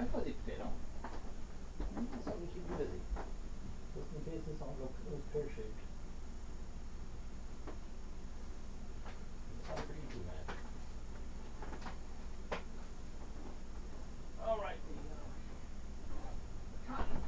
fazia peão. Só me keep you busy. Just in case this all goes pear-shaped. It's time for YouTube, man. All right, the cotton.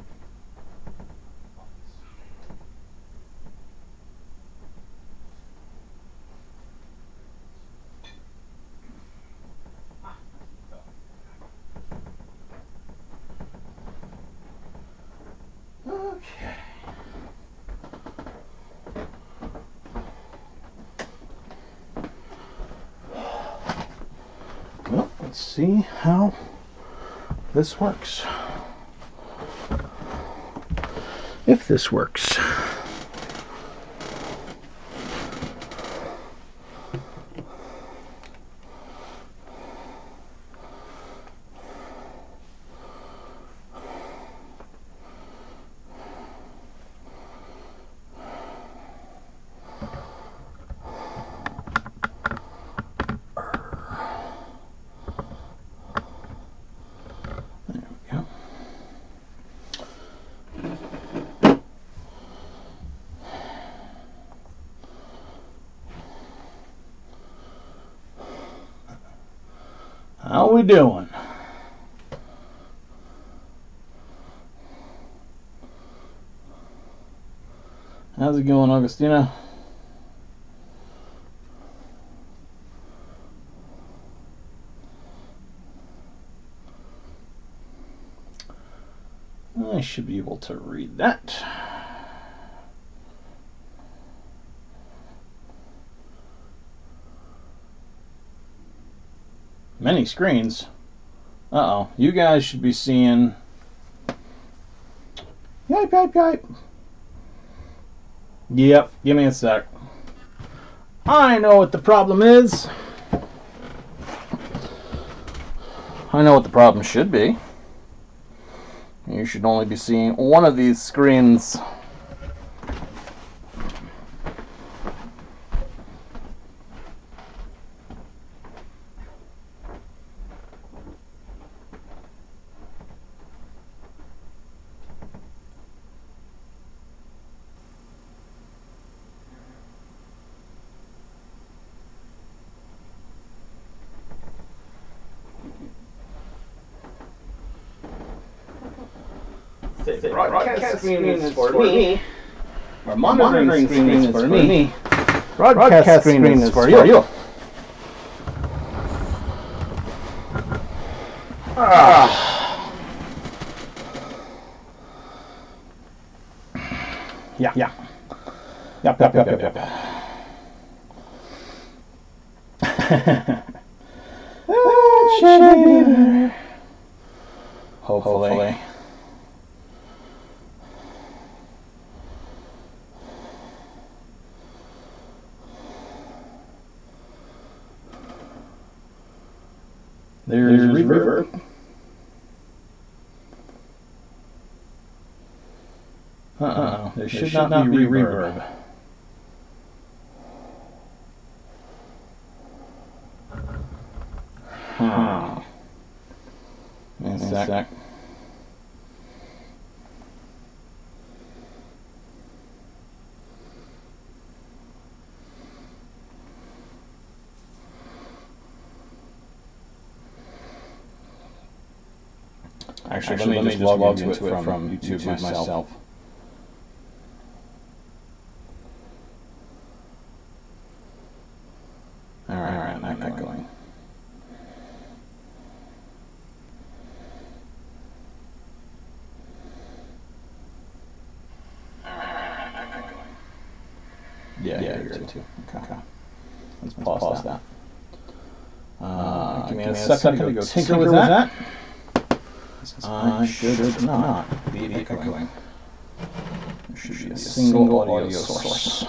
Okay. Well, let's see how this works. If this works. How we doing? How's it going, Augustina? I should be able to read that. Many screens. Uh-oh. You guys should be seeing... Yipe, yipe, yipe. Yep. Give me a sec. I know what the problem is. I know what the problem should be. You should only be seeing one of these screens. Broadcast screen is for me. Or monitoring screen is for me. Broadcast screen is for you. Yeah. Yep. Hopefully. There's reverb. There should not be reverb. In a sec. Actually, let me just log into it from YouTube myself. Alright, I'm not going. Yeah, you're too. Okay. Let's pause that. Give me a second to go tinker with that. I should not be echoing. There should be a single audio source.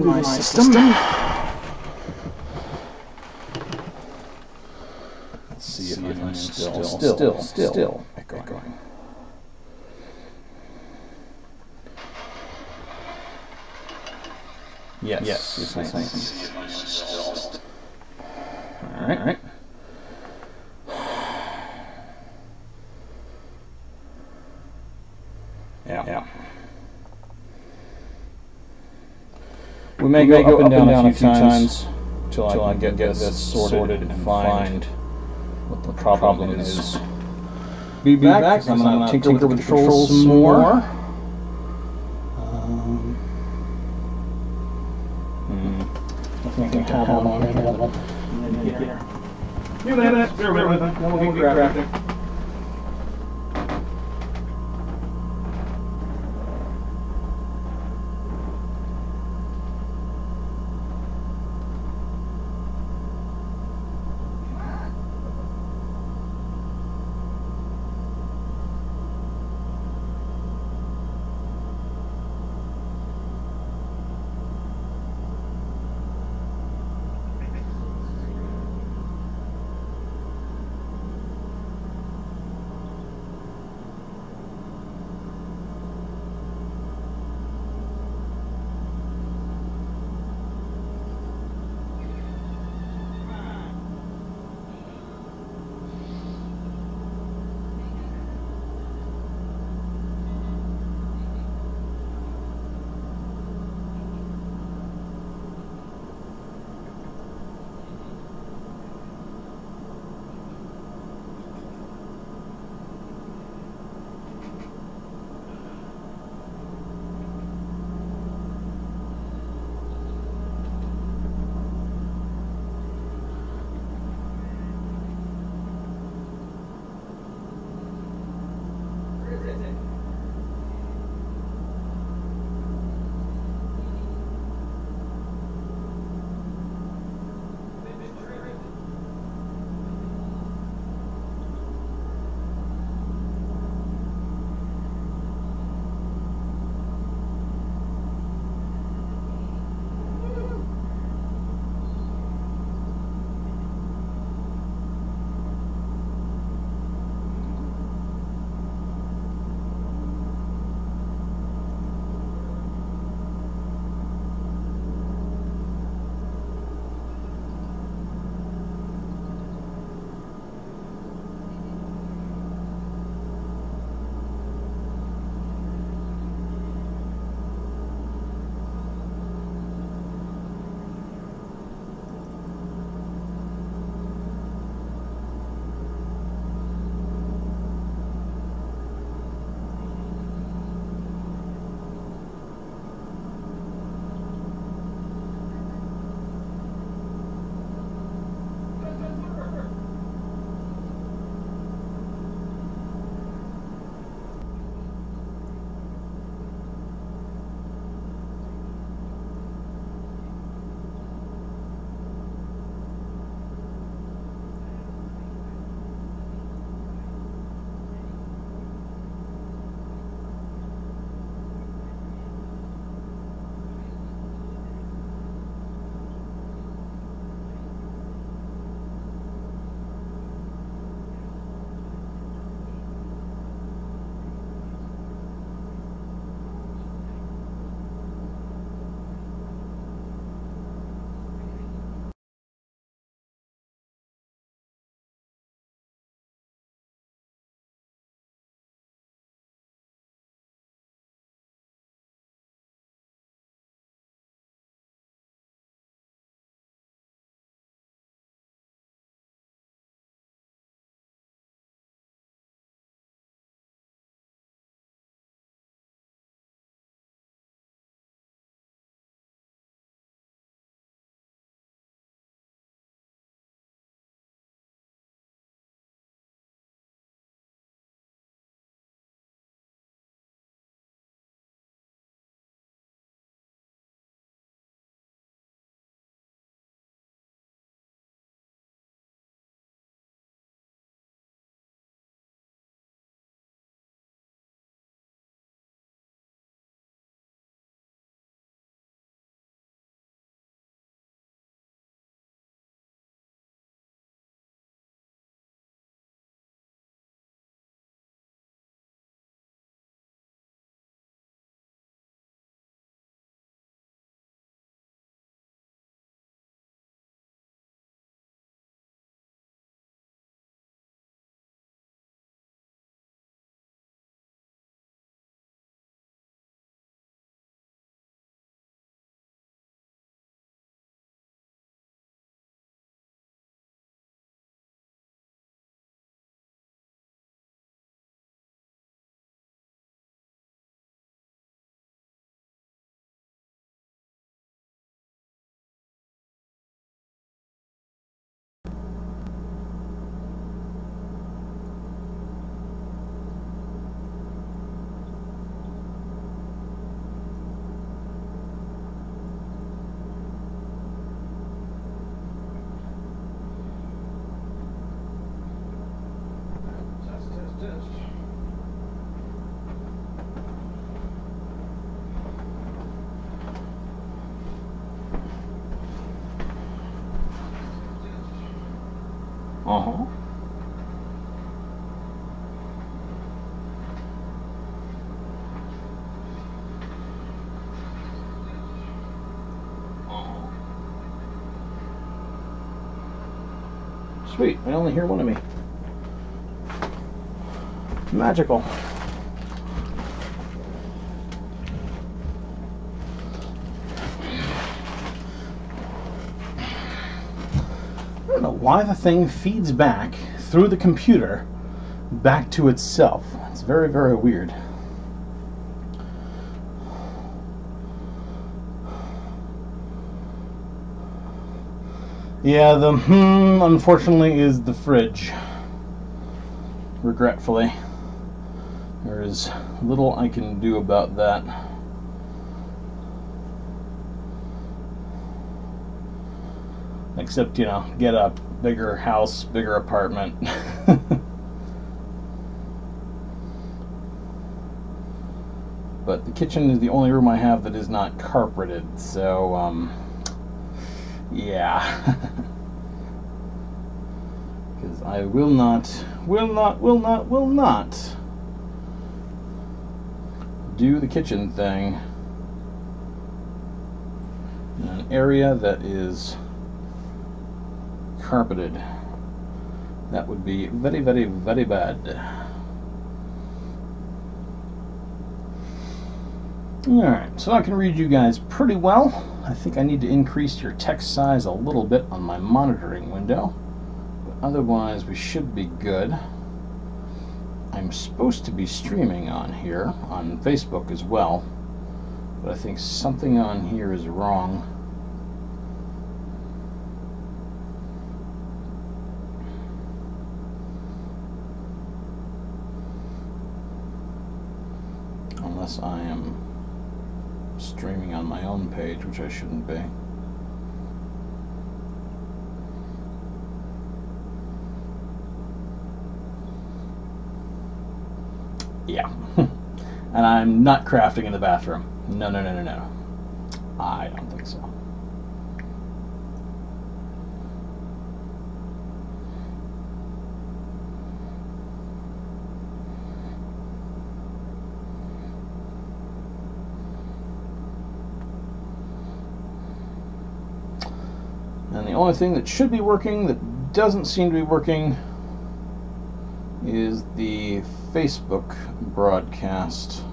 My system. Let's see if I'm still echoing. Yes. All right. Yeah. We may go up and down a few times until I get this sorted and find what the problem is. Be back. I'm going to tinker with the controls some more. I think I have one on here. Few minutes, bear with me, then we'll get graphic. Uh-huh. Sweet, I only hear one of me. Magical. I don't know why the thing feeds back through the computer back to itself. It's very, very weird. Yeah, the unfortunately is the fridge. Regretfully. There is little I can do about that. Except, you know, get a bigger house, bigger apartment. But the kitchen is the only room I have that is not carpeted, so, yeah. Because I will not do the kitchen thing in an area that is carpeted. That would be very, very, very bad. Alright, so I can read you guys pretty well. I think I need to increase your text size a little bit on my monitoring window. But otherwise, we should be good. I'm supposed to be streaming on here, on Facebook as well. But I think something on here is wrong. Unless I am streaming on my own page, which I shouldn't be. Yeah. And I'm not crafting in the bathroom. No, no, no, no, no. I don't think so. And the only thing that should be working that doesn't seem to be working is the Facebook broadcast.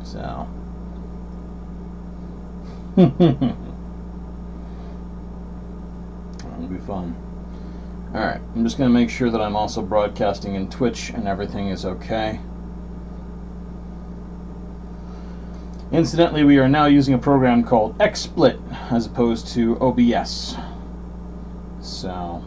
So. That'll be fun. Alright, I'm just going to make sure that I'm also broadcasting in Twitch and everything is okay. Incidentally, we are now using a program called XSplit as opposed to OBS. So...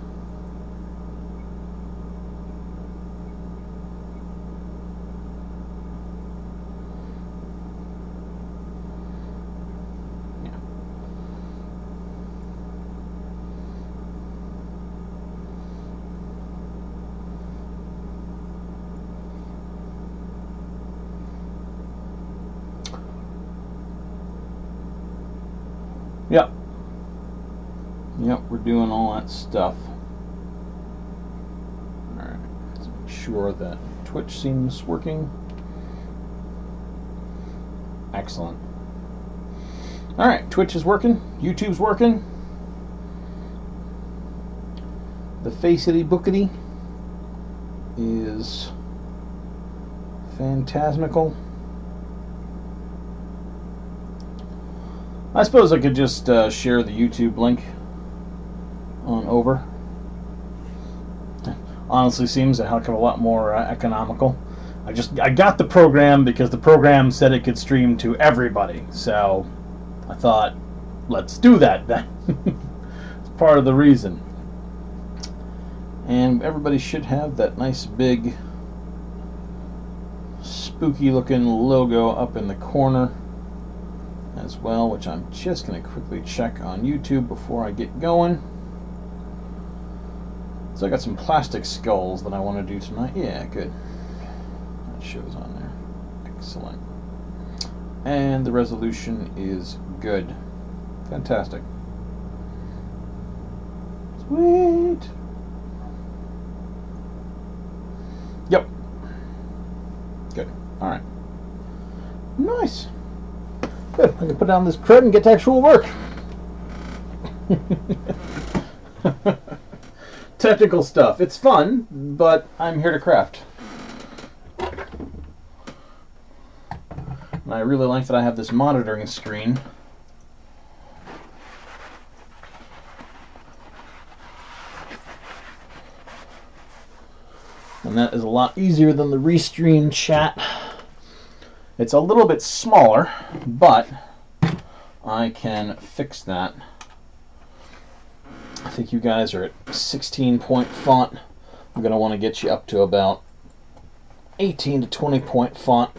Yep. Yep, we're doing all that stuff. Alright, let's make sure that Twitch seems working. Excellent. Alright, Twitch is working. YouTube's working. The Facety Bookety is phantasmical. I suppose I could just share the YouTube link on over. Honestly, seems a heck of a lot more economical. I got the program because the program said it could stream to everybody, so I thought, let's do that then. It's part of the reason. And everybody should have that nice big spooky looking logo up in the corner as well, which I'm just going to quickly check on YouTube before I get going. So I got some plastic skulls that I want to do tonight. Yeah, good. That shows on there. Excellent. And the resolution is good. Fantastic. Sweet. Yep. Good. All right. Nice. Good. I can put down this crud and get to actual work. Technical stuff. It's fun, but I'm here to craft. And I really like that I have this monitoring screen. And that is a lot easier than the Restream chat. It's a little bit smaller, but I can fix that. I think you guys are at 16-point font. I'm going to want to get you up to about 18 to 20-point font.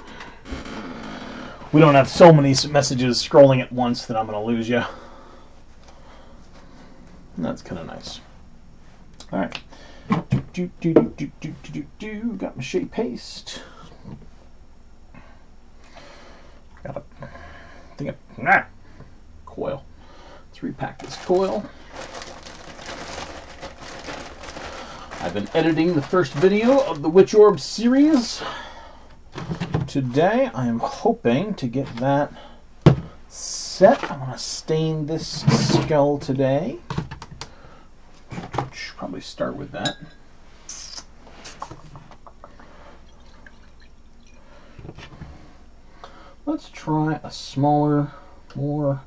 We don't have so many messages scrolling at once that I'm going to lose you. And that's kind of nice. All right. Got my shape paste. Got a thing of coil. Let's repack this coil. I've been editing the first video of the Witch Orb series. Today I am hoping to get that set. I want to stain this skull today. Should probably start with that. Let's try a smaller, more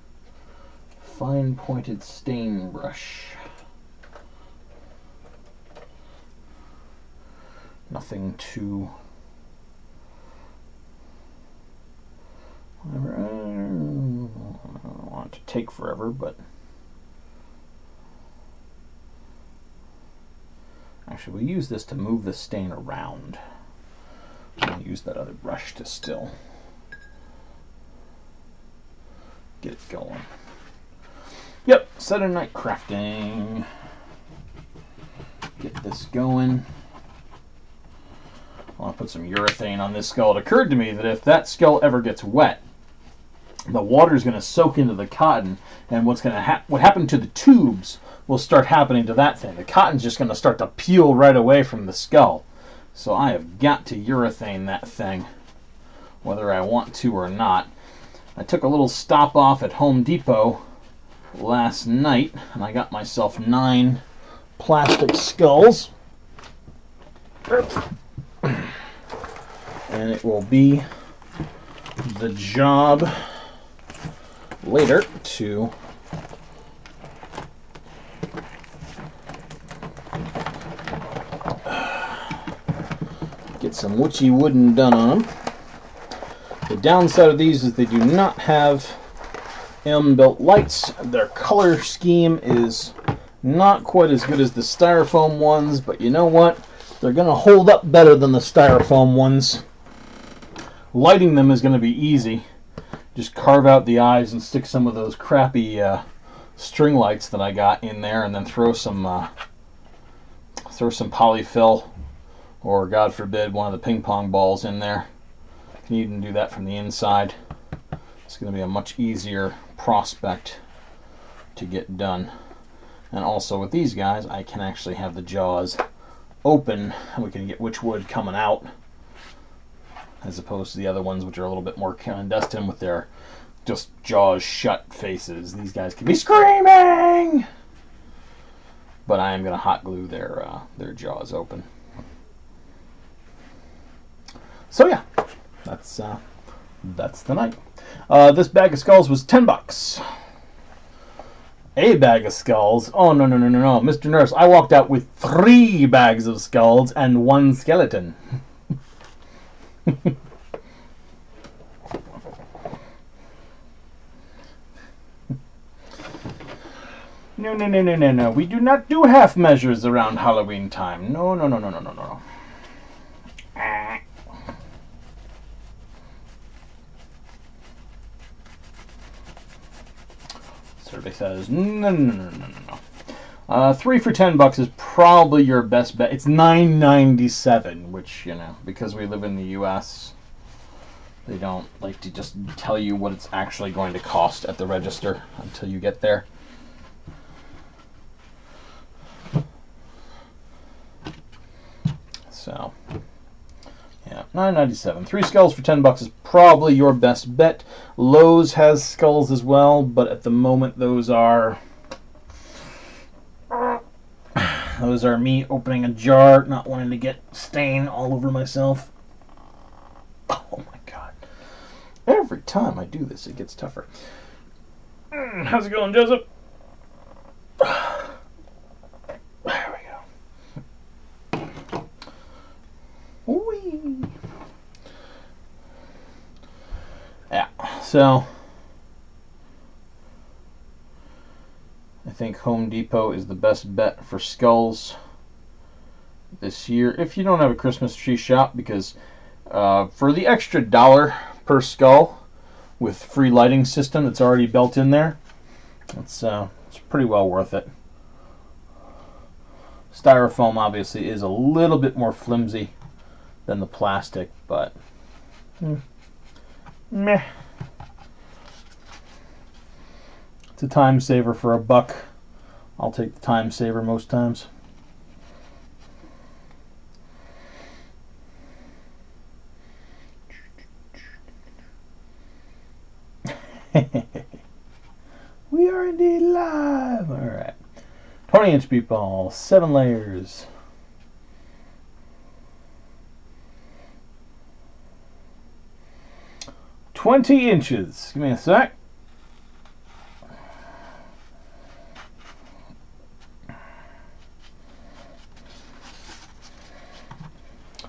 fine-pointed stain brush. Nothing too whatever. I don't want it to take forever, but actually we'll use this to move the stain around. I'll use that other brush to still get it going. Yep, Saturday night crafting. Get this going. I want to put some urethane on this skull. It occurred to me that if that skull ever gets wet, the water is going to soak into the cotton, and what happened to the tubes will start happening to that thing. The cotton's just going to start to peel right away from the skull. So I have got to urethane that thing, whether I want to or not. I took a little stop off at Home Depot last night, and I got myself 9 plastic skulls. And it will be the job later to get some witchy wooden done on them. The downside of these is they do not have M-built lights. Their color scheme is not quite as good as the styrofoam ones, but you know what? They're going to hold up better than the styrofoam ones. Lighting them is going to be easy. Just carve out the eyes and stick some of those crappy string lights that I got in there, and then throw some polyfill, or God forbid, one of the ping pong balls in there. You can even do that from the inside. It's going to be a much easier prospect to get done. And also with these guys, I can actually have the jaws open, and we can get Wytchwood coming out, as opposed to the other ones, which are a little bit more clandestine with their just jaws shut faces. These guys can be screaming, but I am going to hot glue their jaws open. So yeah, that's the night. This bag of skulls was $10. A bag of skulls? Oh, no, Mr. Nurse, I walked out with 3 bags of skulls and 1 skeleton. No. We do not do half measures around Halloween time. No. Survey says no. 3 for $10 is probably your best bet. It's $9.97, which, you know, because we live in the U.S., they don't like to just tell you what it's actually going to cost at the register until you get there. So, yeah, $9.97. 3 skulls for $10 is probably your best bet. Lowe's has skulls as well, but at the moment those are me opening a jar, not wanting to get stain all over myself. Oh my god. Every time I do this, it gets tougher. How's it going, Joseph? There we go. Whee. Yeah, so I think Home Depot is the best bet for skulls this year. If you don't have a Christmas tree shop, because for the extra $1 per skull with free lighting system that's already built in there, it's pretty well worth it. Styrofoam obviously is a little bit more flimsy than the plastic, but meh. It's a time saver for $1. I'll take the time saver most times. We are indeed live. All right. 20-inch beat ball, 7 layers. $20 inches. Give me a sec.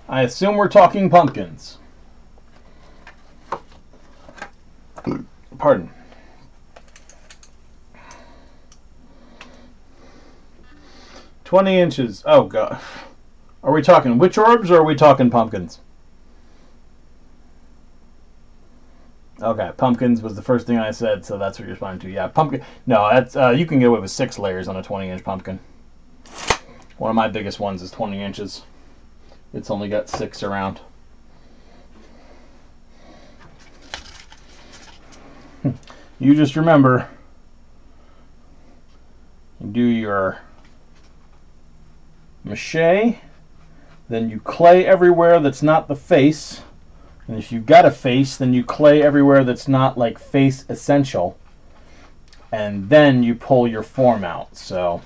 I assume we're talking pumpkins. Pardon. $20 inches. Oh god. Are we talking witch orbs or are we talking pumpkins? Okay, pumpkins was the first thing I said, so that's what you're responding to. Yeah, pumpkin. No, that's you can get away with 6 layers on a 20-inch pumpkin. One of my biggest ones is 20 inches. It's only got 6 around. You just remember, you do your mache, then you clay everywhere that's not the face, and if you've got a face, then you clay everywhere that's not like face essential, and then you pull your form out. So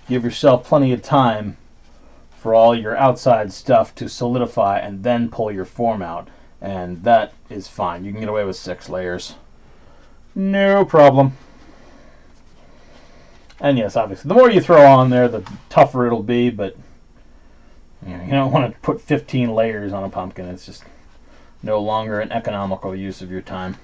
give yourself plenty of time for all your outside stuff to solidify and then pull your form out, and that is fine. You can get away with 6 layers. No problem. And yes, obviously, the more you throw on there, the tougher it'll be, but you don't want to put 15 layers on a pumpkin. It's just no longer an economical use of your time.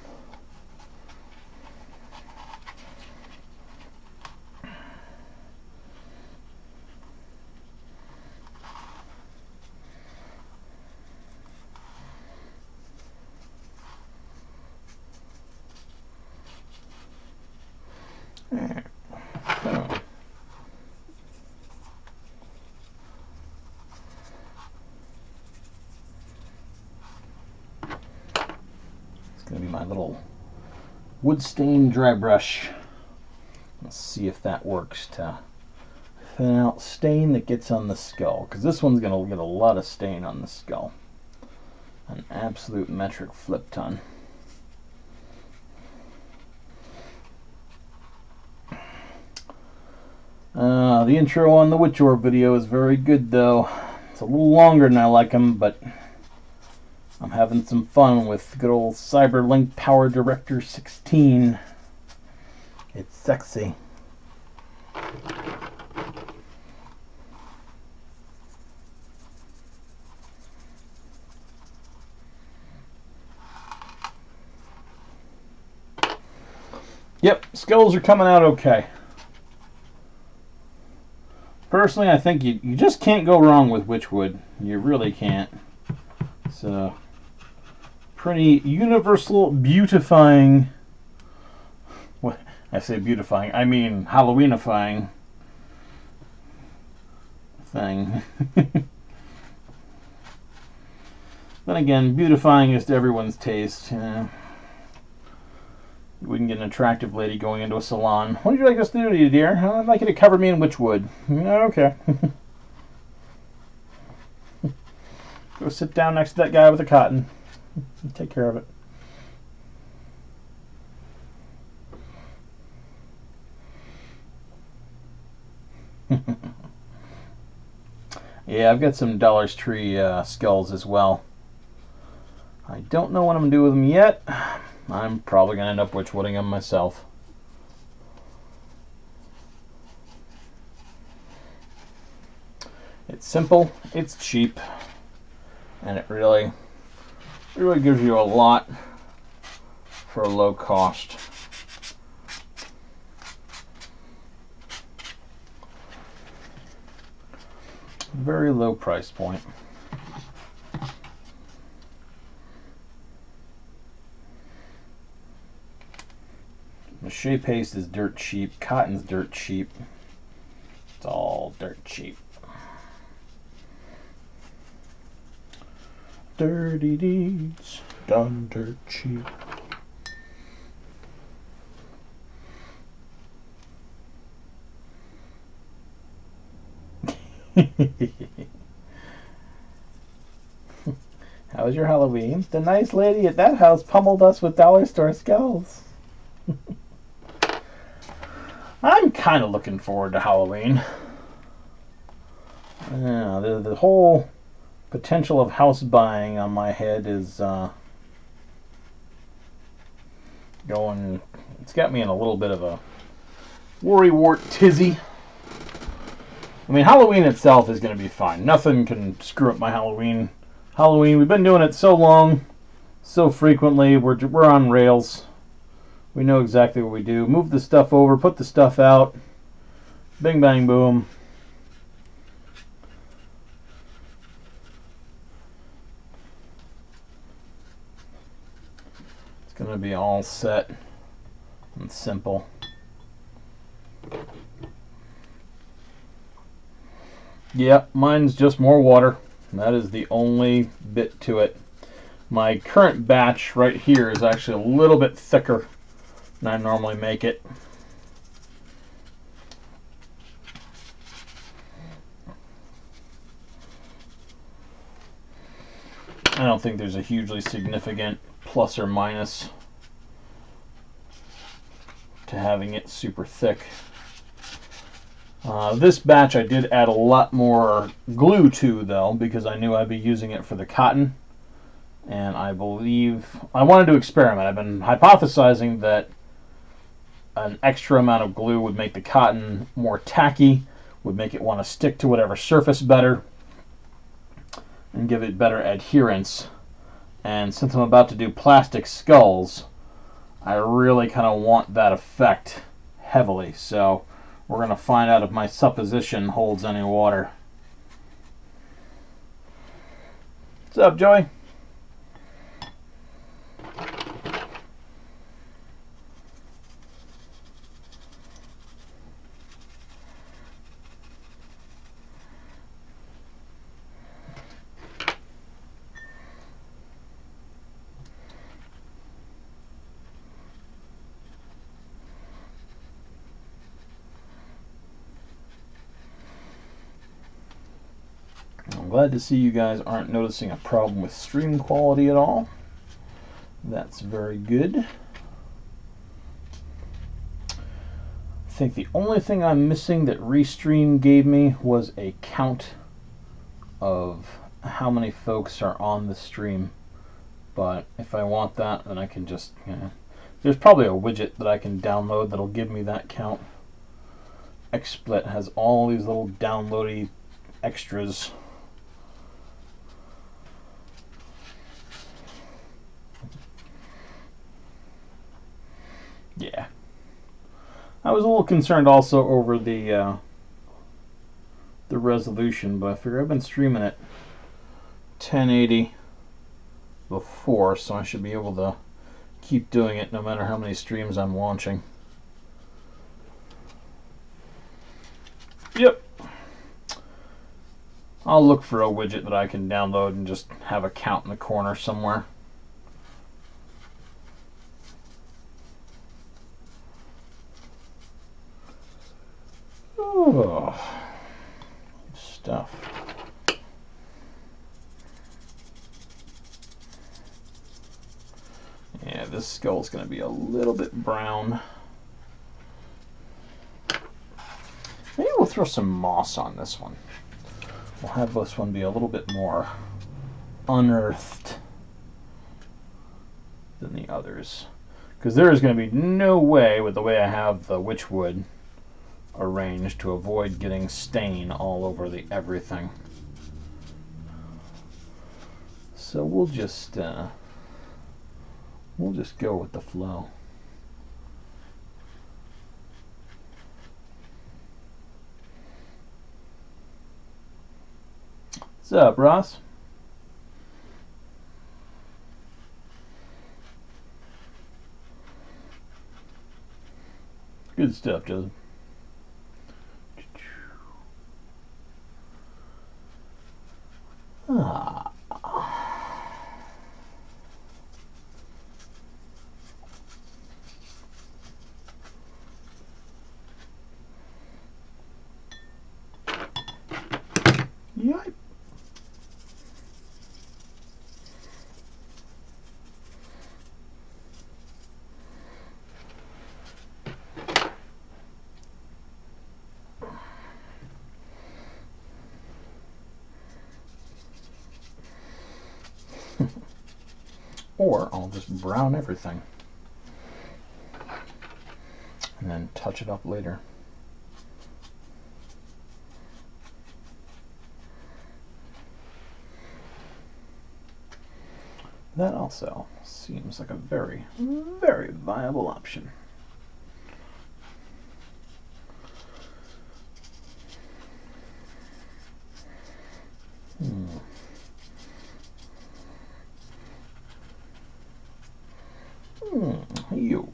Going to be my little wood stain dry brush. Let's see if that works to thin out stain that gets on the skull, because this one's going to get a lot of stain on the skull. An absolute metric flip ton. The intro on the Witch Orb video is very good, though. It's a little longer than I like them, but I'm having some fun with good old CyberLink Power Director 16. It's sexy. Yep, skulls are coming out okay. Personally, I think you just can't go wrong with Wytchwood. You really can't. So, pretty universal beautifying. What I say beautifying, I mean Halloweenifying thing. Then again, beautifying is to everyone's taste. You wouldn't get an attractive lady going into a salon. What would you like us to do to you, dear? I'd like you to cover me in Wytchwood. Okay. Go sit down next to that guy with the cotton. Take care of it. Yeah, I've got some Dollar Tree skulls as well. I don't know what I'm going to do with them yet. I'm probably going to end up Wytchwooding them myself. It's simple, it's cheap, and it really gives you a lot for a low cost. Very low price point. Mache paste is dirt cheap. Cotton's dirt cheap. It's all dirt cheap. Dirty deeds done dirt cheap. How was your Halloween? The nice lady at that house pummeled us with dollar store skulls. I'm kind of looking forward to Halloween. Yeah, the whole potential of house buying on my head is going. It's got me in a little bit of a worrywart tizzy. I mean, Halloween itself is going to be fine. Nothing can screw up my Halloween. We've been doing it so long, so frequently. We're on rails. We know exactly what we do. Move the stuff over, put the stuff out. Bing, bang, boom. It's going to be all set and simple. Yep, mine's just more water. That is the only bit to it. My current batch right here is actually a little bit thicker than I normally make it. I don't think there's a hugely significant plus or minus to having it super thick. This batch I did add a lot more glue to, though, because I knew I'd be using it for the cotton. And I believe I wanted to experiment. I've been hypothesizing that an extra amount of glue would make the cotton more tacky, would make it want to stick to whatever surface better, and give it better adherence. And since I'm about to do plastic skulls, I really kind of want that effect heavily. So we're going to find out if my supposition holds any water. What's up, Joey? I'm glad to see you guys aren't noticing a problem with stream quality at all. That's very good. I think the only thing I'm missing that Restream gave me was a count of how many folks are on the stream. But if I want that, then I can just, there's probably a widget that I can download that'll give me that count. XSplit has all these little downloady extras. Yeah. I was a little concerned also over the resolution, but I figure I've been streaming at 1080 before, so I should be able to keep doing it no matter how many streams I'm launching. Yep. I'll look for a widget that I can download and just have a count in the corner somewhere. Oh, stuff. Yeah, this skull's going to be a little bit brown. Maybe we'll throw some moss on this one. We'll have this one be a little bit more unearthed than the others. Because there is going to be no way, with the way I have the Wytchwood arranged, to avoid getting stain all over the everything. So we'll just go with the flow. What's up, Ross? Good stuff, Joseph. Ah. Yep. Or I'll just brown everything and then touch it up later. That also seems like a very, very viable option. You.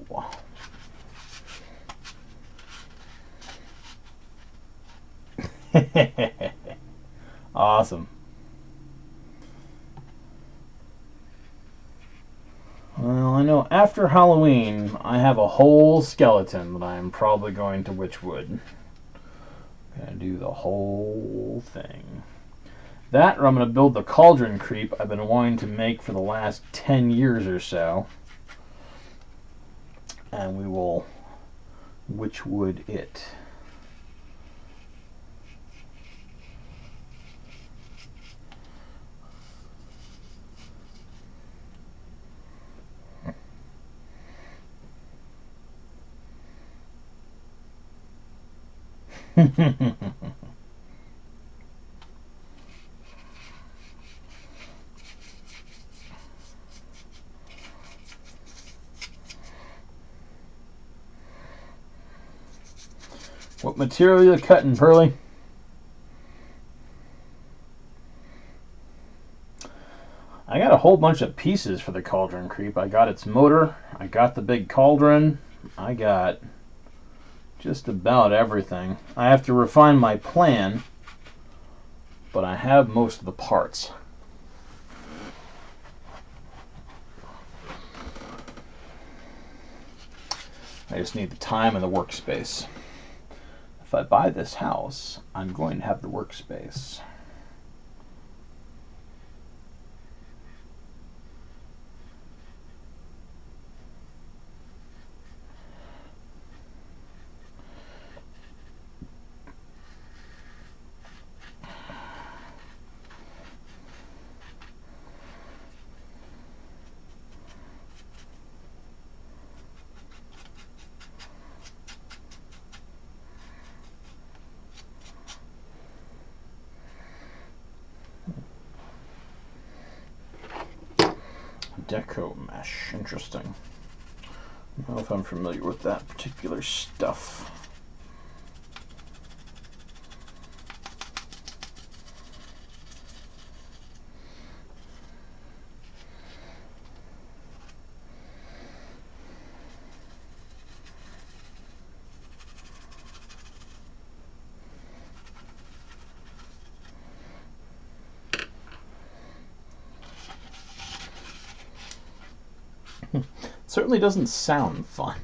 Awesome. Well, I know after Halloween, I have a whole skeleton that I am probably going to Wytchwood. Gonna do the whole thing. That, or I'm gonna build the cauldron creep I've been wanting to make for the last 10 years or so. And we will Wytchwood it. What material are you cutting, Pearly? I got a whole bunch of pieces for the cauldron creep. I got its motor, I got the big cauldron, I got just about everything. I have to refine my plan, but I have most of the parts. I just need the time and the workspace. If I buy this house, I'm going to have the workspace. Deco mesh, interesting. I don't know if I'm familiar with that particular stuff. certainly doesn't sound fun.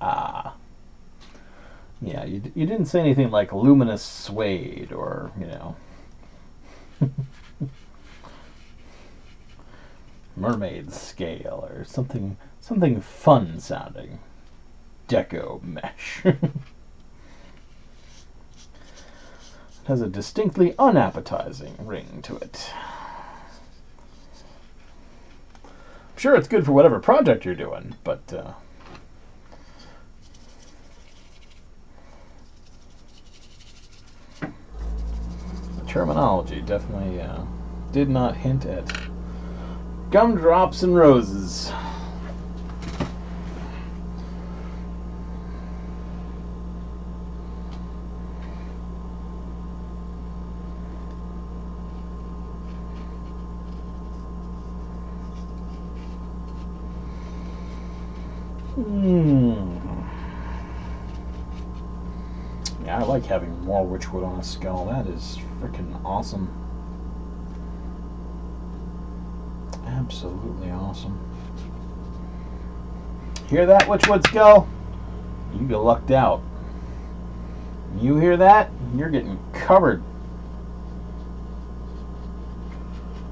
Ah. Yeah, you didn't say anything like luminous suede or, you know, mermaid scale or something fun sounding. Deco mesh. It has a distinctly unappetizing ring to it. I'm sure it's good for whatever project you're doing, but terminology definitely did not hint at gumdrops and roses. Yeah, I like having more Wychwood on a skull. That is freaking awesome. Absolutely awesome. Hear that, Wychwood skull? You get lucked out. You hear that? You're getting covered.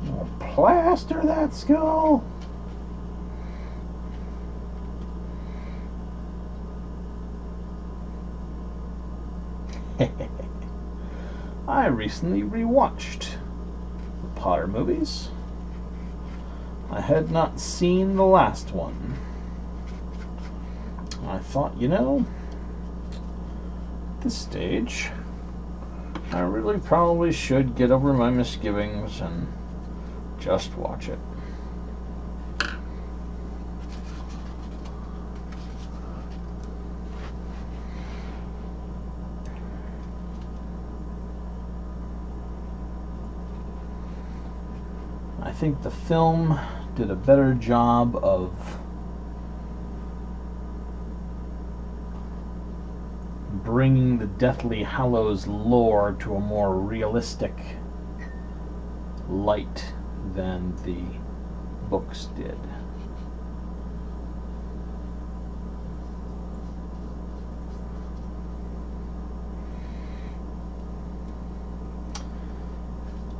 I'll plaster that skull. I recently rewatched the Potter movies. I had not seen the last one. I thought, you know, at this stage, I really probably should get over my misgivings and just watch it. I think the film did a better job of bringing the Deathly Hallows lore to a more realistic light than the books did.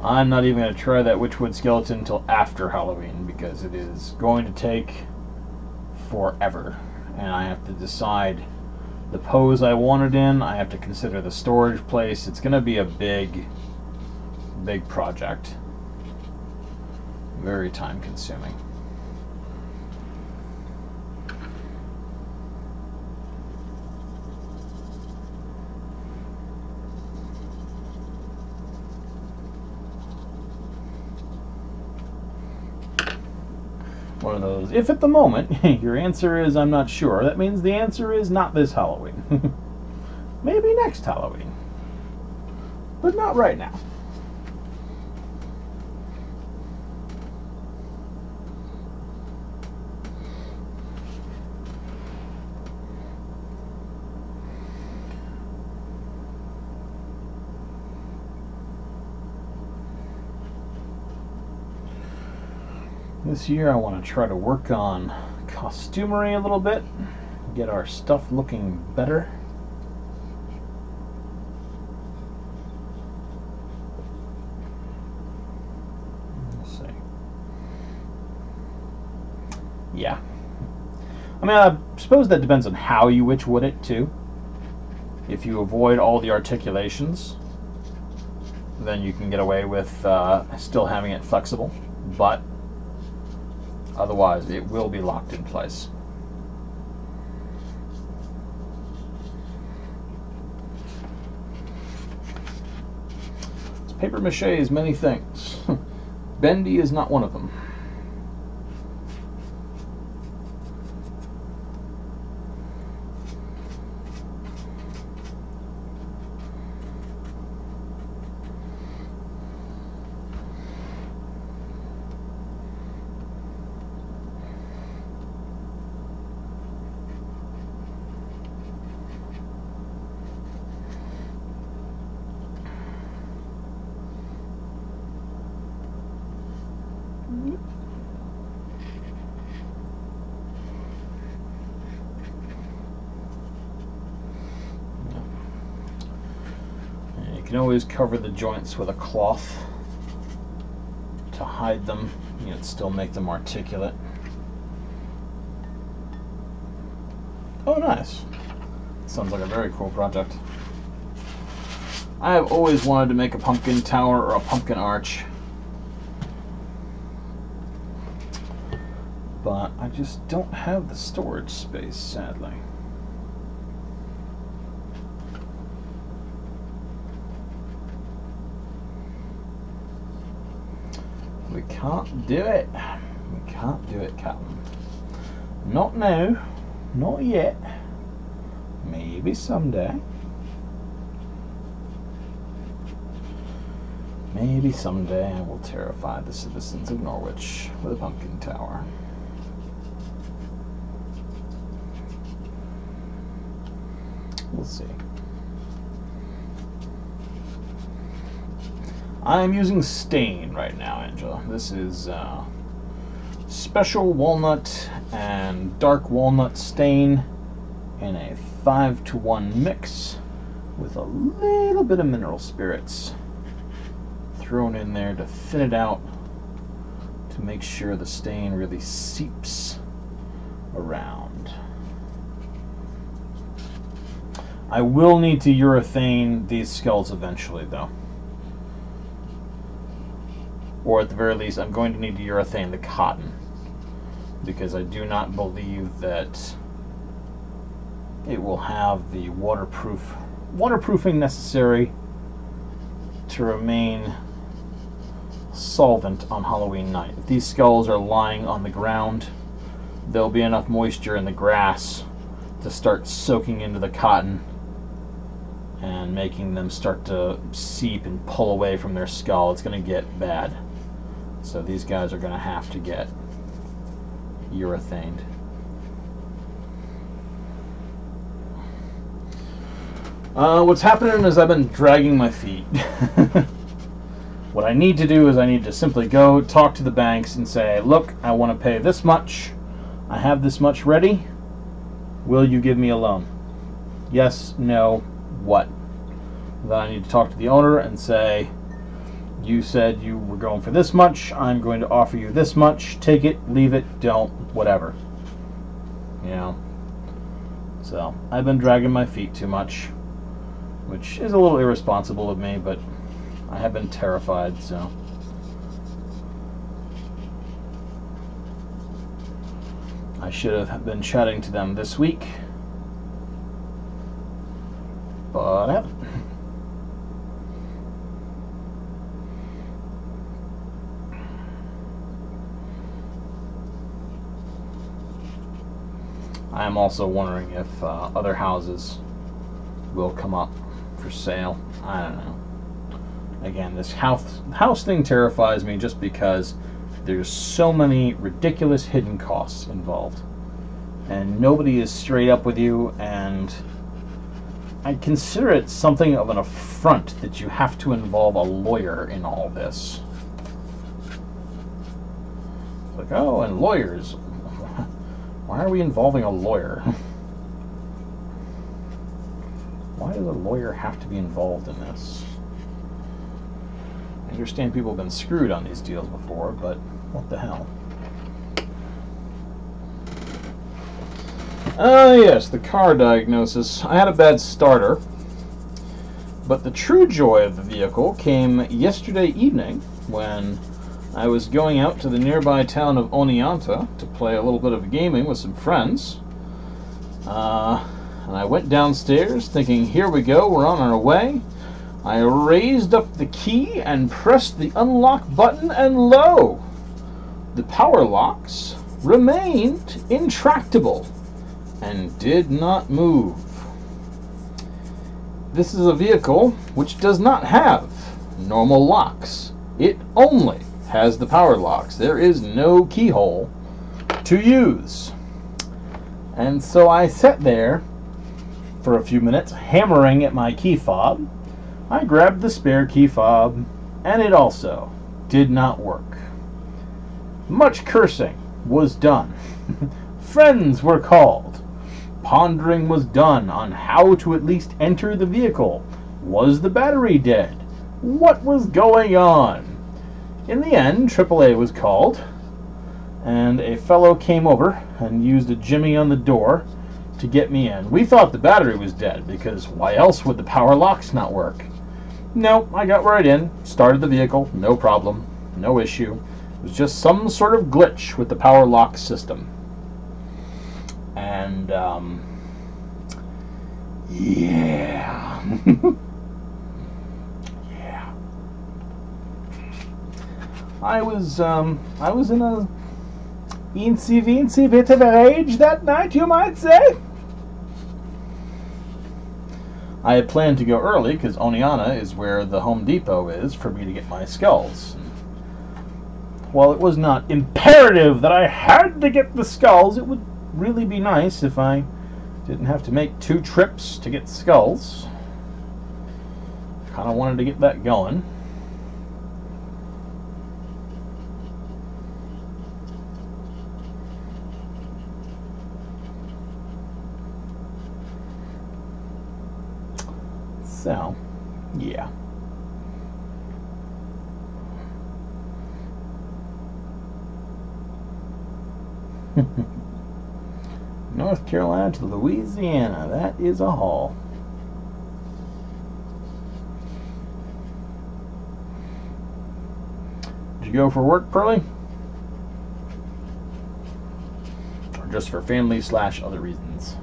I'm not even going to try that Wychwood skeleton until after Halloween because it is going to take forever. And I have to decide the pose I want it in. I have to consider the storage place. It's going to be a big project. Very time consuming. One of those, if at the moment your answer is I'm not sure, that means the answer is not this Halloween. Maybe next Halloween. But not right now. This year I want to try to work on costumery a little bit, get our stuff looking better. Let's see. Yeah. I mean, I suppose that depends on how you Wychwood it too. If you avoid all the articulations, then you can get away with still having it flexible, but otherwise, it will be locked in place. Paper mache is many things. Bendy is not one of them. And you can always cover the joints with a cloth to hide them, yet still make them articulate. Oh, nice. Sounds like a very cool project. I have always wanted to make a pumpkin tower or a pumpkin arch, but I just don't have the storage space, sadly. We can't do it. We can't do it, Captain. Not now. Not yet. Maybe someday. Maybe someday I will terrify the citizens of Norwich with a pumpkin tower. We'll see. I am using stain right now, Angela. This is special walnut and dark walnut stain in a 5-to-1 mix with a little bit of mineral spirits thrown in there to thin it out, to make sure the stain really seeps around. I will need to urethane these skulls eventually, though. Or at the very least, I'm going to need to urethane the cotton, because I do not believe that it will have the waterproofing necessary to remain solvent on Halloween night. If these skulls are lying on the ground, there'll be enough moisture in the grass to start soaking into the cotton and making them start to seep and pull away from their skull. It's going to get bad. So these guys are going to have to get urethaned. What's happening is I've been dragging my feet. What I need to do is I need to simply go talk to the banks and say, look, I want to pay this much. I have this much ready. Will you give me a loan? Yes, no, what? Then I need to talk to the owner and say, you said you were going for this much. I'm going to offer you this much. Take it, leave it, don't, whatever. You know? So, I've been dragging my feet too much, which is a little irresponsible of me, but I have been terrified, so. I should have been chatting to them this week, but I haven't. I am also wondering if other houses will come up for sale. I don't know. Again, this house thing terrifies me just because there's so many ridiculous hidden costs involved. And nobody is straight up with you, and I consider it something of an affront that you have to involve a lawyer in all this. It's like, oh, and lawyers. Why are we involving a lawyer? Why does a lawyer have to be involved in this? I understand people have been screwed on these deals before, but what the hell? Yes, the car diagnosis. I had a bad starter, but the true joy of the vehicle came yesterday evening when I was going out to the nearby town of Oneonta to play a little bit of gaming with some friends. And I went downstairs thinking, here we go, we're on our way. I raised up the key and pressed the unlock button, and lo! The power locks remained intractable and did not move. This is a vehicle which does not have normal locks. It only has the power locks. There is no keyhole to use. And so I sat there for a few minutes hammering at my key fob. I grabbed the spare key fob, and it also did not work. Much cursing was done. Friends were called. Pondering was done on how to at least enter the vehicle. Was the battery dead? What was going on? In the end, AAA was called, and a fellow came over and used a jimmy on the door to get me in. We thought the battery was dead, because why else would the power locks not work? Nope, I got right in, started the vehicle, no problem, no issue. It was just some sort of glitch with the power lock system. And, yeah. Yeah. I was in a eensy bit of a rage that night, you might say. I had planned to go early because Oneonta is where the Home Depot is for me to get my skulls. While it was not imperative that I had to get the skulls, it would really be nice if I didn't have to make 2 trips to get skulls. Kind of wanted to get that going. So, yeah. North Carolina to Louisiana, that is a haul. Did you go for work, Pearlie? Or just for family / other reasons?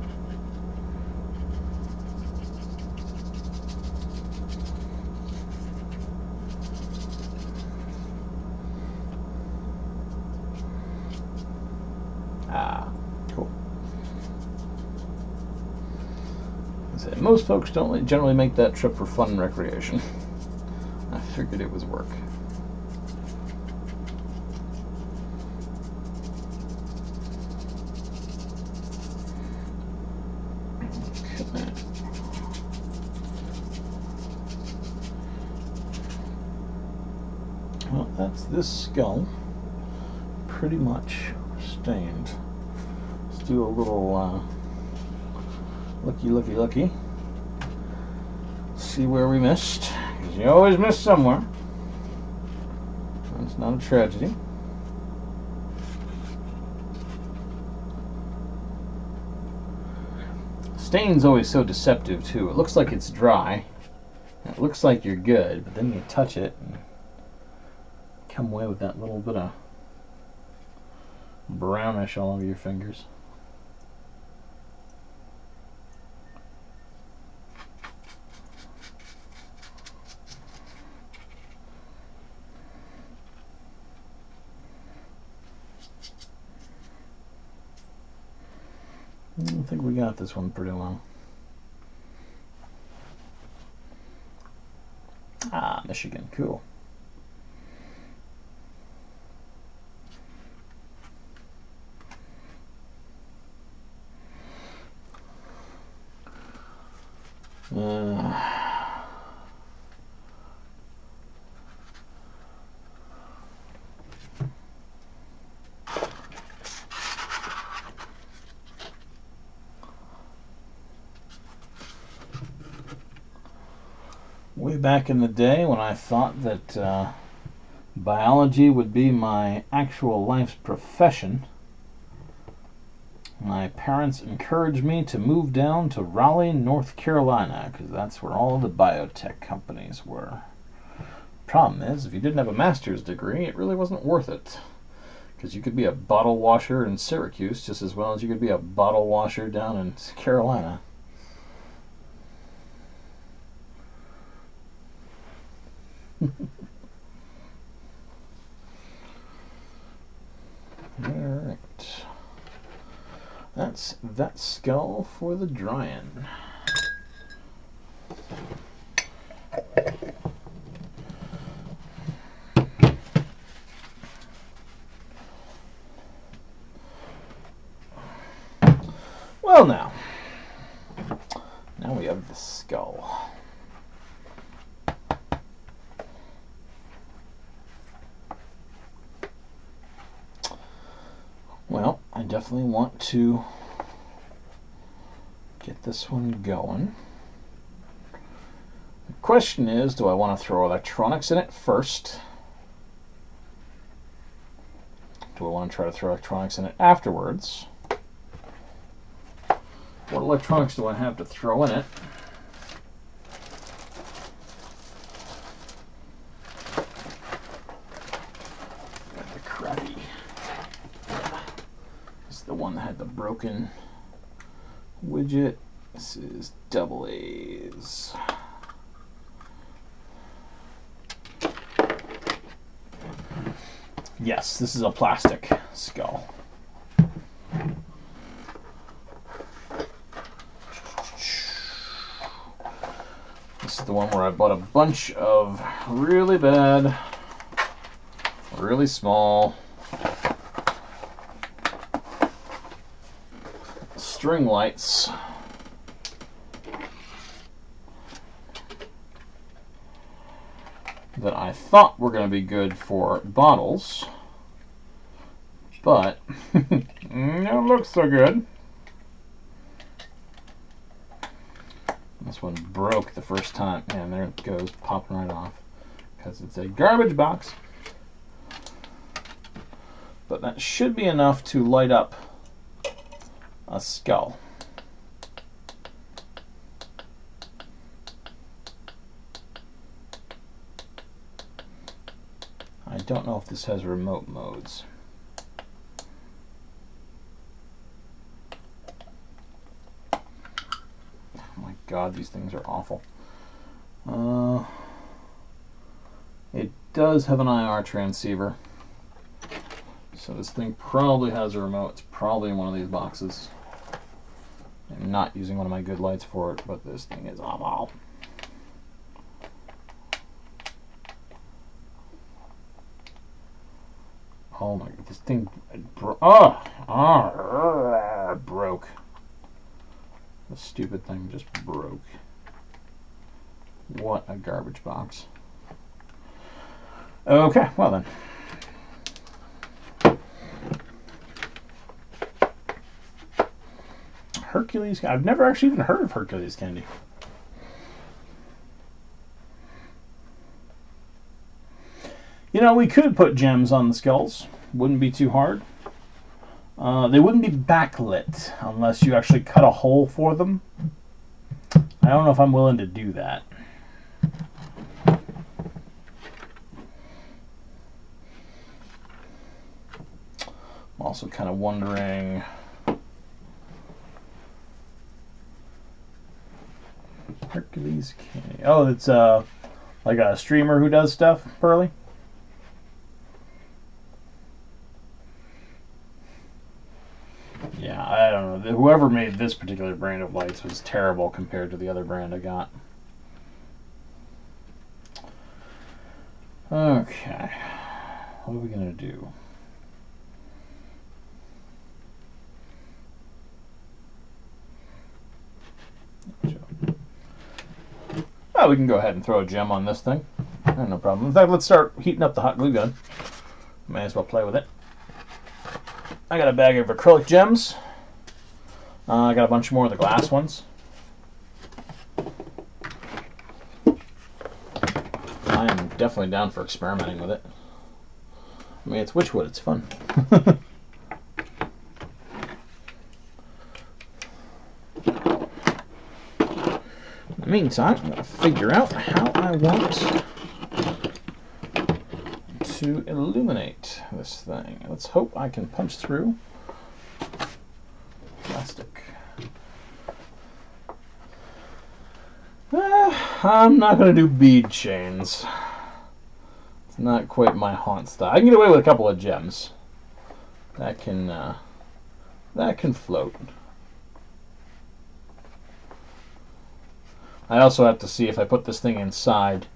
Cool. Most folks don't generally make that trip for fun and recreation. I figured it was work. Okay. Well, that's this skull pretty much stained. Let's do a little looky. See where we missed, because you always miss somewhere. That's not a tragedy. Stain's always so deceptive too. It looks like it's dry, it looks like you're good, but then you touch it and come away with that little bit of brownish all over your fingers. I think we got this one pretty well. Ah, Michigan, cool. Way back in the day when I thought that biology would be my actual life's profession, my parents encouraged me to move down to Raleigh, North Carolina, because that's where all the biotech companies were. Problem is, if you didn't have a master's degree, it really wasn't worth it, because you could be a bottle washer in Syracuse just as well as you could be a bottle washer down in Carolina. Alright. That's that skull for the drying. Well, now we have the skull. definitely want to get this one going. The question is, do I want to throw electronics in it first? Do I want to try to throw electronics in it afterwards? What electronics do I have to throw in it? Got the crappy. This is the one that had the broken widget. This is double A's. Yes, this is a plastic skull. This is the one where I bought a bunch of really bad, really small string lights that I thought were going to be good for bottles, but don't look so good. This one broke the first time, and there it goes, popping right off, because it's a garbage box. But that should be enough to light up a skull. I don't know if this has remote modes. Oh my god, these things are awful. It does have an IR transceiver. So this thing probably has a remote. It's probably in one of these boxes. I'm not using one of my good lights for it, but this thing is awful. Oh my god, this thing broke. The stupid thing just broke. What a garbage box. Okay, well then. Hercules, I've never actually even heard of Hercules candy. You know, we could put gems on the skulls. Wouldn't be too hard. They wouldn't be backlit unless you actually cut a hole for them. I don't know if I'm willing to do that. I'm also kind of wondering... Hercules candy. Oh, it's like a streamer who does stuff, Pearly? Yeah, I don't know. Whoever made this particular brand of lights was terrible compared to the other brand I got. Okay. What are we going to do? Oh, we can go ahead and throw a gem on this thing. No problem. In fact, let's start heating up the hot glue gun. May as well play with it. I got a bag of acrylic gems. I got a bunch more of the glass ones. I am definitely down for experimenting with it. I mean, it's Wytchwood, it's fun. In the meantime, I'm going to figure out how I want to illuminate this thing. Let's hope I can punch through plastic. I'm not going to do bead chains. It's not quite my haunt style. I can get away with a couple of gems. That can float. I also have to see if I put this thing inside.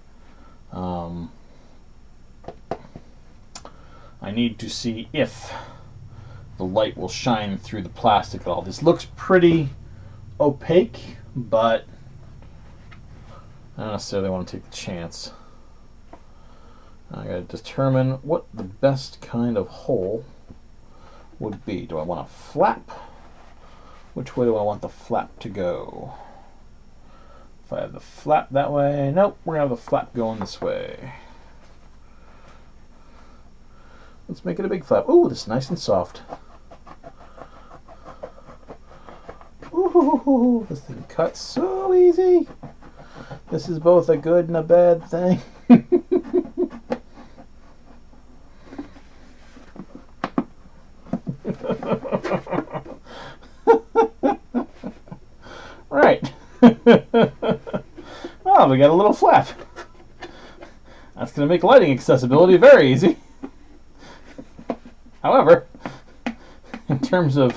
I need to see if the light will shine through the plastic at all. This looks pretty opaque, but I don't necessarily want to take the chance. I gotta determine what the best kind of hole would be. Do I want a flap? Which way do I want the flap to go? If I have the flap that way, nope, we're going to have the flap going this way. Let's make it a big flap. Ooh, this is nice and soft. Ooh, this thing cuts so easy. This is both a good and a bad thing. Right. Oh, we got a little flap. That's going to make lighting accessibility very easy. However, in terms of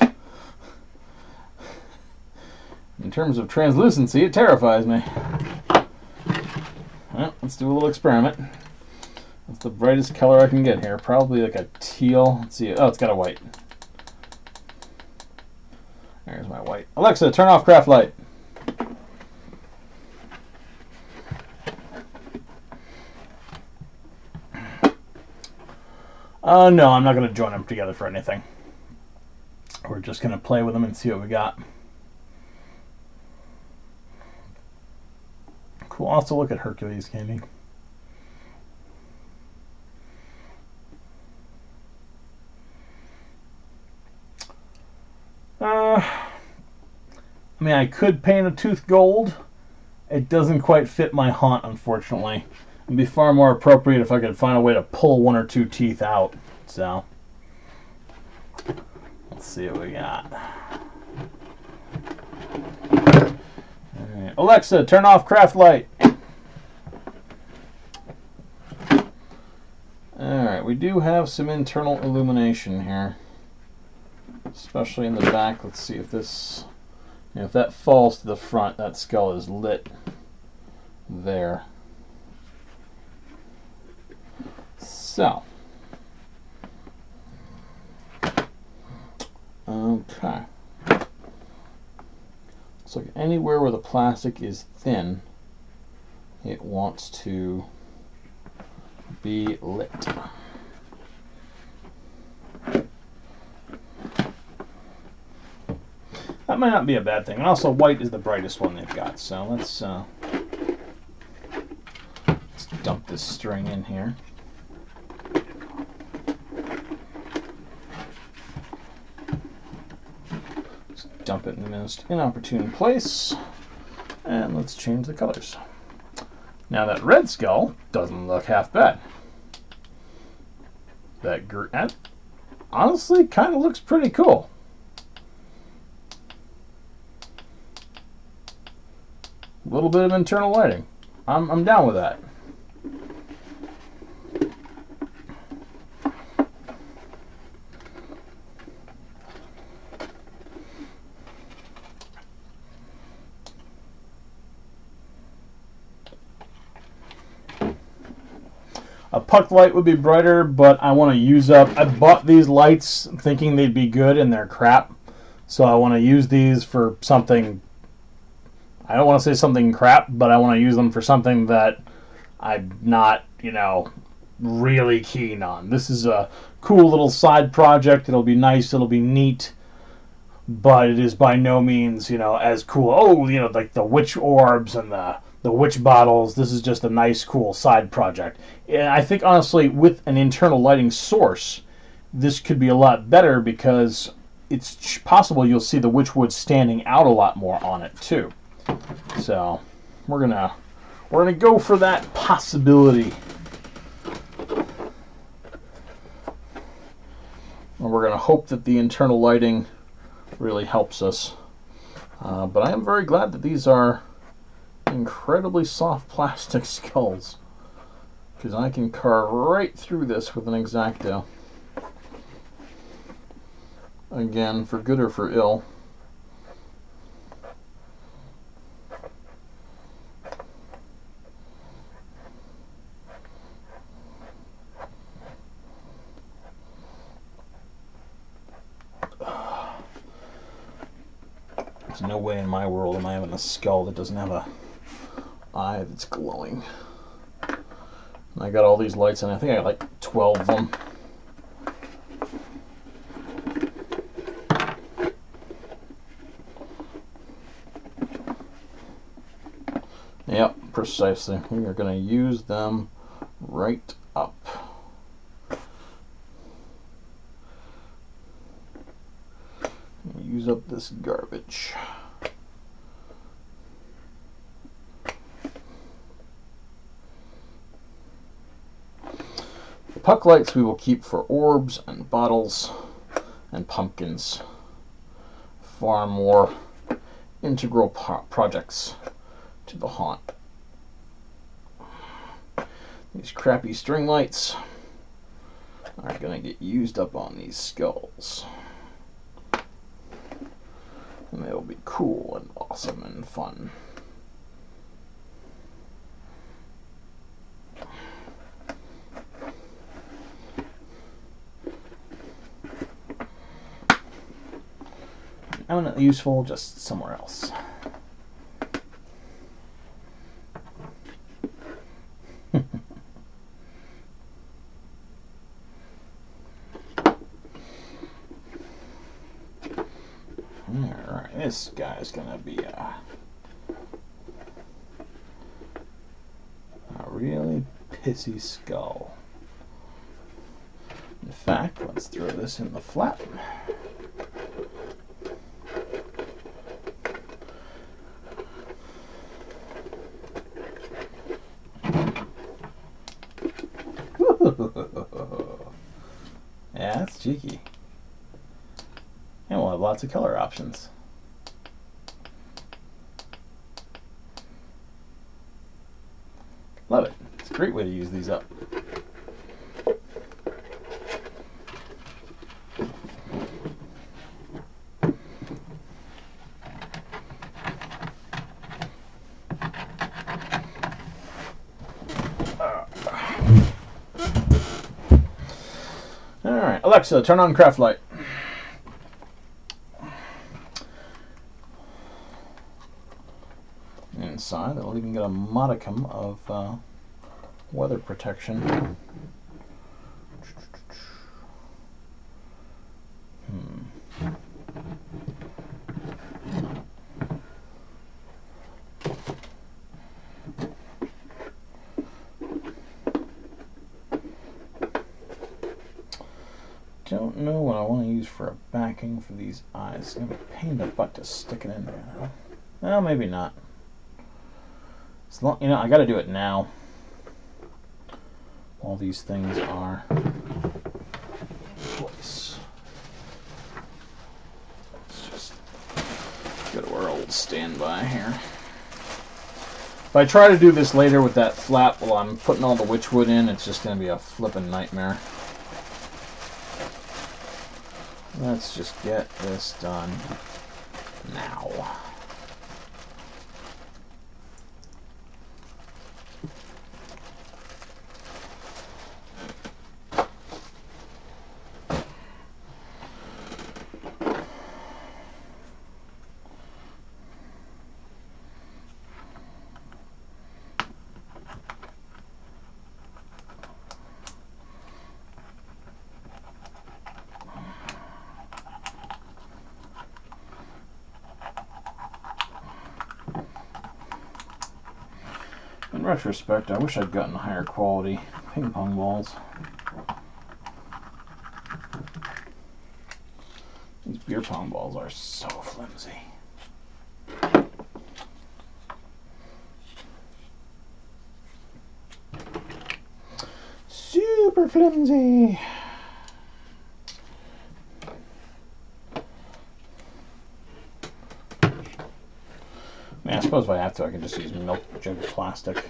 translucency, it terrifies me. Well, let's do a little experiment. That's the brightest color I can get here. Probably like a teal. Let's see. Oh, it's got a white. There's my white. Alexa, turn off craft light. No, I'm not going to join them together for anything. We're just going to play with them and see what we got. Cool. Also look at Hercules, Candy. I mean, I could paint a tooth gold. It doesn't quite fit my haunt, unfortunately. It'd be far more appropriate if I could find a way to pull one or two teeth out. So, let's see what we got. Alright. Alexa, turn off craft light. Alright, we do have some internal illumination here. Especially in the back. Let's see if this... if that falls to the front, that skull is lit there. So, okay. Looks like anywhere where the plastic is thin, it wants to be lit. That might not be a bad thing. And also, white is the brightest one they've got. So let's dump this string in here. Just dump it in the most inopportune place. And let's change the colors. Now that red skull doesn't look half bad. That honestly kind of looks pretty cool. A little bit of internal lighting. I'm down with that. A puck light would be brighter, but I want to use up... I bought these lights thinking they'd be good, and they're crap. So I want to use these for something... I don't want to say something crap, but I want to use them for something that I'm not, really keen on. This is a cool little side project. It'll be nice. It'll be neat. But it is by no means, as cool. Oh, like the witch orbs and the witch bottles. This is just a nice, cool side project. And I think, honestly, with an internal lighting source, this could be a lot better because it's possible you'll see the Wytchwood standing out a lot more on it, too. So we're gonna go for that possibility, and we're gonna hope that the internal lighting really helps us. But I am very glad that these are incredibly soft plastic skulls, because I can carve right through this with an X-Acto. Again, for good or for ill. There's no way in my world am I having a skull that doesn't have a eye that's glowing. And I got all these lights, and I think I got like 12 of them. Precisely. We are going to use them right up. Use up this garbage. The puck lights we will keep for orbs and bottles and pumpkins. Far more integral projects to the haunt. These crappy string lights are going to get used up on these skulls. And they'll be cool and awesome and fun. Eminently useful, just somewhere else. Alright, this guy's gonna be a really pissy skull. In fact, let's throw this in the flap. Yeah, that's cheeky. And we'll have lots of color options. Love it. It's a great way to use these up. Alright, Alexa, turn on craft light. Inside, it'll even get a modicum of weather protection. Don't know what I want to use for a backing for these eyes. It's going to be a pain in the butt to stick it in there. Well, maybe not. As long, you know, I got to do it now. All these things are in place. Let's just go to our old standby here. If I try to do this later with that flap while I'm putting all the Wytchwood in, it's just going to be a flippin' nightmare. Let's just get this done now. In retrospect, I wish I'd gotten higher quality ping pong balls. These beer pong balls are so flimsy. Super flimsy. I suppose if I have to, I can just use milk jug plastic.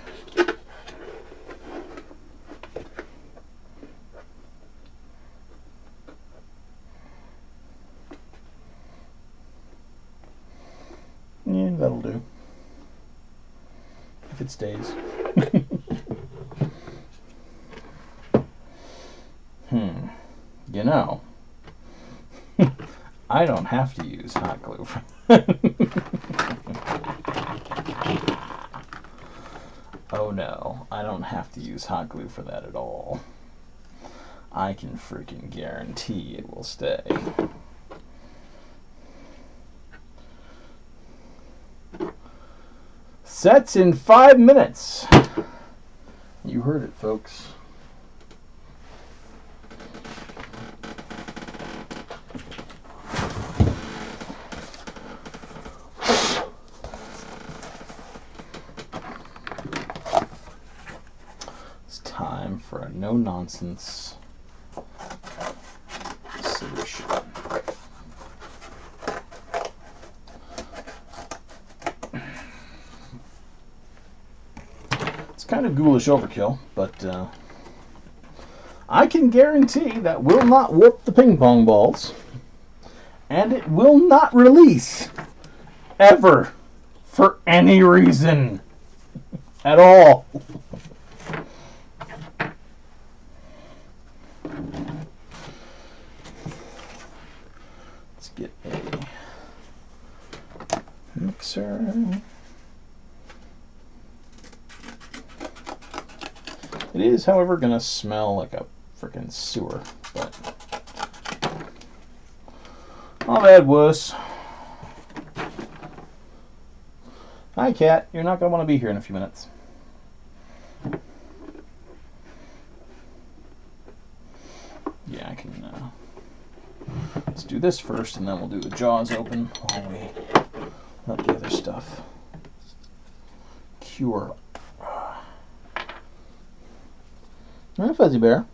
Yeah, that'll do. If it stays. You know, I don't have to use hot glue for Oh no, I don't have to use hot glue for that at all. I can freaking guarantee it will stay. Sets in 5 minutes. You heard it, folks. It's time for a no-nonsense solution. Kind of ghoulish overkill, but I can guarantee that will not warp the ping pong balls, and it will not release ever for any reason at all. Let's get a mixer. It is, however, going to smell like a freaking sewer, but I've had worse. Hi, cat. You're not going to want to be here in a few minutes. Yeah, I can... let's do this first, and then we'll do the jaws open while we let the other stuff cure. Hi, Fuzzy Bear.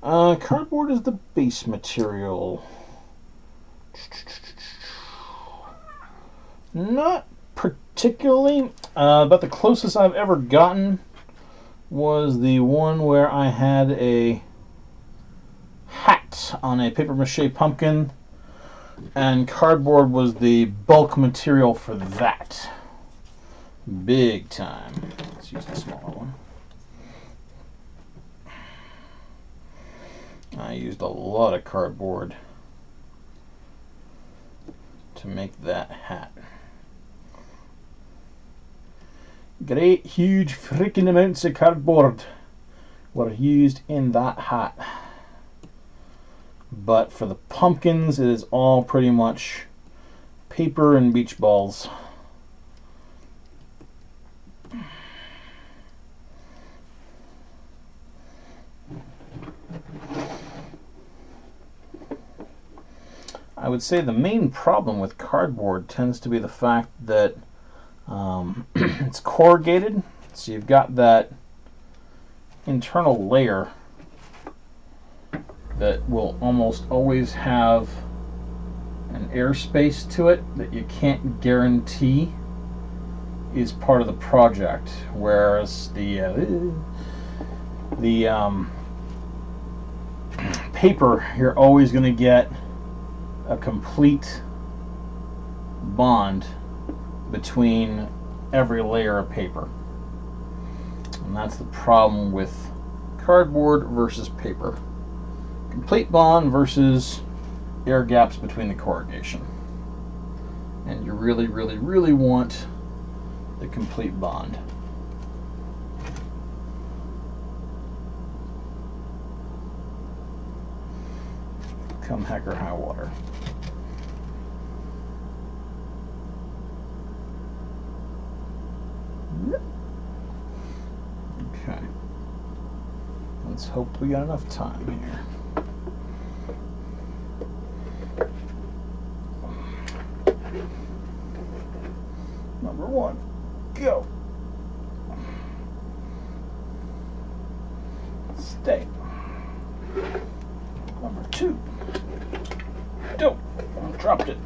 Cardboard is the base material. Not particularly. About the closest I've ever gotten was the one where I had a hat on a papier-mâché pumpkin, and cardboard was the bulk material for that. Big time. Let's use the smaller one. I used a lot of cardboard to make that hat. Great, huge, freaking amounts of cardboard were used in that hat. But for the pumpkins, it is all pretty much paper and beach balls. I would say the main problem with cardboard tends to be the fact that it's corrugated, so you've got that internal layer that will almost always have an airspace to it that you can't guarantee is part of the project, whereas the paper, you're always going to get a complete bond between every layer of paper. And that's the problem with cardboard versus paper. Complete bond versus air gaps between the corrugation. And you really, really, really want the complete bond. Come heck or high water. Okay. Let's hope we got enough time here. Number one, go. Stay. Number two, go. Dropped it.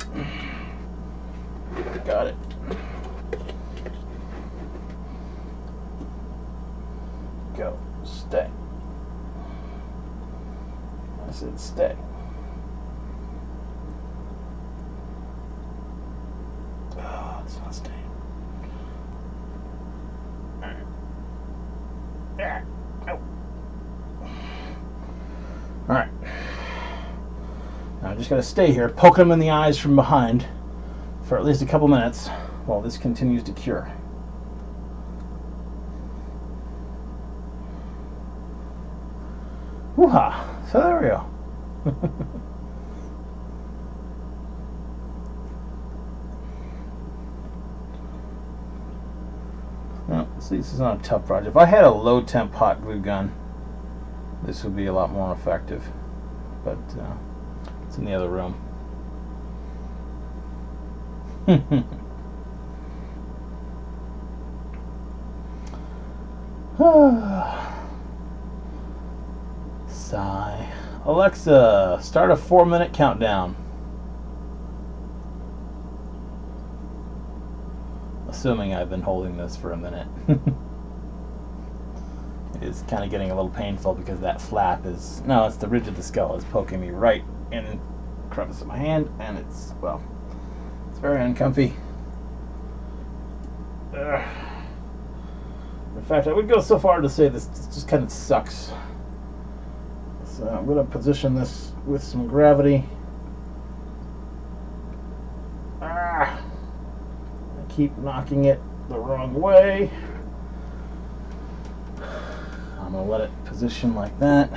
Got it. Go. Stay. I said stay. Oh, it's not staying. Alright. Now I just gotta stay here, poking him in the eyes from behind for at least a couple minutes while this continues to cure. Woo-ha! So there we go. See, this is not a tough project. If I had a low temp hot glue gun, this would be a lot more effective. But it's in the other room. Sigh. Alexa, start a 4-minute countdown. Assuming I've been holding this for a minute. It is kind of getting a little painful because that flap is... No, it's the ridge of the skull is poking me right in the crevice of my hand, and it's, well, it's very uncomfy. Ugh. In fact, I would go so far to say this just kind of sucks. So I'm going to position this with some gravity. I keep knocking it the wrong way. I'm going to let it position like that.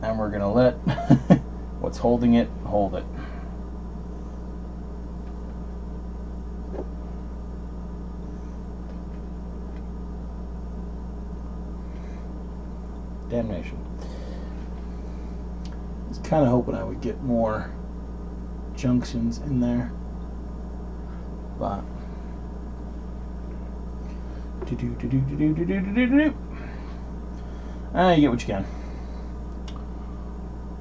And we're going to let what's holding it hold it. Damnation. I was kind of hoping I would get more junctions in there, but you get what you can.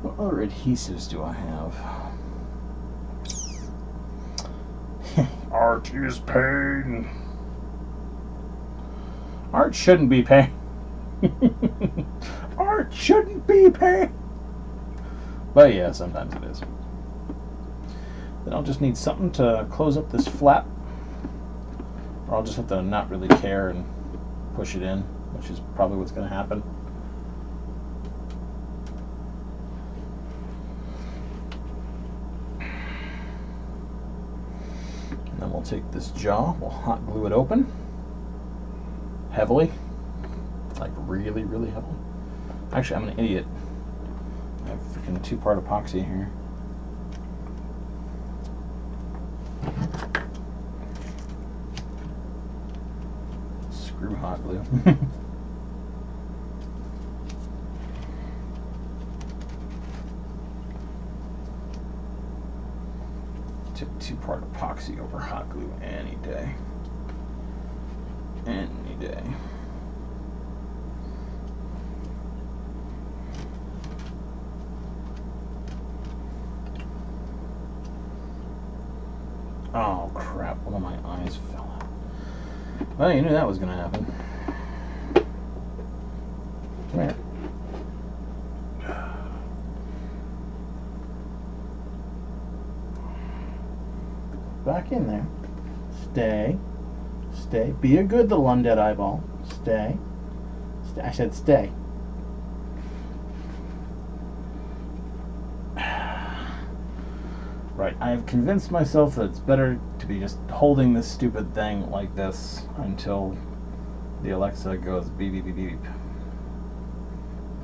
What other adhesives do I have? Art is pain. Art shouldn't be pain. Art shouldn't be pain. But yeah, sometimes it is. Then I'll just need something to close up this flap. Or I'll just have to not really care and push it in, which is probably what's going to happen. And then we'll take this jaw, we'll hot glue it open. Heavily. Like really, really heavily. Actually, I'm an idiot. I have freaking 2-part epoxy here. Screw hot glue. Took 2-part epoxy over hot glue any day. Any day. Oh crap, one of my eyes fell out. Well, you knew that was going to happen. Come here. Back in there. Stay. Stay. Be a good little undead eyeball. Stay. I said stay. Right, I have convinced myself that it's better to be just holding this stupid thing like this until the Alexa goes beep beep beep beep.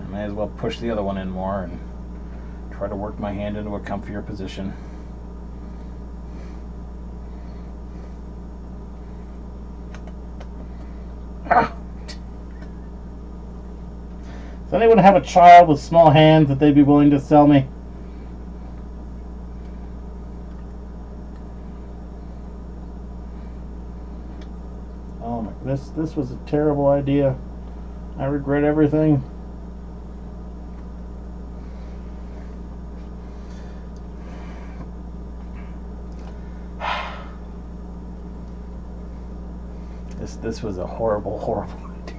I may as well push the other one in more and try to work my hand into a comfier position. Ah. Does anyone have a child with small hands that they'd be willing to sell me? Oh my, this was a terrible idea. I regret everything. This was a horrible, horrible idea.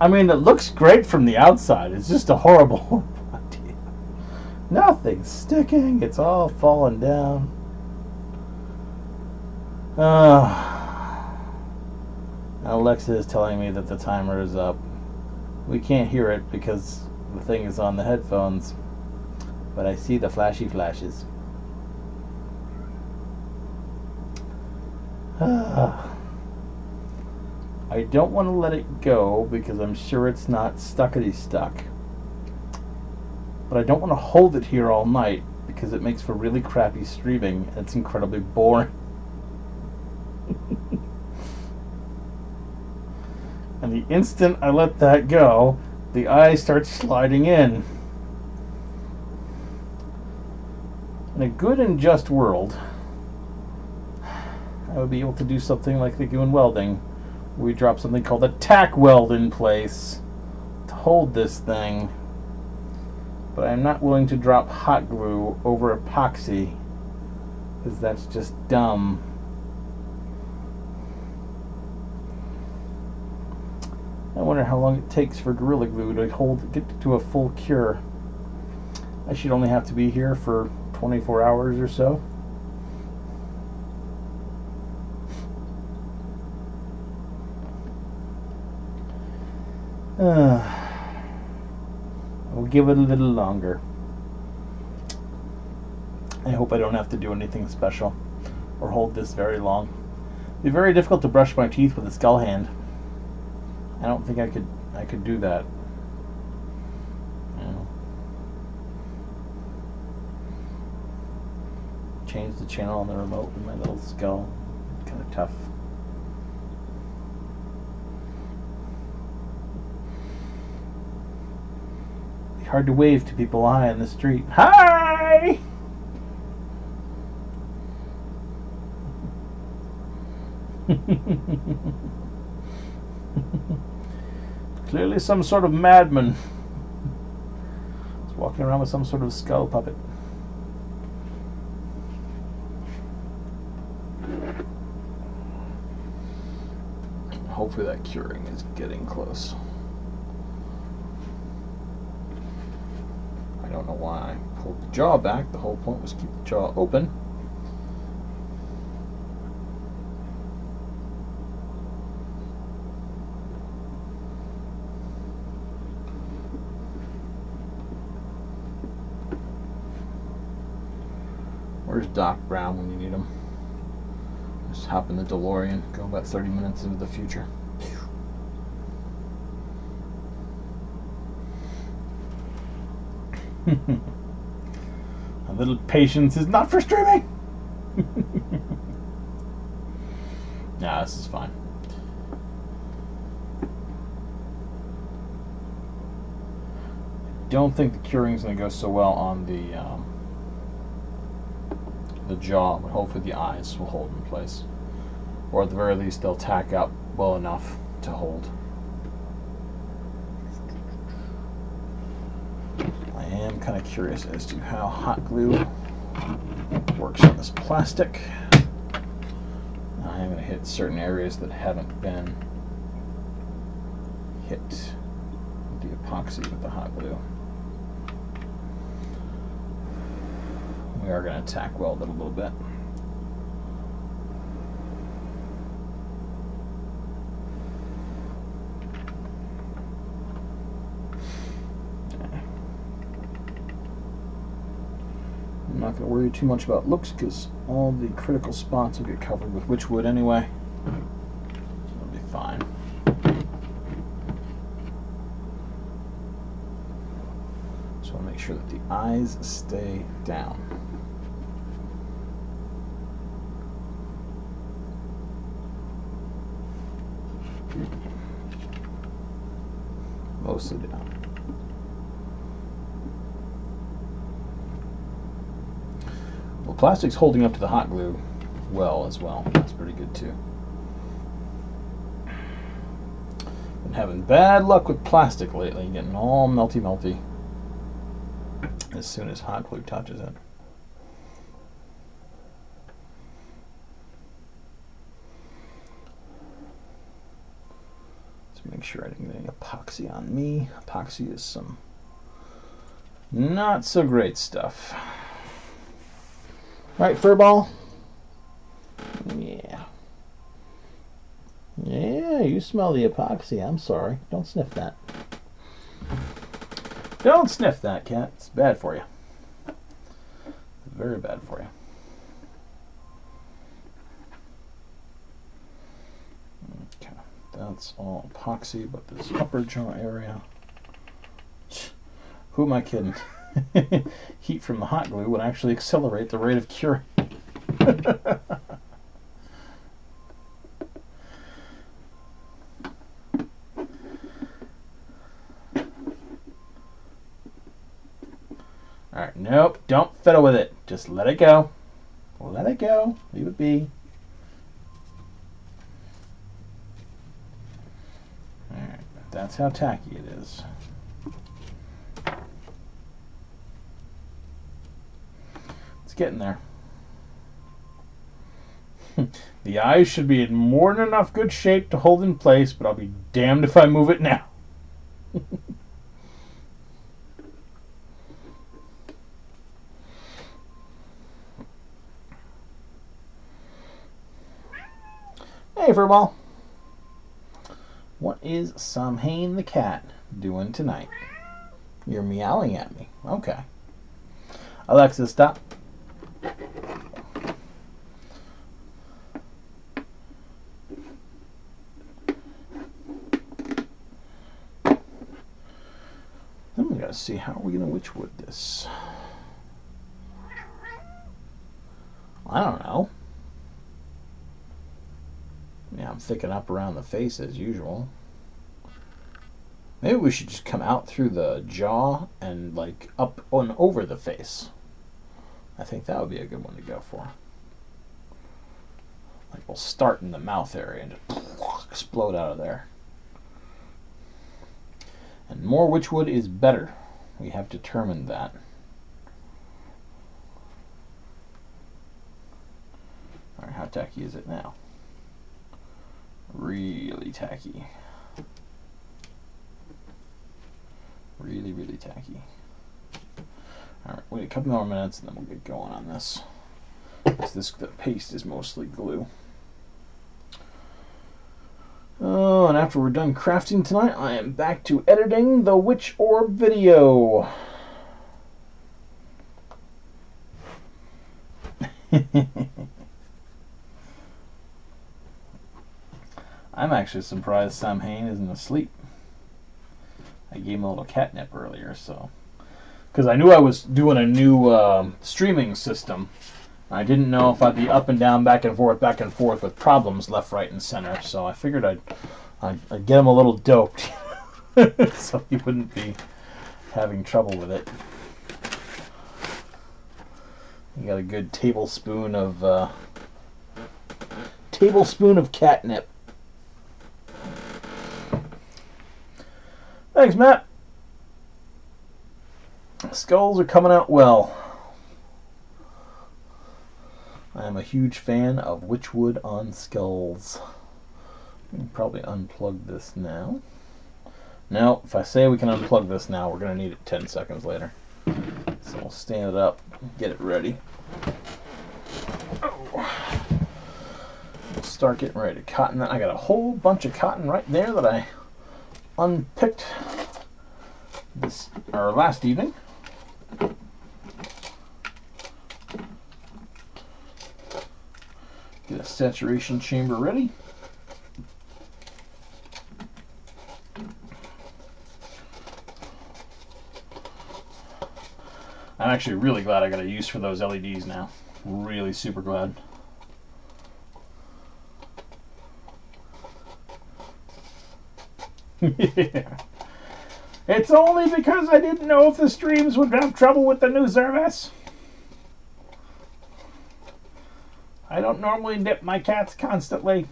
I mean, it looks great from the outside. It's just a horrible, horrible idea. Nothing's sticking. It's all falling down. Alexa is telling me that the timer is up. We can't hear it because the thing is on the headphones, but I see the flashy flashes. I don't want to let it go because I'm sure it's not stuckity stuck. But I don't want to hold it here all night because it makes for really crappy streaming, and it's incredibly boring. And the instant I let that go, the eye starts sliding in. In a good and just world, I would be able to do something like they do in welding. We drop something called a tack weld in place to hold this thing. But I'm not willing to drop hot glue over epoxy, because that's just dumb. I wonder how long it takes for Gorilla Glue to get to a full cure. I should only have to be here for 24 hours or so. I'll give it a little longer. I hope I don't have to do anything special or hold this very long. It'd be very difficult to brush my teeth with a skull hand. I don't think I could do that. You know. Change the channel on the remote with my little skull. Kind of tough. It'd be hard to wave to people high on the street. Hi! Clearly some sort of madman. He's walking around with some sort of skull puppet. Hopefully that curing is getting close. I don't know why I pulled the jaw back. The whole point was to keep the jaw open. Where's Doc Brown when you need him? Just hop in the DeLorean, go about 30 minutes into the future. A little patience is not for streaming! Nah, this is fine. I don't think the curing's going to go so well on the jaw, but hopefully the eyes will hold in place. Or at the very least, they'll tack up well enough to hold. I am kind of curious as to how hot glue works on this plastic. I am going to hit certain areas that haven't been hit with the epoxy with the hot glue. We are going to tack weld it a little bit. I'm not going to worry too much about looks because all the critical spots will get covered with Wytchwood anyway. It'll be fine. So I'll make sure that the eyes stay down. Mostly down. Well, plastic's holding up to the hot glue well as well. That's pretty good too. Been having bad luck with plastic lately, getting all melty as soon as hot glue touches it. Make sure I didn't get any epoxy on me. Epoxy is some not so great stuff. Right, Furball? Yeah. Yeah, you smell the epoxy. I'm sorry. Don't sniff that. Don't sniff that, cat. It's bad for you. It's very bad for you. Okay. That's all epoxy, but this upper jaw area. Who am I kidding? Heat from the hot glue would actually accelerate the rate of curing. Alright, nope, don't fiddle with it. Just let it go. Let it go. Leave it be. Alright, that's how tacky it is. It's getting there. The eyes should be in more than enough good shape to hold in place, but I'll be damned if I move it now. Hey, Furball. What is Samhain the cat doing tonight? You're meowing at me. Okay. Alexa, stop. Then we gotta see how are we gonna Wychwood this. I don't know. Yeah, I'm thickening up around the face as usual. Maybe we should just come out through the jaw and like up and over the face. I think that would be a good one to go for. Like we'll start in the mouth area and just explode out of there. And more Wychwood is better. We have determined that. Alright, how tacky is it now? Really tacky. Really, really tacky. Alright, wait a couple more minutes and then we'll get going on this. Because the paste is mostly glue. Oh, and after we're done crafting tonight, I am back to editing the Witch Orb video. I'm actually surprised Samhain isn't asleep. I gave him a little catnip earlier, so. Because I knew I was doing a new streaming system. I didn't know if I'd be up and down, back and forth with problems left, right, and center. So I figured I'd get him a little doped, so he wouldn't be having trouble with it. You got a good tablespoon of catnip. Thanks, Matt. Skulls are coming out well. I am a huge fan of Wychwood on skulls. We can probably unplug this now. No, if I say we can unplug this now, we're going to need it 10 seconds later. So we'll stand it up, get it ready. Oh. We'll start getting ready to cotton that. I got a whole bunch of cotton right there that I unpicked last evening. Get a saturation chamber ready. I'm actually really glad I got a use for those LEDs now. Really super glad. Yeah. It's only because I didn't know if the streams would have trouble with the new service. I don't normally dip my cats constantly.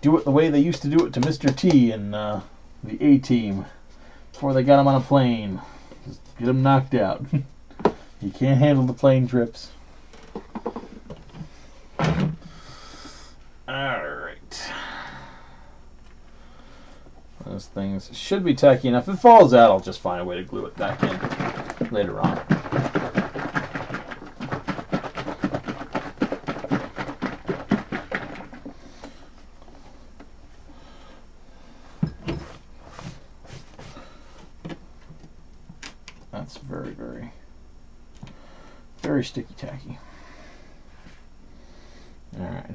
Do it the way they used to do it to Mr. T and the A-Team before they got him on a plane. Just get him knocked out. He can't handle the plane trips. Alright. Those things should be tacky enough. If it falls out, I'll just find a way to glue it back in later on. That's very, very, very sticky tacky.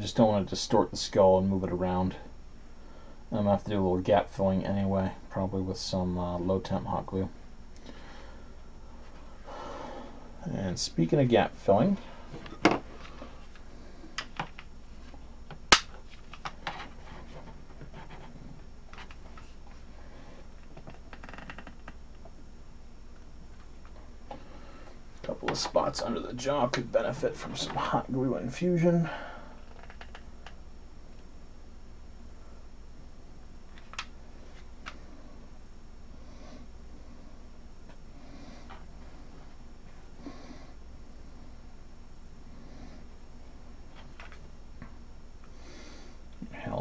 just don't want to distort the skull and move it around. I'm going to have to do a little gap filling anyway, probably with some low temp hot glue. And speaking of gap filling, a couple of spots under the jaw could benefit from some hot glue infusion.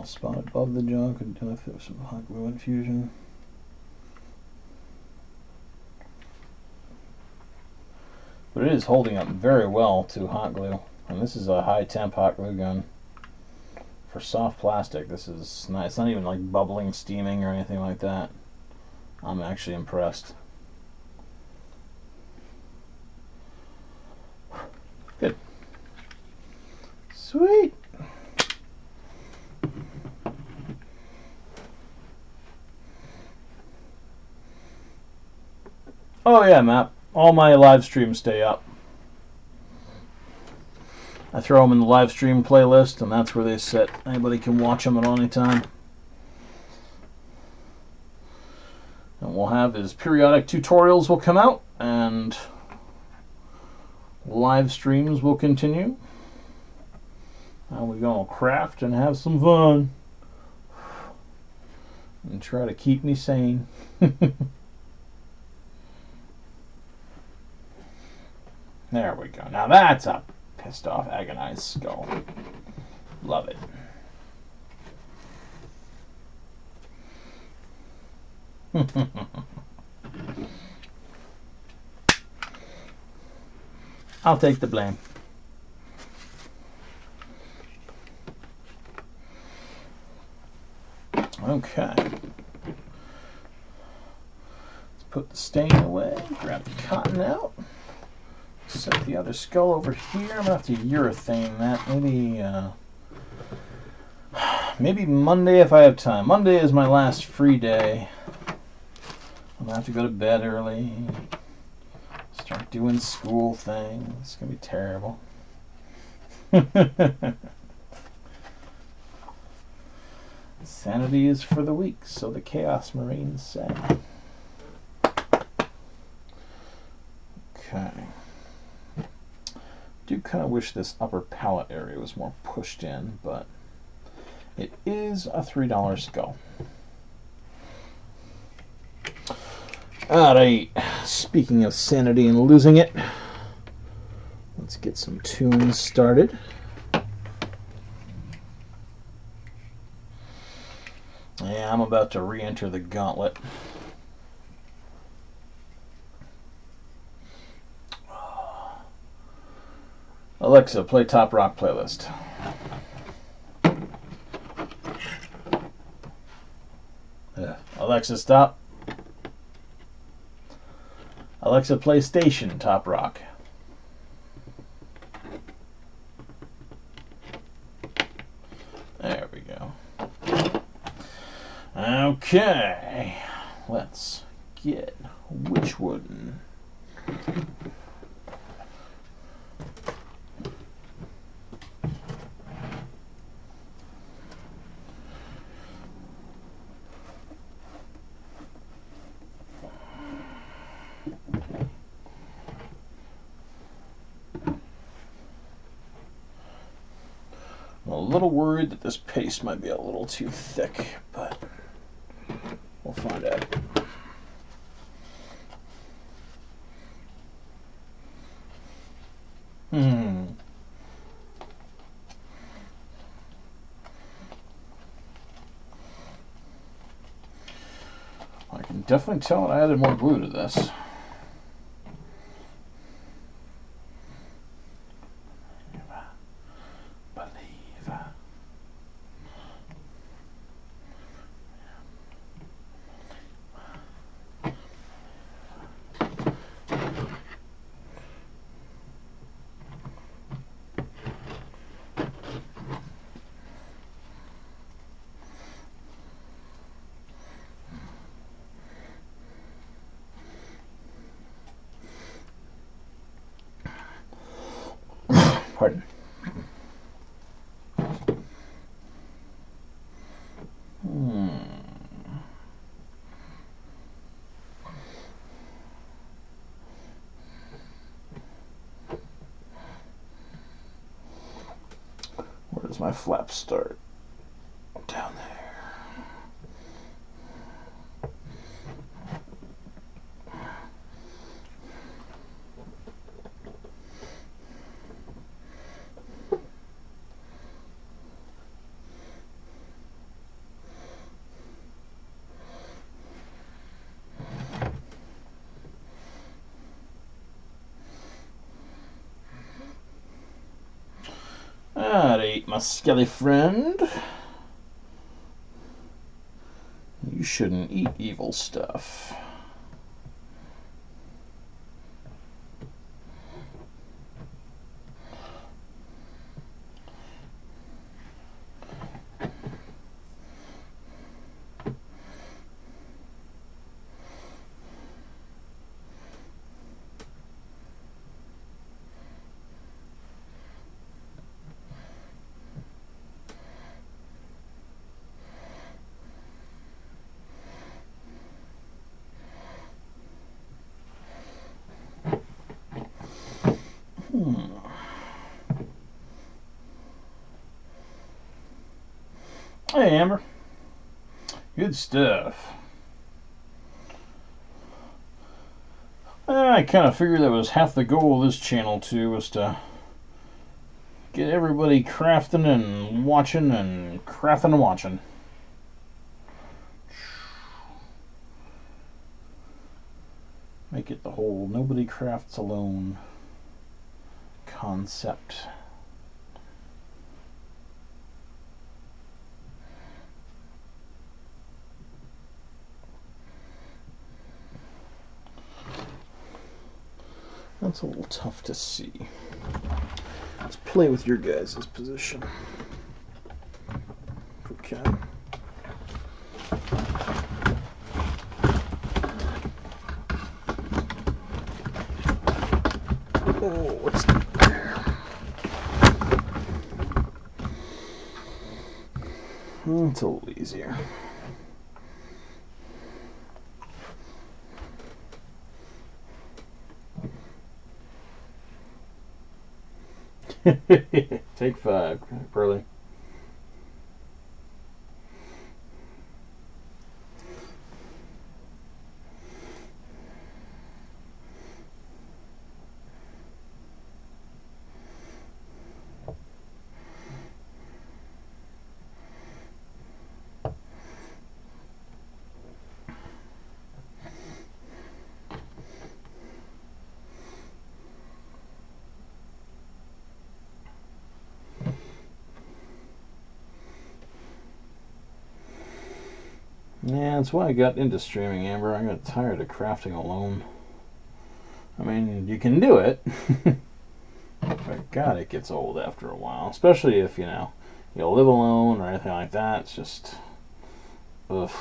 Spot above the jaw could benefit from some hot glue infusion. But it is holding up very well to hot glue, and this is a high temp hot glue gun. For soft plastic, this is nice. It's not even like bubbling, steaming, or anything like that. I'm actually impressed. Good. Sweet. Oh yeah, Matt. All my live streams stay up. I throw them in the live stream playlist, and that's where they sit. Anybody can watch them at any time. And we'll have is periodic tutorials will come out, and live streams will continue. And we're going to craft and have some fun. And try to keep me sane. There we go. Now that's a pissed off, agonized skull. Love it. I'll take the blame. Okay. Let's put the stain away. Grab the cotton out. Set the other skull over here. I'm gonna have to urethane that. Maybe Monday if I have time. Monday is my last free day. I'm gonna have to go to bed early. Start doing school things. It's gonna be terrible. Sanity is for the weak, so the Chaos Marines say. Okay. Do kind of wish this upper palate area was more pushed in, but it is a $3 skull. Alright, speaking of sanity and losing it, let's get some tunes started. Yeah, I'm about to re-enter the gauntlet. Alexa, play Top Rock playlist. Alexa, stop. Alexa, play station Top Rock. There we go. Okay, let's get Wytchwood. I'm a little worried that this paste might be a little too thick, but we'll find out. I can definitely tell I added more glue to this. Pardon. Where does my flap start? Down there. Alright, my skelly friend. You shouldn't eat evil stuff. Hey, Amber. Good stuff. I kind of figured that was half the goal of this channel, too, was to get everybody crafting and watching and crafting and watching. Make it the whole nobody crafts alone concept. That's a little tough to see. Let's play with your guys' position. Okay. Oh, what's there? It's a little easier. Take 5, Pearly. Yeah, that's why I got into streaming, Amber. I got tired of crafting alone. I mean, you can do it, but God, it gets old after a while. Especially if, you live alone or anything like that. It's just, ugh.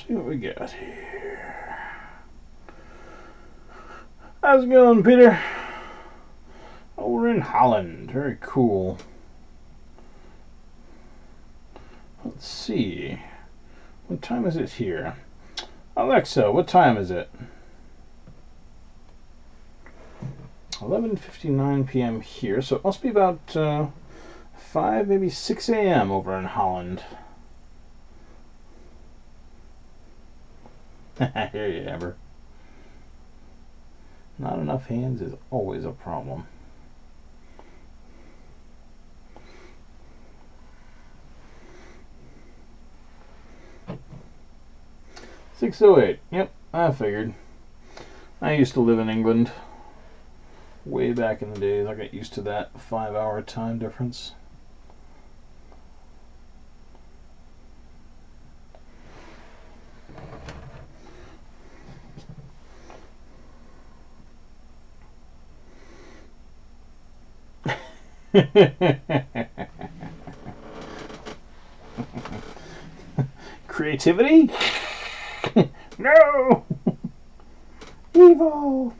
see what we got here. How's it going, Peter? Oh, we're in Holland. Very cool. Let's see. What time is it here? Alexa, what time is it? 11:59 p.m. here, so it must be about 5, maybe 6 a.m. over in Holland. Here you ever. Not enough hands is always a problem. $6:08. Yep, I figured. I used to live in England way back in the days. I got used to that 5-hour time difference. Creativity? No! Evil!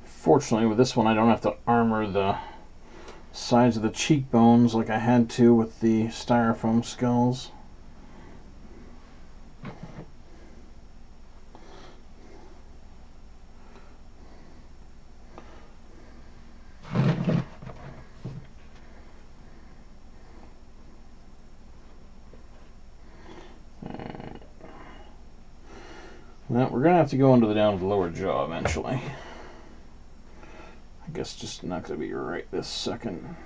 Fortunately, with this one, I don't have to armor the sides of the cheekbones like I had to with the styrofoam skulls. Well, we're going to have to go down to the lower jaw eventually. I guess just not going to be right this second.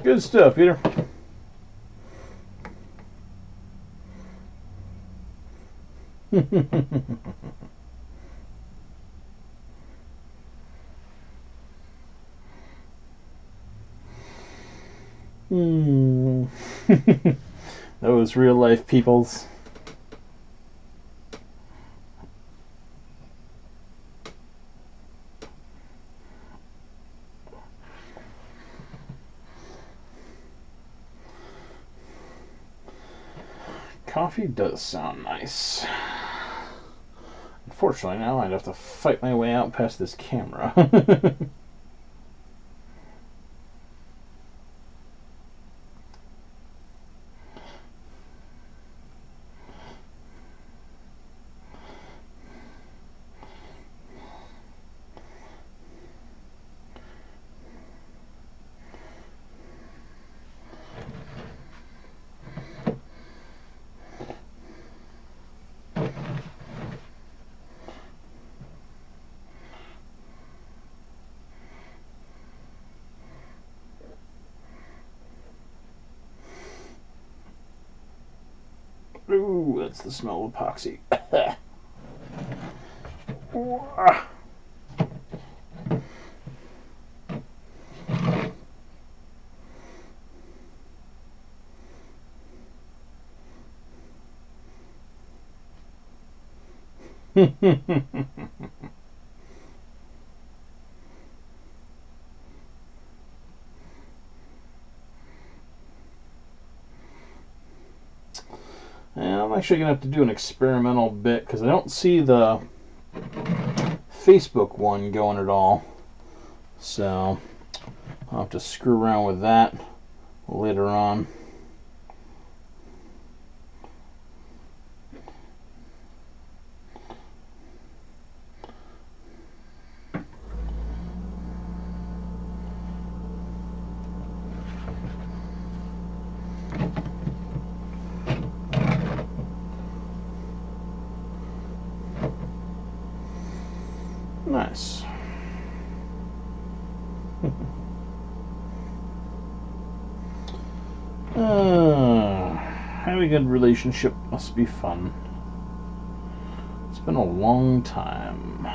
Good stuff, Peter. Those real life peoples. Coffee does sound nice. Unfortunately, now I'd have to fight my way out past this camera. Ooh, that's the smell of epoxy. I'm actually going to have to do an experimental bit because I don't see the Facebook one going at all. So I'll have to screw around with that later on. Nice. Having a good relationship must be fun. It's been a long time.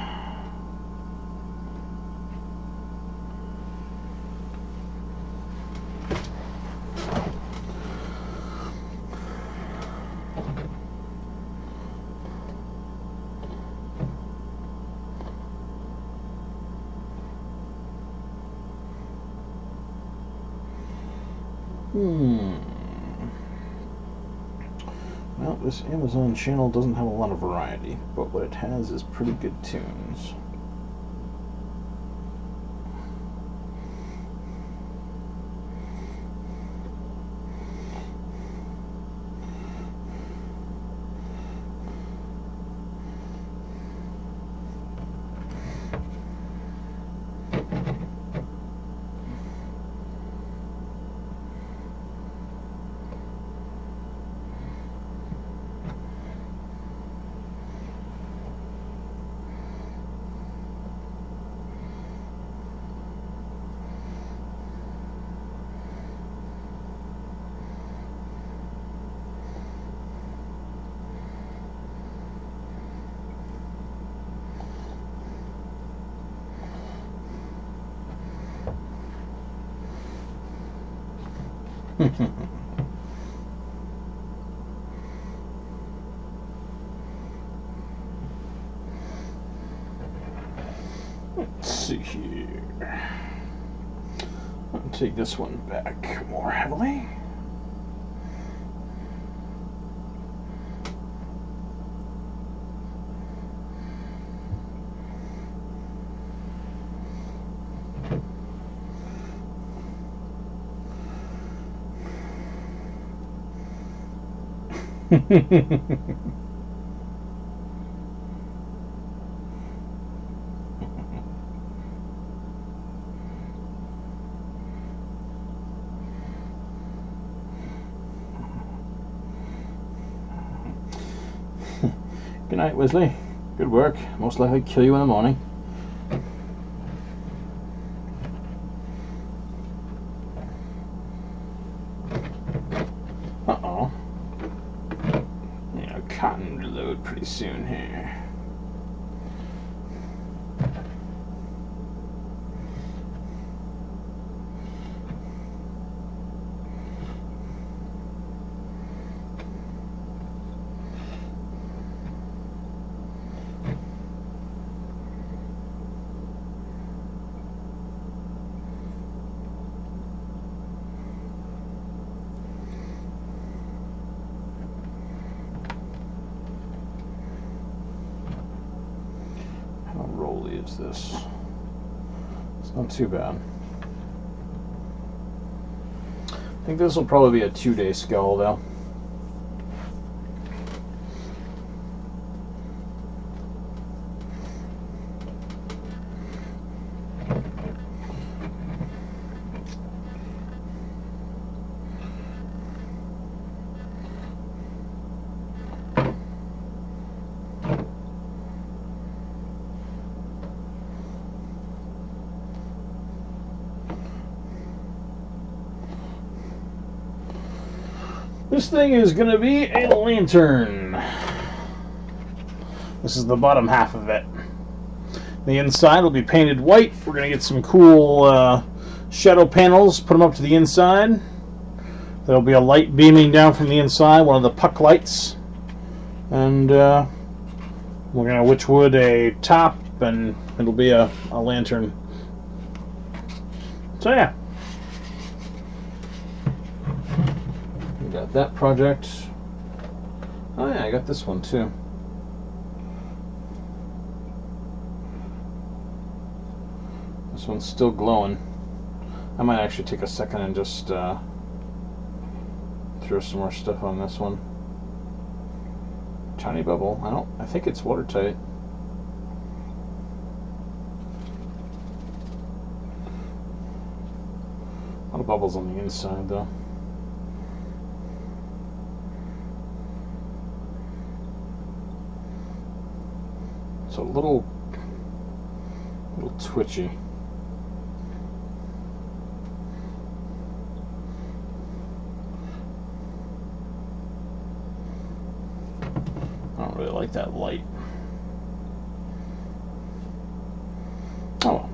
Well, this Amazon channel doesn't have a lot of variety, but what it has is pretty good tunes. Let's see here. I'll take this one back more heavily. Good night, Wesley. Good work. Most likely kill you in the morning. Uh-oh. Yeah, cotton reload pretty soon here. Is this? It's not too bad. I think this will probably be a 2-day skull though. This thing is going to be a lantern. This is the bottom half of it. The inside will be painted white. We're going to get some cool shadow panels, put them up to the inside. There'll be a light beaming down from the inside, one of the puck lights. And we're going to Wytchwood a top, and it'll be a lantern. So yeah. Got that project. Oh yeah, I got this one too. This one's still glowing. I might actually take a second and just throw some more stuff on this one. Tiny bubble. I think it's watertight. A lot of bubbles on the inside though. So a little little twitchy. I don't really like that light. Oh well.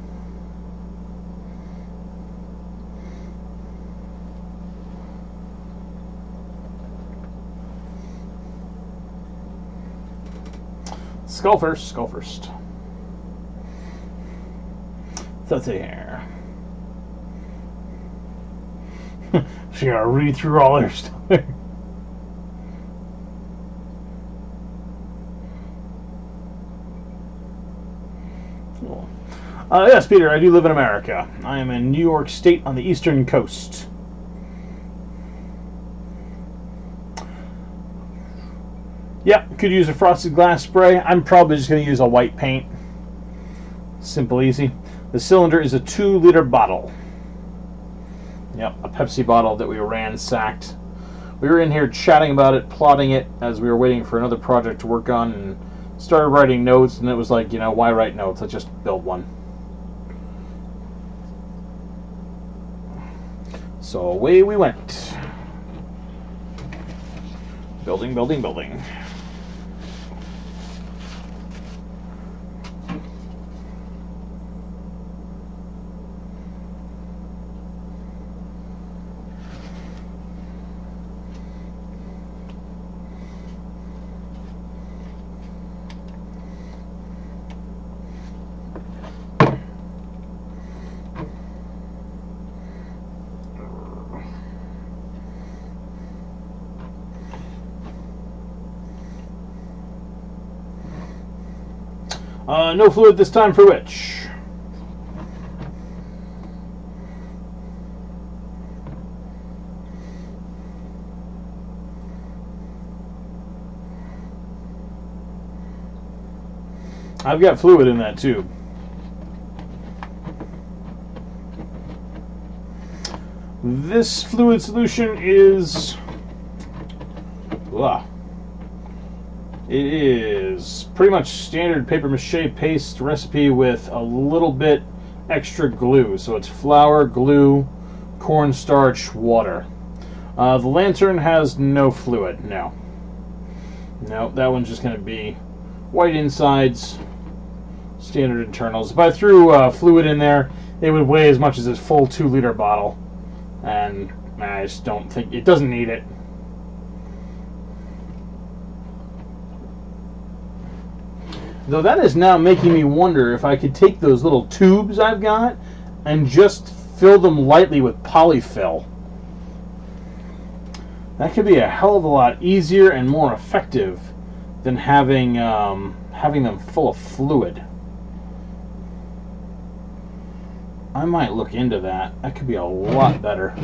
Skull first, skull first. Let's see here. She gotta read through all her stuff. Cool. Yes, Peter, I do live in America. I am in New York State on the eastern coast. Yep, could use a frosted glass spray. I'm probably just going to use a white paint. Simple, easy. The cylinder is a 2-liter bottle. Yep, a Pepsi bottle that we ransacked. We were in here chatting about it, plotting it as we were waiting for another project to work on, and started writing notes, and it was like, you know, why write notes? Let's just build one. So away we went. Building, building, building. No fluid this time for which? I've got fluid in that tube. This fluid solution is... It is pretty much standard paper mache paste recipe with a little bit extra glue. So it's flour, glue, cornstarch, water. The lantern has no fluid. No, that one's just going to be white insides, standard internals. If I threw fluid in there, it would weigh as much as this full 2-liter bottle, and I just don't think it doesn't need it. Though that is now making me wonder if I could take those little tubes I've got and just fill them lightly with polyfill. That could be a hell of a lot easier and more effective than having them full of fluid. I might look into that. That could be a lot better.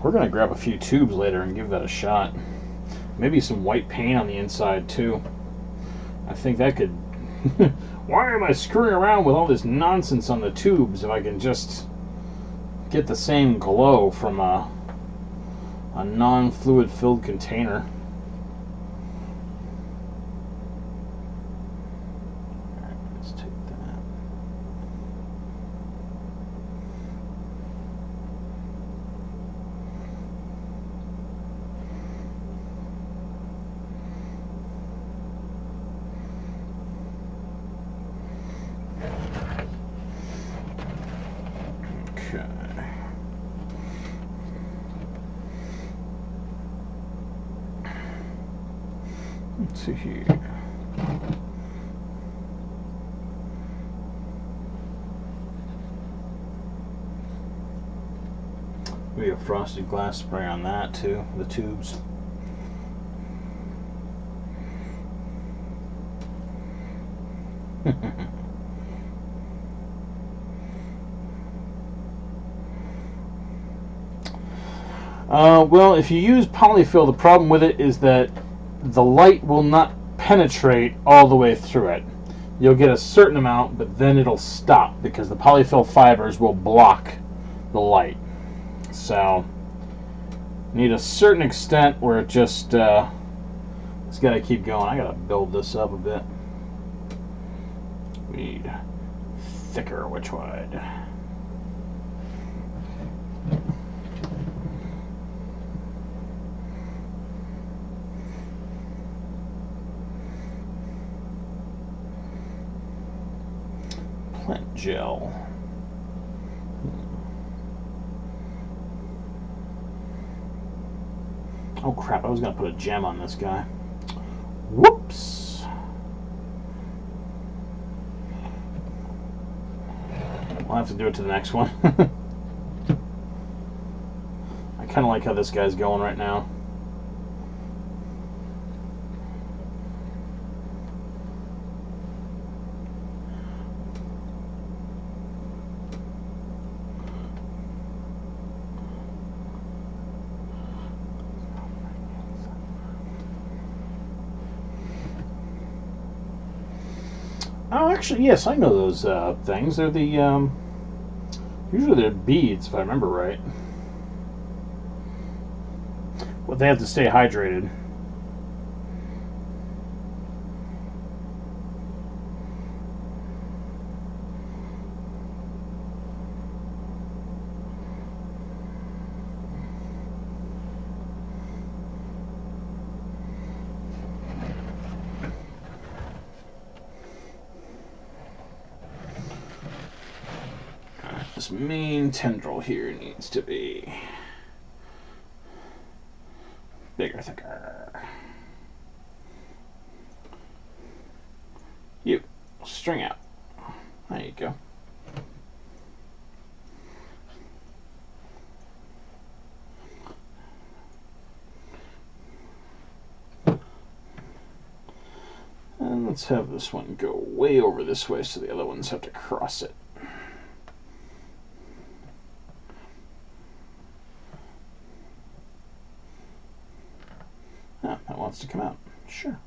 We're going to grab a few tubes later and give that a shot. Maybe some white paint on the inside too. I think that could... Why am I screwing around with all this nonsense on the tubes if I can just get the same glow from a non-fluid filled container? Alright, let's take that. Let's see here. Maybe a frosted glass spray on that too, the tubes. Well, if you use polyfill, the problem with it is that the light will not penetrate all the way through it. You'll get a certain amount, but then it'll stop because the polyfill fibers will block the light. So, need a certain extent where it just it's got to keep going. I got to build this up a bit. We need thicker Wytchwood. Plant gel. Oh crap, I was going to put a gem on this guy. Whoops. I'll have to do it to the next one. I kind of like how this guy's going right now. Oh, actually, yes, I know those things. They're the, usually they're beads, if I remember right. But they have to stay hydrated. This main tendril here needs to be bigger, thicker. You, string out. There you go. And let's have this one go way over this way so the other ones have to cross it. Oh, that wants to come out. Sure.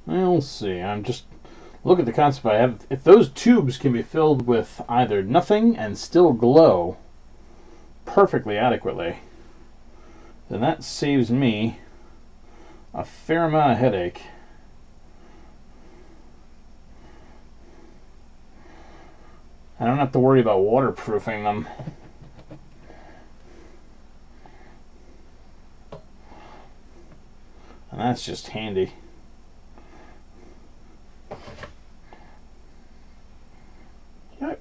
We'll see. I'm just look at the concept I have. If those tubes can be filled with either nothing and still glow perfectly adequately, then that saves me a fair amount of headache. I don't have to worry about waterproofing them. And that's just handy. Yep.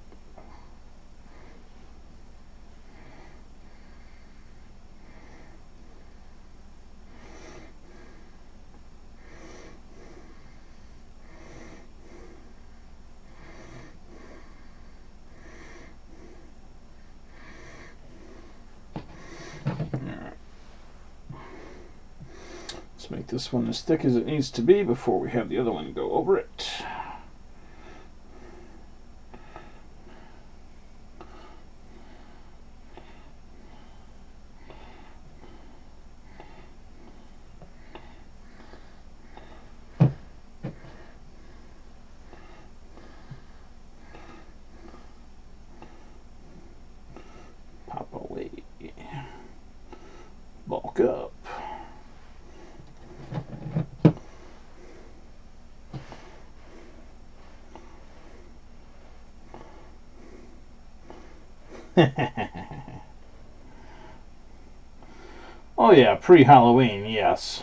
Let's make this one as thick as it needs to be before we have the other one go over it. Pop away. Bulk up. Oh yeah, pre-Halloween, yes.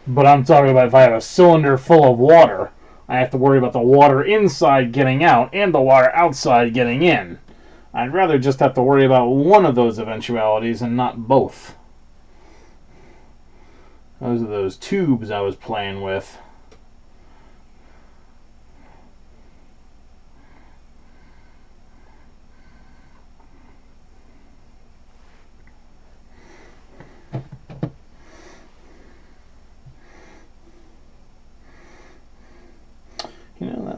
But I'm talking about if I have a cylinder full of water, I have to worry about the water inside getting out and the water outside getting in. I'd rather just have to worry about one of those eventualities and not both. Those are those tubes I was playing with.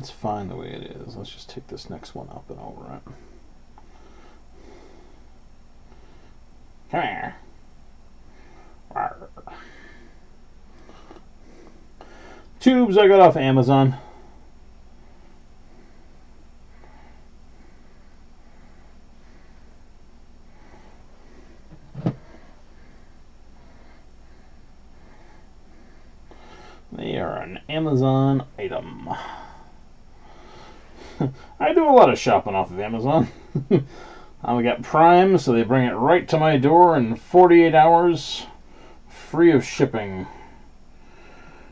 That's fine the way it is. Let's just take this next one up and over it. Come here. Arr. Tubes I got off Amazon. They are an Amazon item. I do a lot of shopping off of Amazon. We got Prime, so they bring it right to my door in 48 hours, free of shipping.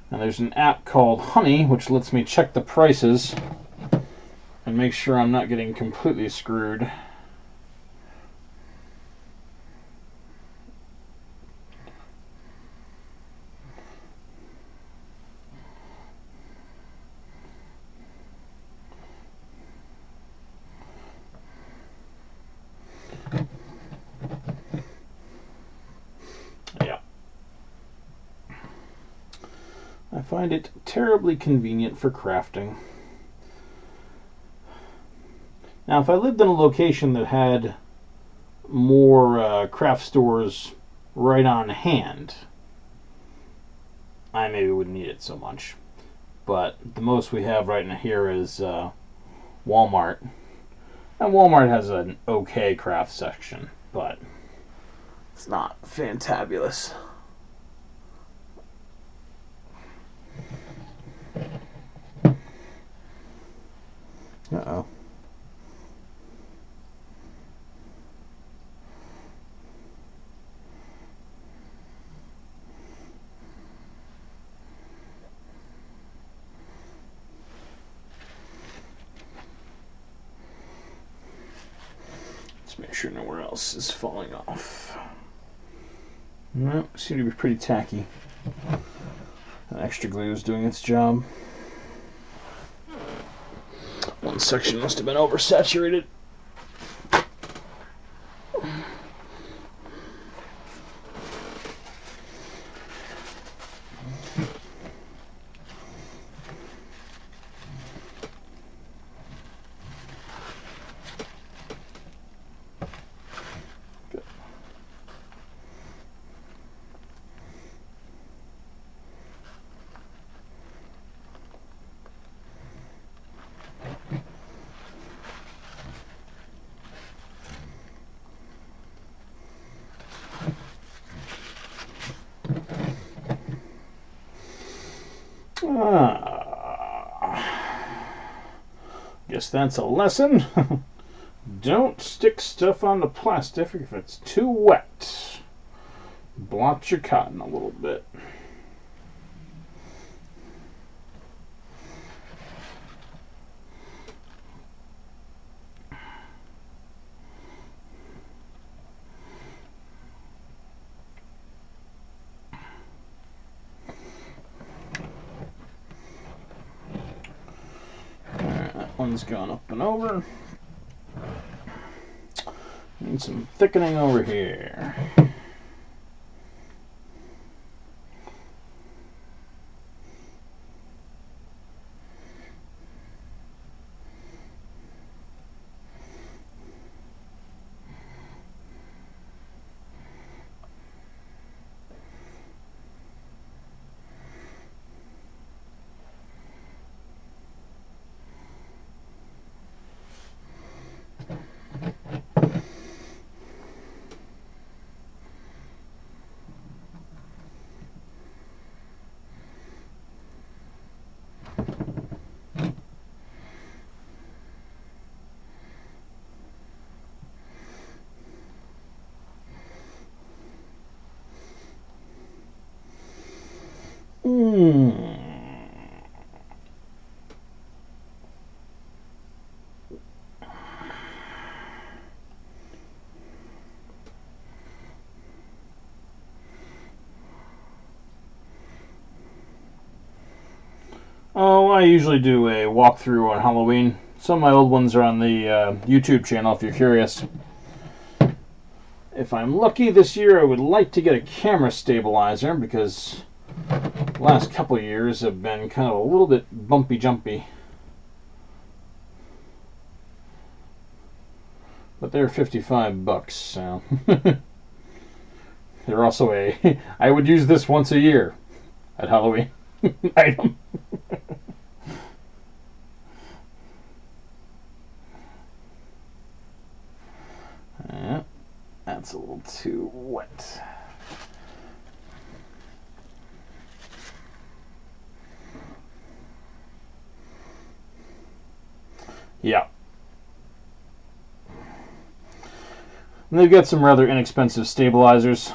And there's an app called Honey, which lets me check the prices and make sure I'm not getting completely screwed. Yeah. I find it terribly convenient for crafting. Now, if I lived in a location that had more craft stores right on hand, I maybe wouldn't need it so much. But the most we have right in here is Walmart. And Walmart has an okay craft section, but it's not fantabulous. Uh-oh. Let's make sure nowhere else is falling off. No, seem to be pretty tacky. That extra glue is doing its job. One section must have been oversaturated. Guess that's a lesson. Don't stick stuff on the plastic if it's too wet. Blot your cotton a little bit. One's gone up and over. Need some thickening over here. Oh, I usually do a walkthrough on Halloween. Some of my old ones are on the YouTube channel if you're curious. If I'm lucky this year, I would like to get a camera stabilizer because the last couple of years have been kind of a little bit bumpy jumpy. But they're $55, so they're also I would use this once a year at Halloween item. That's a little too wet. Yeah. And they've got some rather inexpensive stabilizers.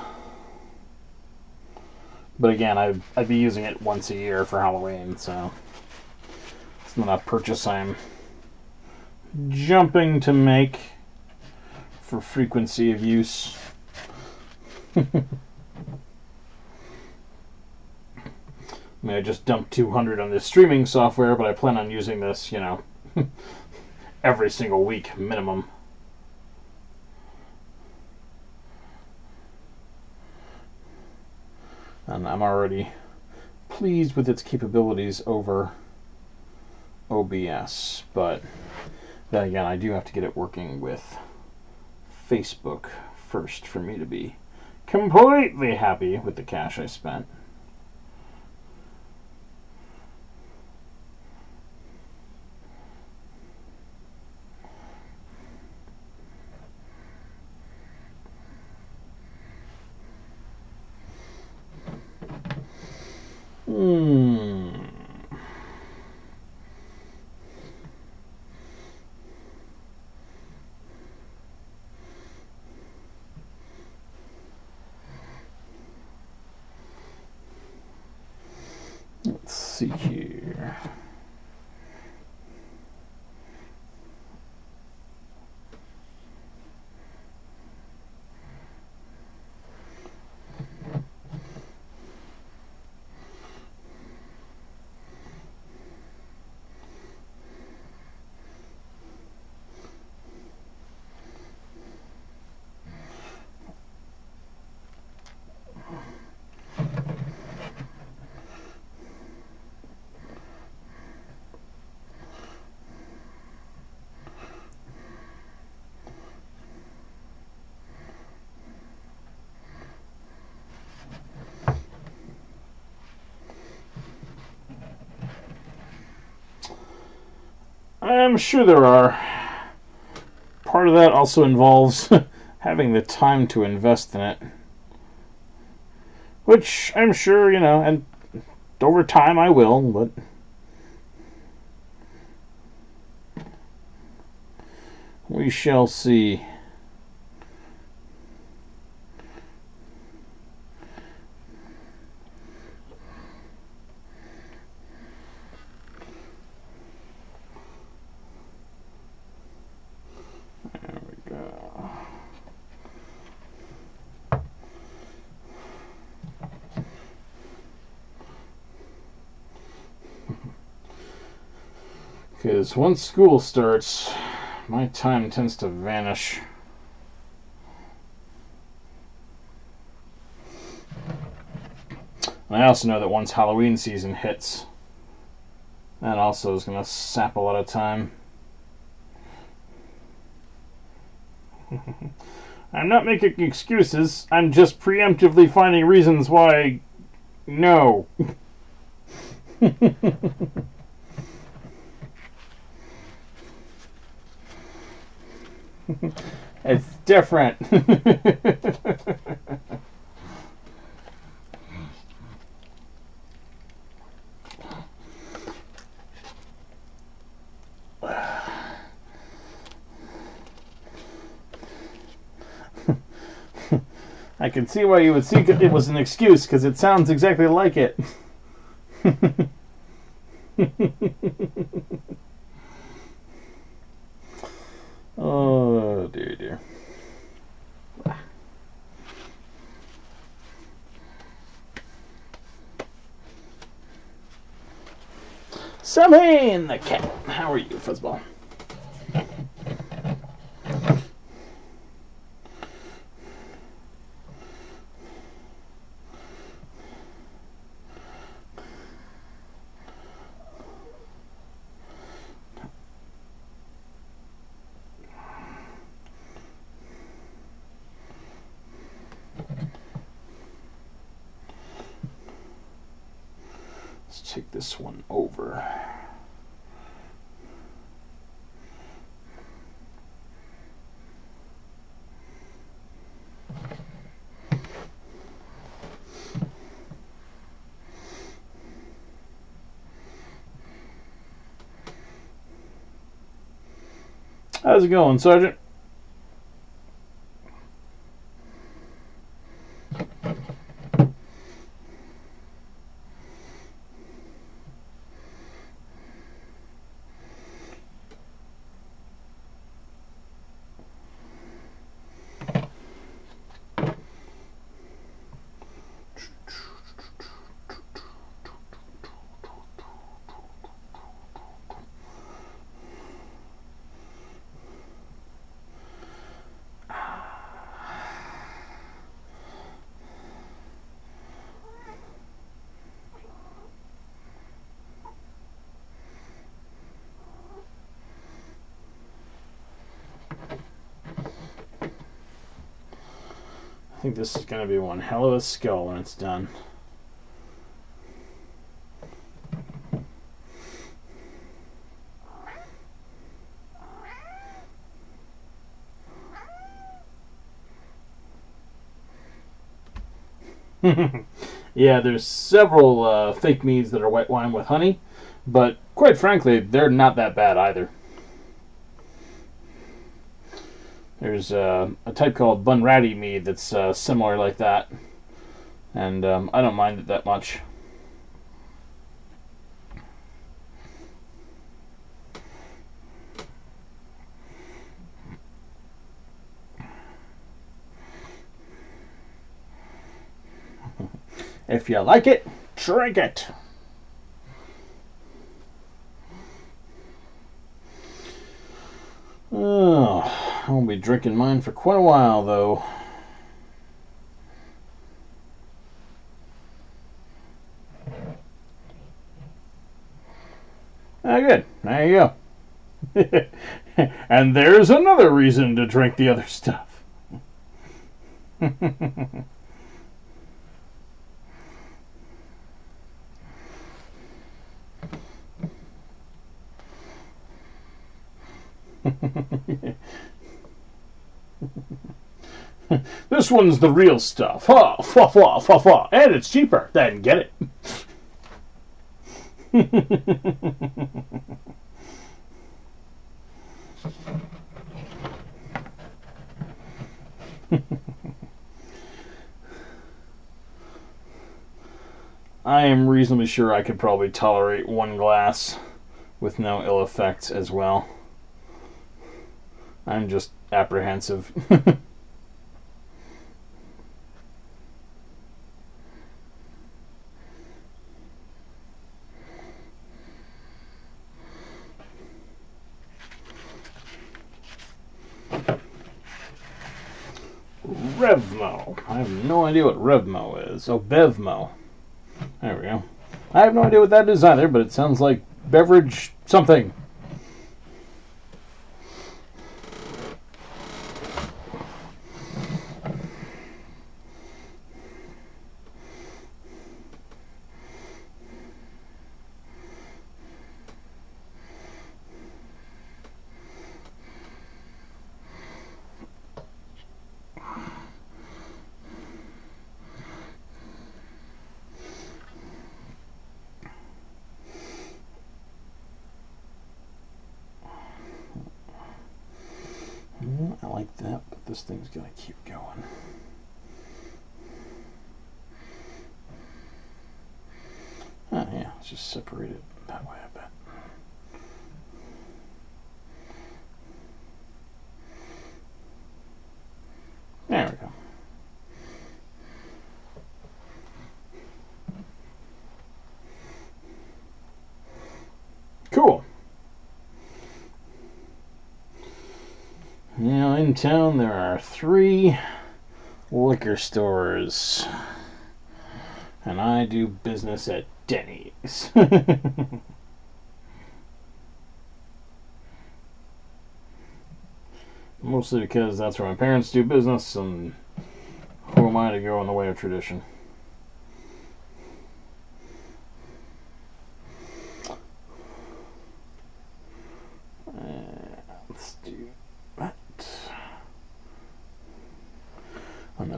But again, I'd be using it once a year for Halloween, so it's not a purchase I'm jumping to make for frequency of use. I mean, I just dumped 200 on this streaming software, but I plan on using this, you know, every single week minimum. And I'm already pleased with its capabilities over OBS, but then again, I do have to get it working with Facebook first for me to be completely happy with the cash I spent. Let's see here. I'm sure there are. Part of that also involves having the time to invest in it. Which I'm sure, you know, and over time I will, but we shall see. There we go. Because once school starts, my time tends to vanish. And I also know that once Halloween season hits, that also is going to sap a lot of time. I'm not making excuses, I'm just preemptively finding reasons why no. It's different. I can see why you would think it was an excuse, because it sounds exactly like it. Oh, dear, dear. Samhain the cat. How are you, Fuzzball? Let's take this one over. How's it going, Sergeant? I think this is going to be one hell of a skull when it's done. Yeah, there's several fake meads that are white wine with honey, but quite frankly, they're not that bad either. There's a type called Bunratty mead that's similar like that, and I don't mind it that much. If you like it, drink it. Oh, I won't be drinking mine for quite a while, though. Ah, good. There you go. And there's another reason to drink the other stuff. This one's the real stuff. Ha, fa, fa, fa, fa. And it's cheaper. Then get it. I am reasonably sure I could probably tolerate one glass with no ill effects as well. I'm just apprehensive. Revmo. I have no idea what Revmo is. Oh, Bevmo. There we go. I have no idea what that is either, but it sounds like beverage something. I like that, but this thing's gonna keep going. Oh yeah, let's just separate it that way, I bet. There we go. Cool. Now in town there are 3 liquor stores, and I do business at Denny's. Mostly because that's where my parents do business, and who am I to go in the way of tradition?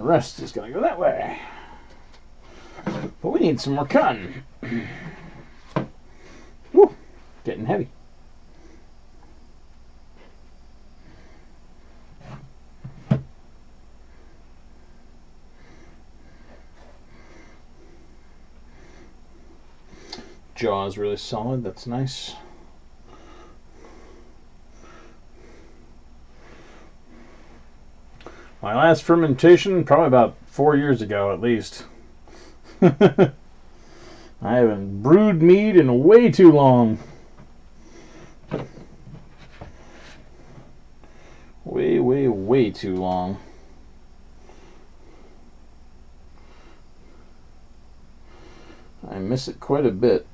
rest is going to go that way. But we need some more cotton. Woo, getting heavy. Jaw is really solid, that's nice. My last fermentation, probably about 4 years ago at least. I haven't brewed mead in way too long. Way too long. I miss it quite a bit.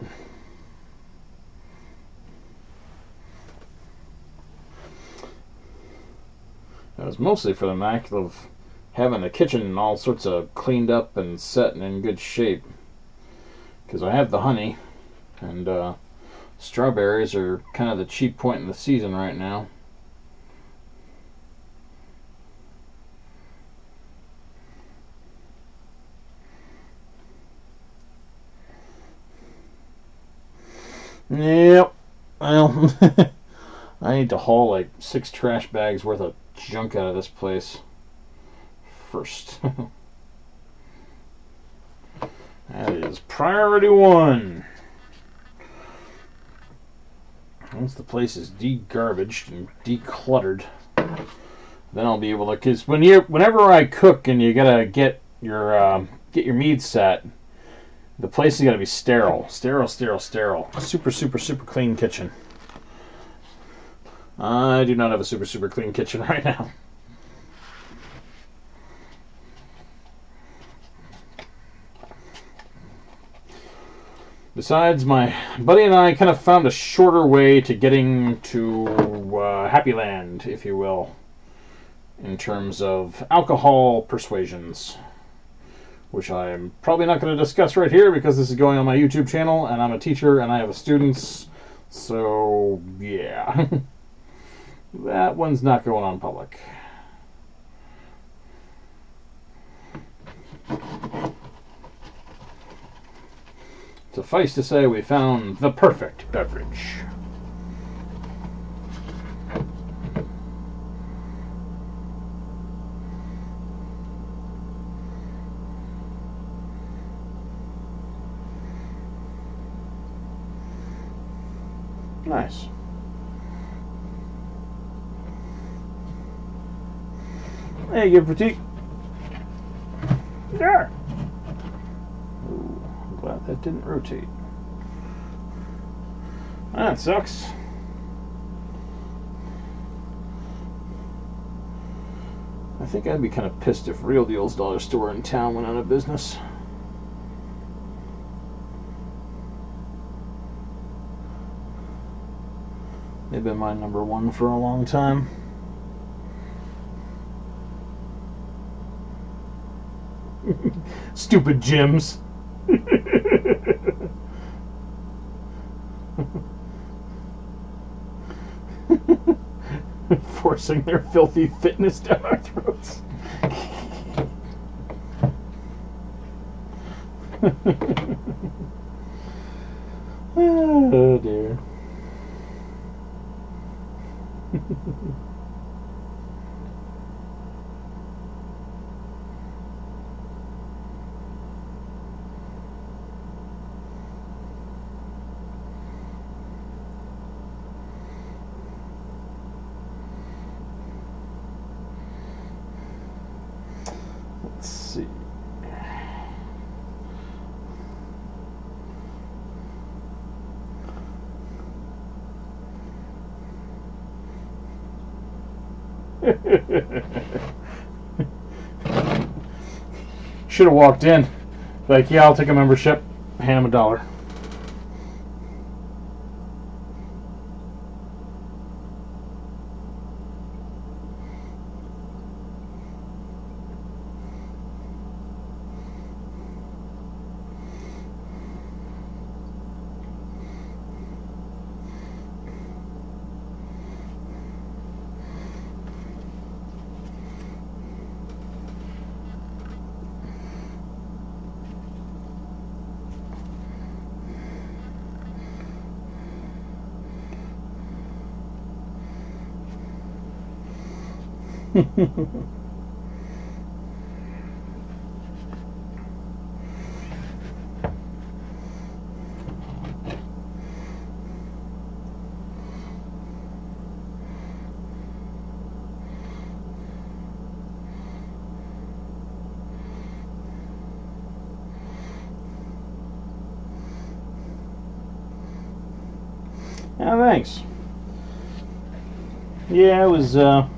It was mostly for the knack of having the kitchen all sorts of cleaned up and set and in good shape. Because I have the honey, and strawberries are kind of the cheap point in the season right now. Yep. Well, I need to haul like 6 trash bags worth of junk out of this place first. That is priority 1. Once the place is de-garbaged and decluttered, then I'll be able to. Because whenever I cook and you gotta get your mead set, the place is gotta be sterile, sterile. Super clean kitchen. I do not have a super clean kitchen right now. Besides, my buddy and I kind of found a shorter way to getting to Happy Land, if you will, in terms of alcohol persuasions, which I'm probably not going to discuss right here because this is going on my YouTube channel, and I'm a teacher and I have students, so yeah. That one's not going on public. Suffice to say, we found the perfect beverage. Nice. There you go, Pratik. There. Ooh, I'm glad that didn't rotate. That sucks. I think I'd be kind of pissed if Real Deal's dollar store in town went out of business. They've been my #1 for a long time. Stupid gyms. Forcing their filthy fitness down our throats. Oh dear. Let's see. Should have walked in. Like, yeah, I'll take a membership. Hand him $1. Yeah, thanks. Yeah, I was, I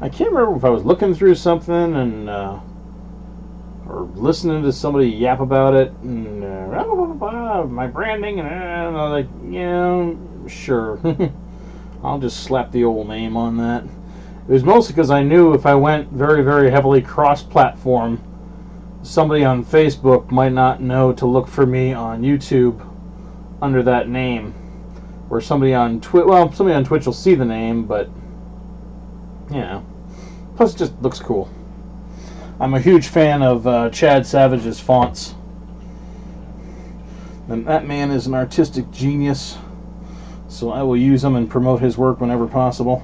can't remember if I was looking through something and, or listening to somebody yap about it, and, my branding, and I was like, yeah, sure. I'll just slap the old name on that. It was mostly because I knew if I went very, very heavily cross-platform, somebody on Facebook might not know to look for me on YouTube under that name. Or somebody on Twitch, well, somebody on Twitch will see the name, but, you know. Plus, it just looks cool. I'm a huge fan of Chad Savage's fonts. And that man is an artistic genius, so I will use him and promote his work whenever possible.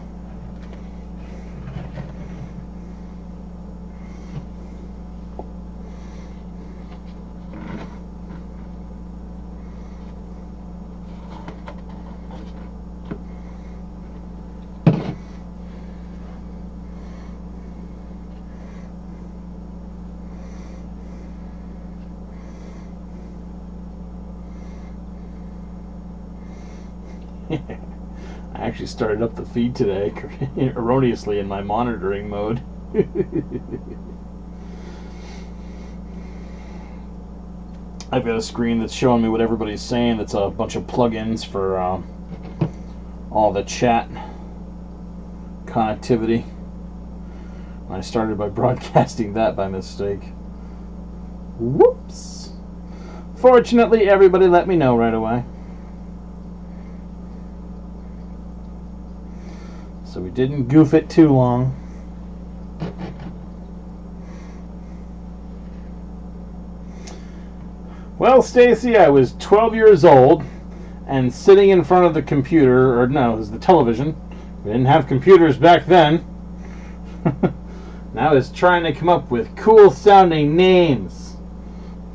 I actually started up the feed today erroneously in my monitoring mode. I've got a screen that's showing me what everybody's saying. That's a bunch of plugins for all the chat connectivity. I started by broadcasting that by mistake. Whoops! Fortunately, everybody let me know right away. So we didn't goof it too long. Well, Stacy, I was 12 years old and sitting in front of the computer, or no, it was the television. We didn't have computers back then. And I was trying to come up with cool sounding names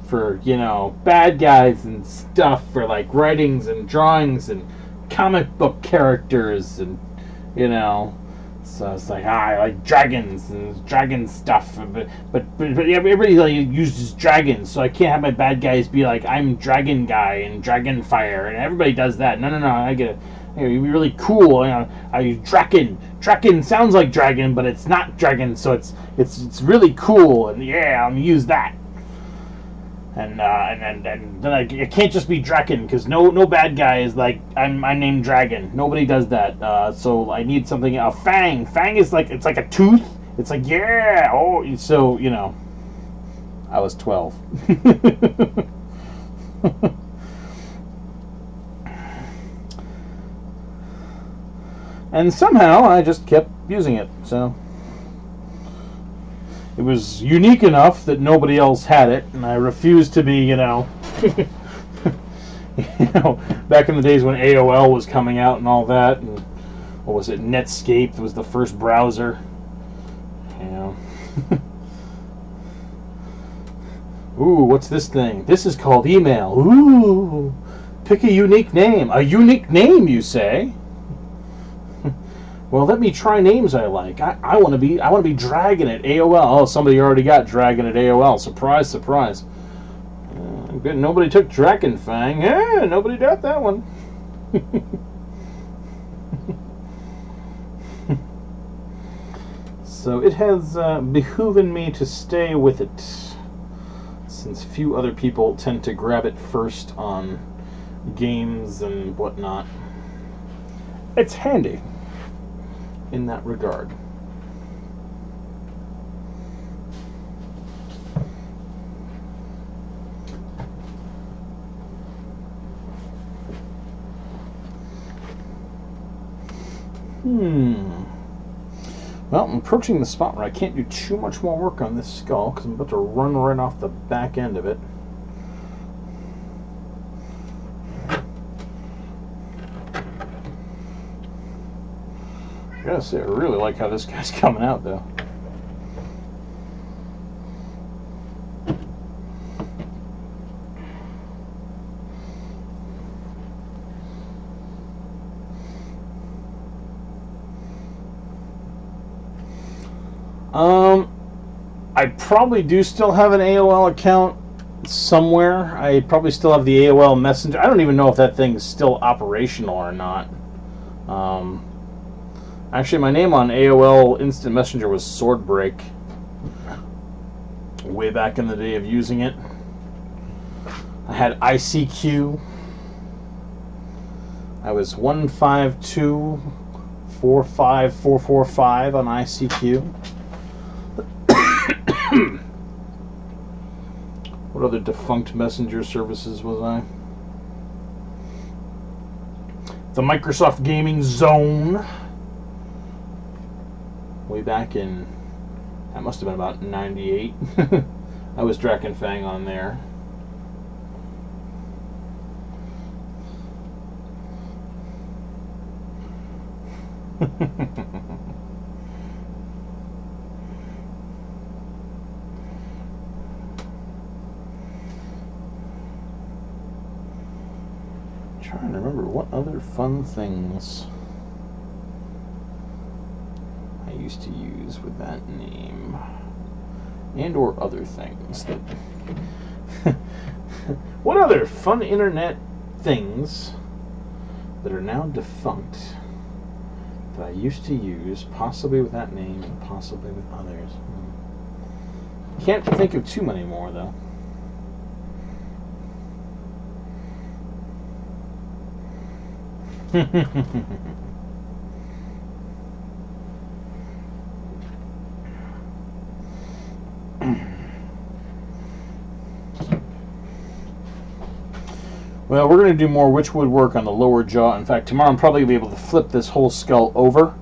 for, you know, bad guys and stuff, for like writings and drawings and comic book characters and, you know, so it's like, I like dragons and dragon stuff, but everybody like uses dragons, so I can't have my bad guys be like, I'm dragon guy and dragon fire, and everybody does that. No, I get it. It'd be really cool. You know, I use draken. Draken sounds like dragon, but it's not dragon, so it's really cool, and yeah, I'm gonna use that. And then I can't just be Draken, because no bad guy is like, I'm named Dragon. Nobody does that. So I need something. A fang. Fang is like, it's like a tooth. It's like, yeah. Oh, so, you know, I was 12. And somehow I just kept using it. So it was unique enough that nobody else had it, and I refused to be, you know, you know, back in the days when AOL was coming out and all that, and what was it, Netscape was the first browser, you know. Ooh, what's this thing? This is called email. Ooh, pick a unique name. A unique name, you say? Well, let me try names I like. I want to be Dragon at AOL. Oh, somebody already got Dragon at AOL. Surprise, surprise. Nobody took Dragon Fang. Yeah, nobody got that one. So it has behooven me to stay with it, since few other people tend to grab it first on games and whatnot. It's handy in that regard. Well, I'm approaching the spot where I can't do too much more work on this skull, because I'm about to run right off the back end of it. I gotta say, I really like how this guy's coming out, though. I probably do still have an AOL account somewhere. I probably still have the AOL Messenger. I don't even know if that thing is still operational or not. Actually, my name on AOL Instant Messenger was Swordbreak. Way back in the day of using it. I had ICQ. I was 152-45445 on ICQ. What other defunct messenger services was I? The Microsoft Gaming Zone. Way back in, that must have been about 98. I was Drac and Fang on there. Trying to remember what other fun things I used to use with that name, and or other things that what other fun internet things that are now defunct that I used to use, possibly with that name and possibly with others. Can't think of too many more, though. Well, we're going to do more Wytchwood work on the lower jaw. In fact, tomorrow I'm probably going to be able to flip this whole skull over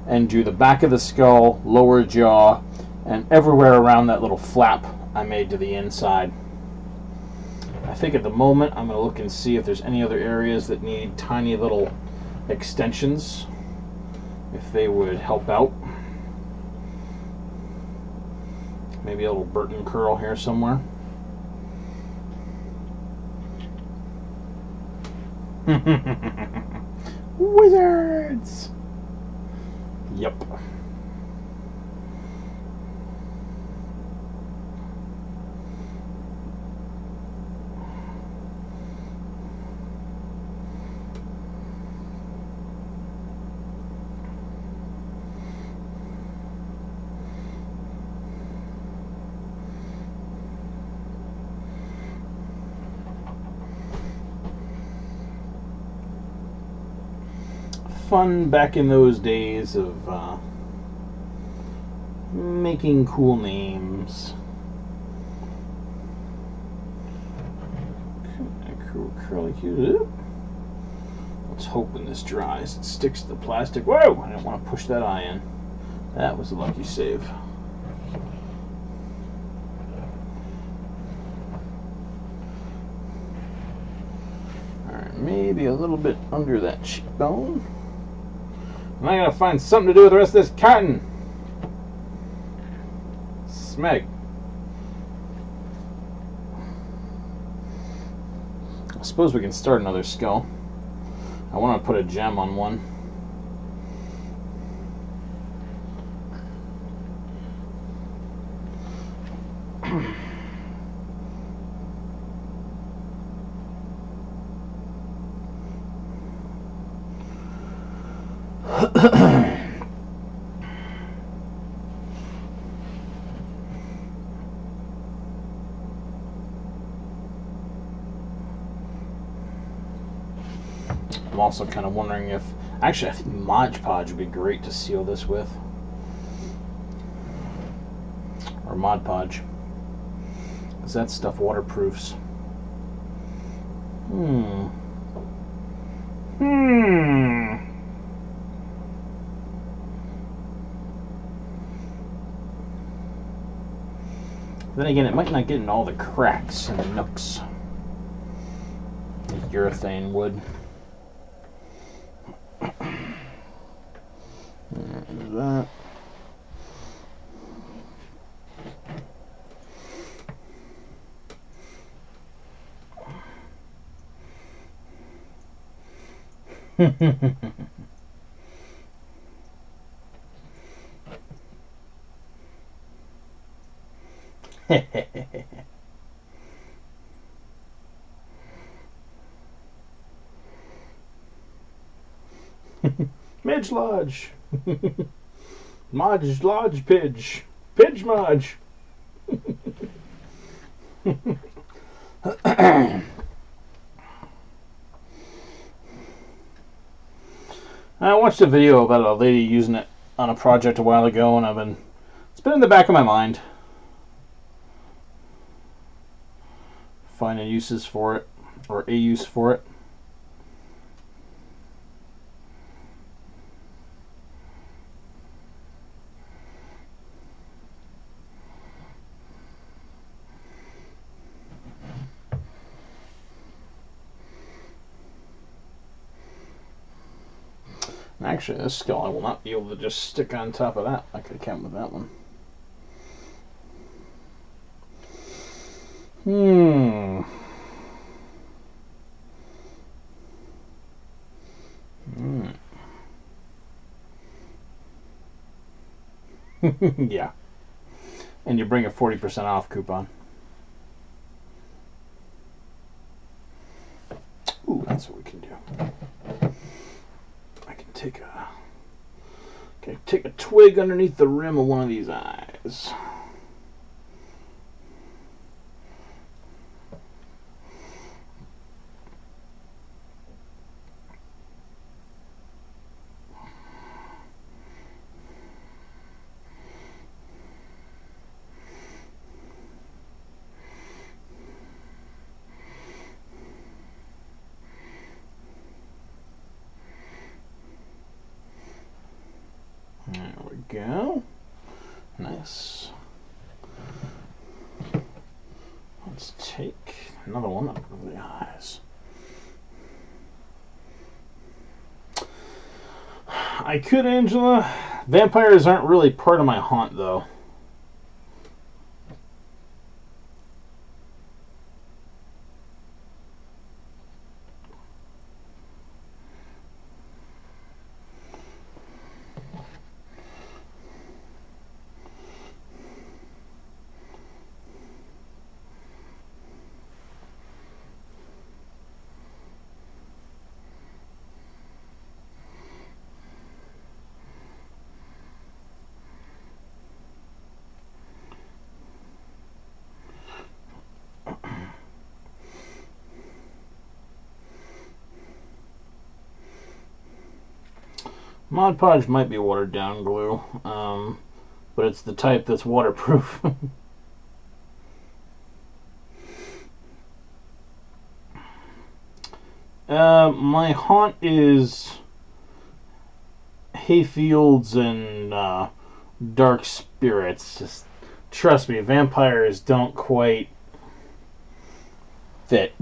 and do the back of the skull, lower jaw, and everywhere around that little flap I made to the inside. I think at the moment I'm going to look and see if there's any other areas that need tiny little extensions, if they would help out. Maybe a little Burton curl here somewhere. Wizards! Yep. Fun back in those days of making cool names. Curly cute. Let's hope when this dries it sticks to the plastic. Whoa! I didn't want to push that eye in. That was a lucky save. Alright, maybe a little bit under that cheekbone. And I gotta find something to do with the rest of this cotton. Smeg. I suppose we can start another skull. I want to put a gem on one. I'm also kind of wondering if... Actually, I think Mod Podge would be great to seal this with. Or Mod Podge. Because that stuff waterproofs. Then again, it might not get in all the cracks and the nooks. The urethane would. That. Midge Lodge. Modge Lodge Pidge. Pidge Modge. I watched a video about a lady using it on a project a while ago, and it's been in the back of my mind. Finding uses for it, or a use for it. Actually, this skull I will not be able to just stick on top of that like I can with that one. Yeah. And you bring a 40% off coupon. Ooh, that's what we can do. I can take a twig underneath the rim of one of these eyes. There we go. Nice. Let's take another one up over the eyes. I could, Angela. Vampires aren't really part of my haunt, though. Mod Podge might be watered down glue, but it's the type that's waterproof. My haunt is hayfields and dark spirits. Just trust me, vampires don't quite fit.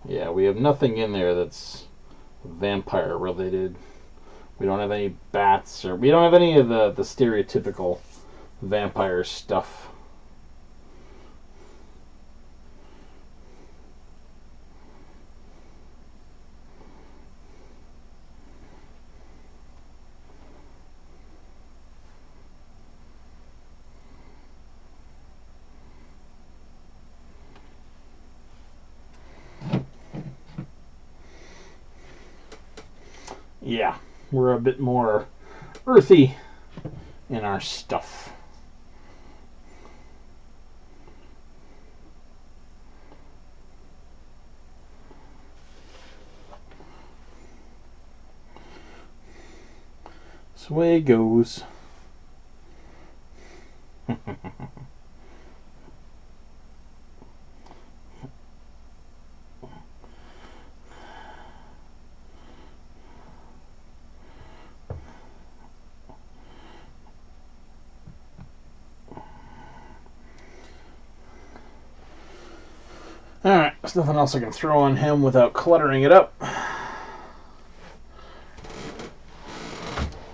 Yeah, we have nothing in there that's vampire related. We don't have any bats, or we don't have any of the stereotypical vampire stuff. Yeah, we're a bit more earthy in our stuff. This way it goes. There's nothing else I can throw on him without cluttering it up.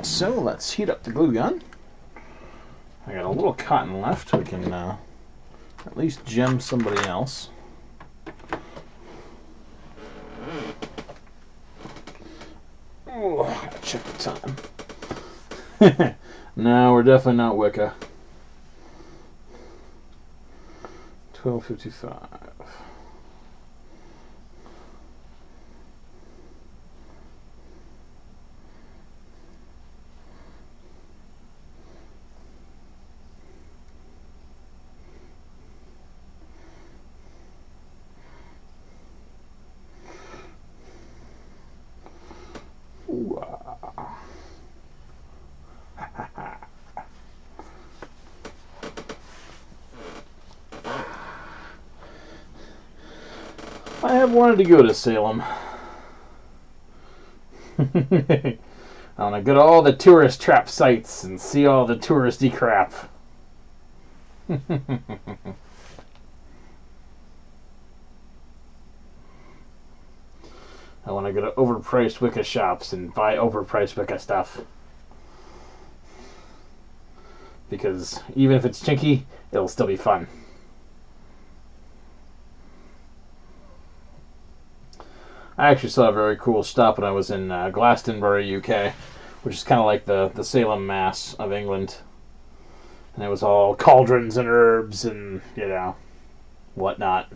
So let's heat up the glue gun. I got a little cotton left. We can at least gem somebody else. Oh, I gotta check the time. No, we're definitely not Wicca. 12:55. I have wanted to go to Salem. I want to go to all the tourist trap sites and see all the touristy crap. I want to go to overpriced Wicca shops and buy overpriced Wicca stuff. Because even if it's chinky, it'll still be fun. I actually saw a very cool shop when I was in Glastonbury, UK, which is kind of like the Salem Mass of England. And it was all cauldrons and herbs and, you know, whatnot.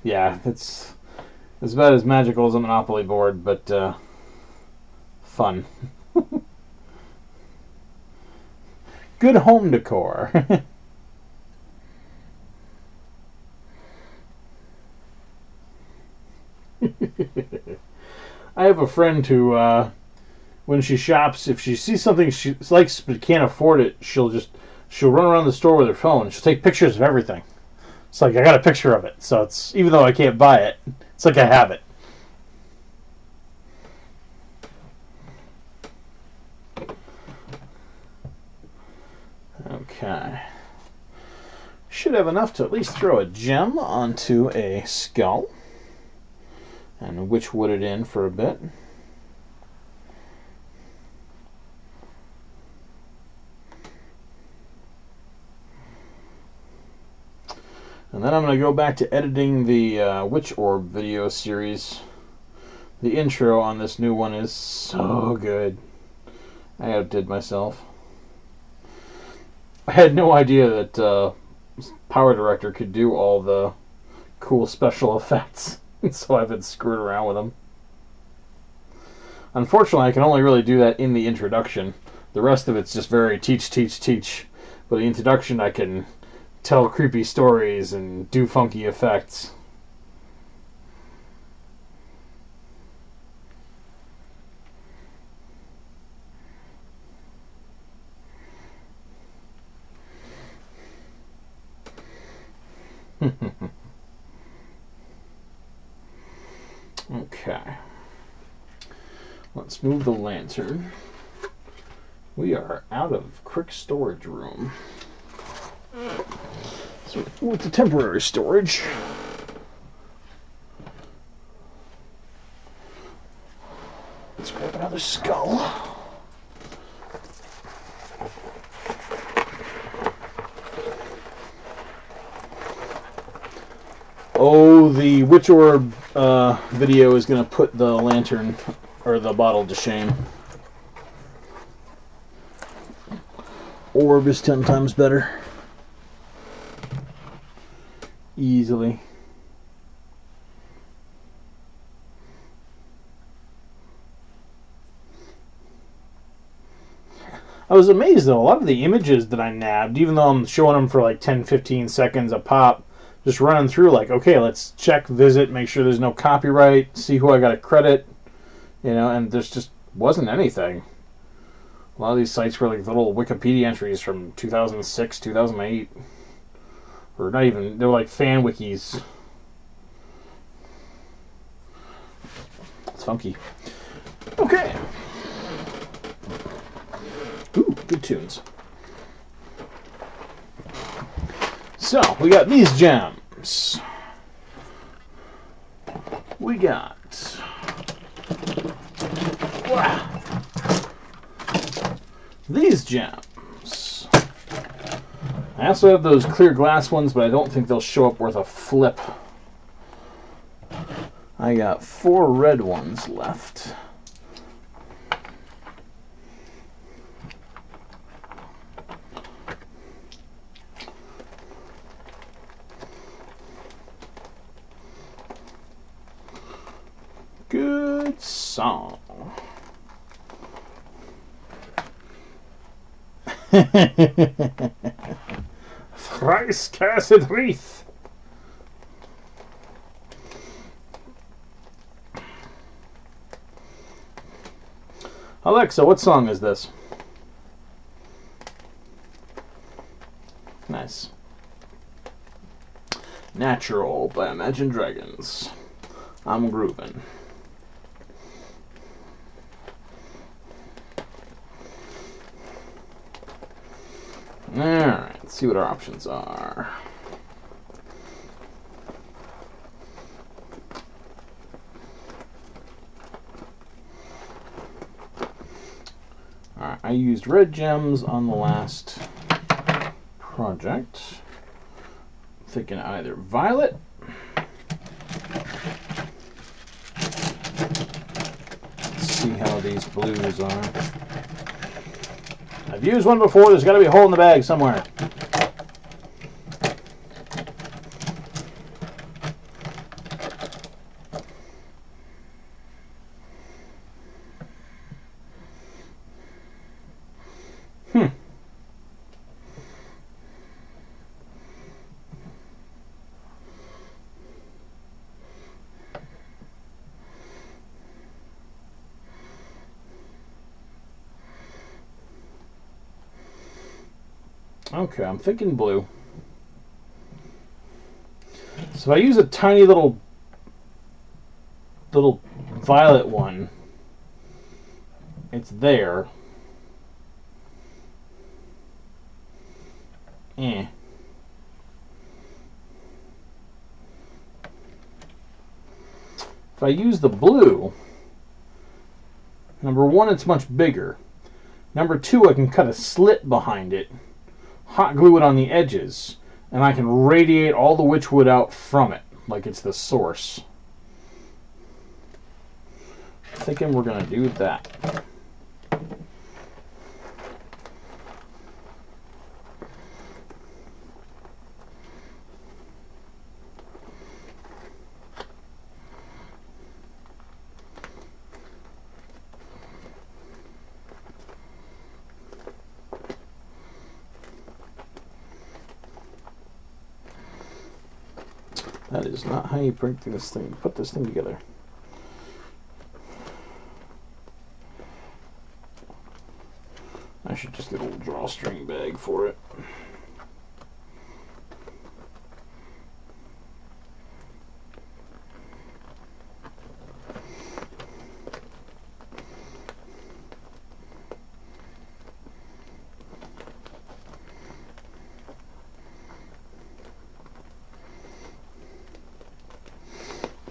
Yeah, it's about as magical as a Monopoly board, but fun. Good home decor. I have a friend who, when she shops, if she sees something she likes but can't afford it, she'll run around the store with her phone. She'll take pictures of everything. It's like, I got a picture of it, so it's, even though I can't buy it, it's like I have it. Okay. Should have enough to at least throw a gem onto a skull. And Wytchwood it in for a bit. And then I'm going to go back to editing the Witch Orb video series. The intro on this new one is so good. I outdid myself. I had no idea that Power Director could do all the cool special effects. So I've been screwed around with them. Unfortunately, I can only really do that in the introduction. The rest of it's just very teach. But the introduction, I can tell creepy stories and do funky effects. Okay. Let's move the lantern. We are out of quick storage room. So with the temporary storage. Let's grab another skull. Oh, the Witch Orb video is going to put the lantern, or the bottle, to shame. Orb is 10 times better. Easily. I was amazed though, a lot of the images that I nabbed, even though I'm showing them for like 10-15 seconds a pop, just running through like, okay, let's check, visit, make sure there's no copyright, see who I got to credit, you know, and there's just wasn't anything. A lot of these sites were like little Wikipedia entries from 2006, 2008. Or not even, they were like fan wikis. It's funky. Okay. Ooh, good tunes. So, we got these gems. we got... Wow. These gems. I also have those clear glass ones, but I don't think they'll show up worth a flip. I got 4 red ones left. Good song. Thrice cursed wreath. Alexa, what song is this? Nice. Natural by Imagine Dragons. I'm grooving. Alright, let's see what our options are. Alright, I used red gems on the last project. I'm thinking either violet. Let's see how these blues are. I've used one before, there's got to be a hole in the bag somewhere. Okay, I'm thinking blue. So if I use a tiny little violet one, it's there. If I use the blue, number one, it's much bigger. Number two, I can cut a slit behind it, hot glue it on the edges, and I can radiate all the witchwood out from it, like it's the source. I'm thinking we're going to do that. That is not how you put this thing together. I should just get a little drawstring bag for it.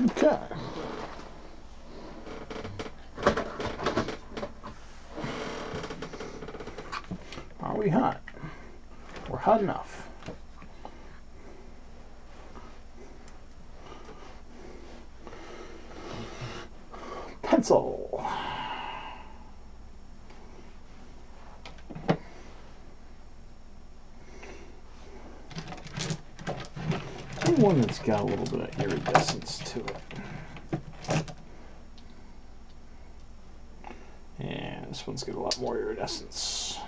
Okay. Are we hot? We're hot enough. Pencil. One that's got a little bit of iridescence to it. And this one's got a lot more iridescence.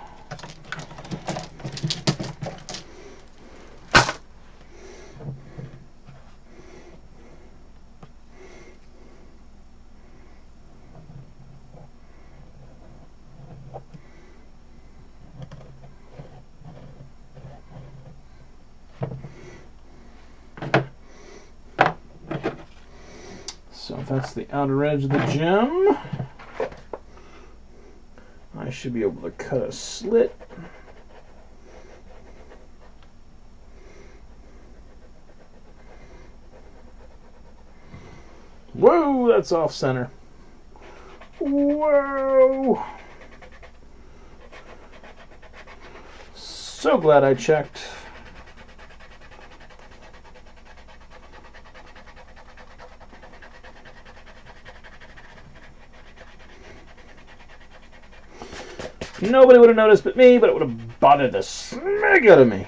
So if that's the outer edge of the gem, I should be able to cut a slit. Whoa, that's off center. Whoa. So glad I checked. Nobody would have noticed but me, but it would have bothered the smack out of me.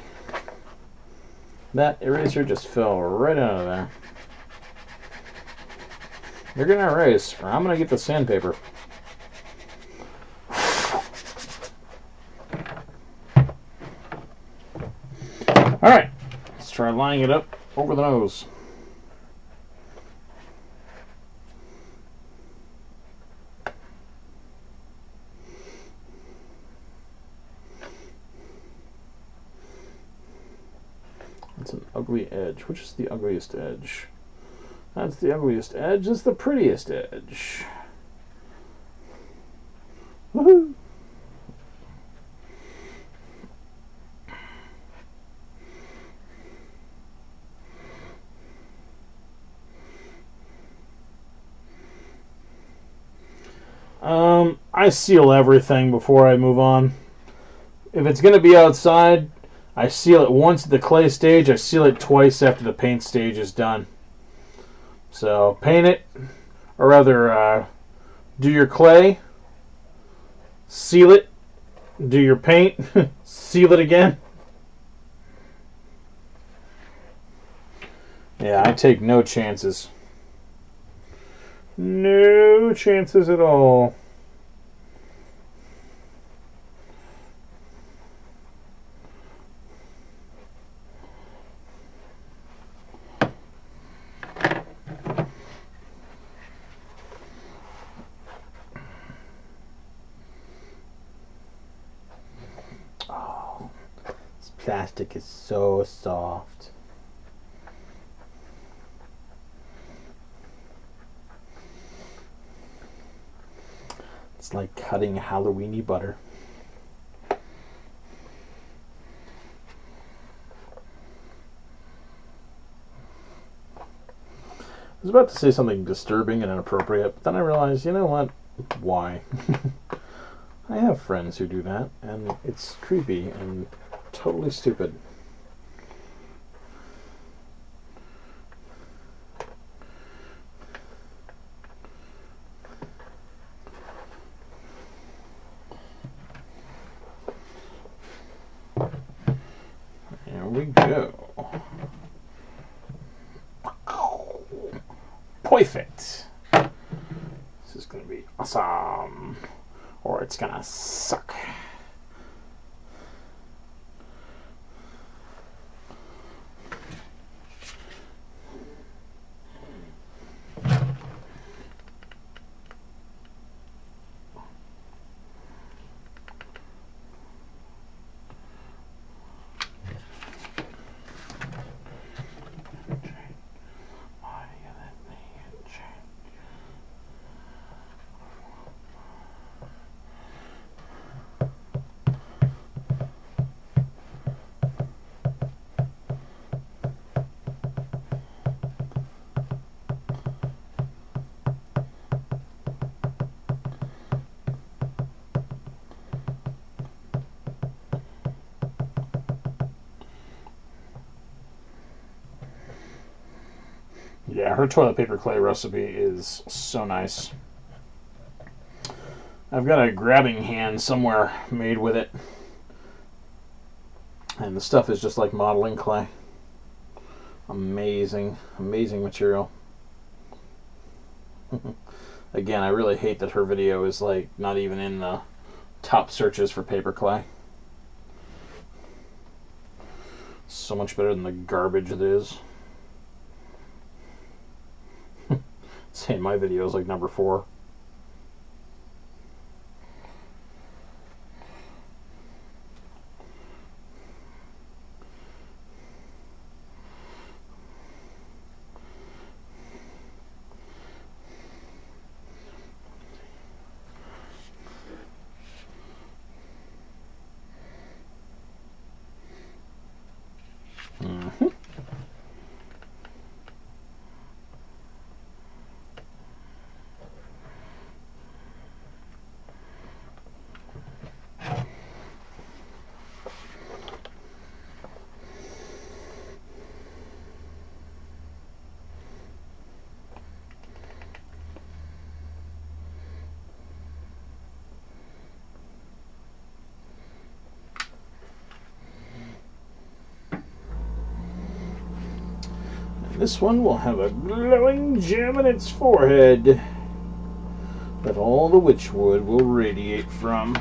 That eraser just fell right out of there. You're going to erase, or I'm going to get the sandpaper. Alright, let's try lining it up over the nose. That's an ugly edge. Which is the ugliest edge? That's the ugliest edge. It's the prettiest edge. Woohoo! I seal everything before I move on. If it's going to be outside, I seal it once at the clay stage. I seal it twice after the paint stage is done. So paint it, or rather do your clay, seal it, do your paint, seal it again. Yeah, I take no chances. No chances at all. Oh, this plastic is so soft. It's like cutting Halloweeny butter. I was about to say something disturbing and inappropriate, but then I realized, you know what? Why? I have friends who do that, and it's creepy and totally stupid. There we go. Perfect. This is going to be awesome. Or it's going to suck. Yeah, her toilet paper clay recipe is so nice. I've got a grabbing hand somewhere made with it. And the stuff is just like modeling clay. Amazing, amazing material. Again, I really hate that her video is like not even in the top searches for paper clay. So much better than the garbage it is. Saying my video is like number 4. This one will have a glowing gem in its forehead that all the witchwood will radiate from.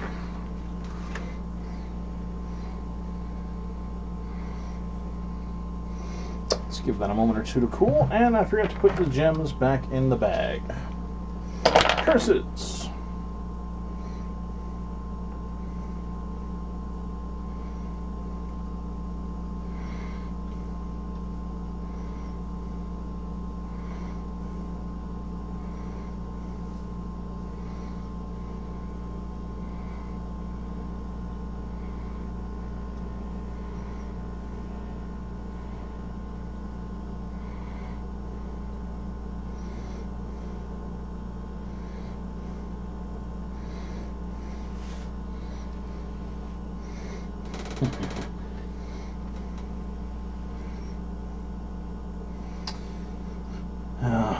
Let's give that a moment or two to cool, and I forgot to put the gems back in the bag. Curses!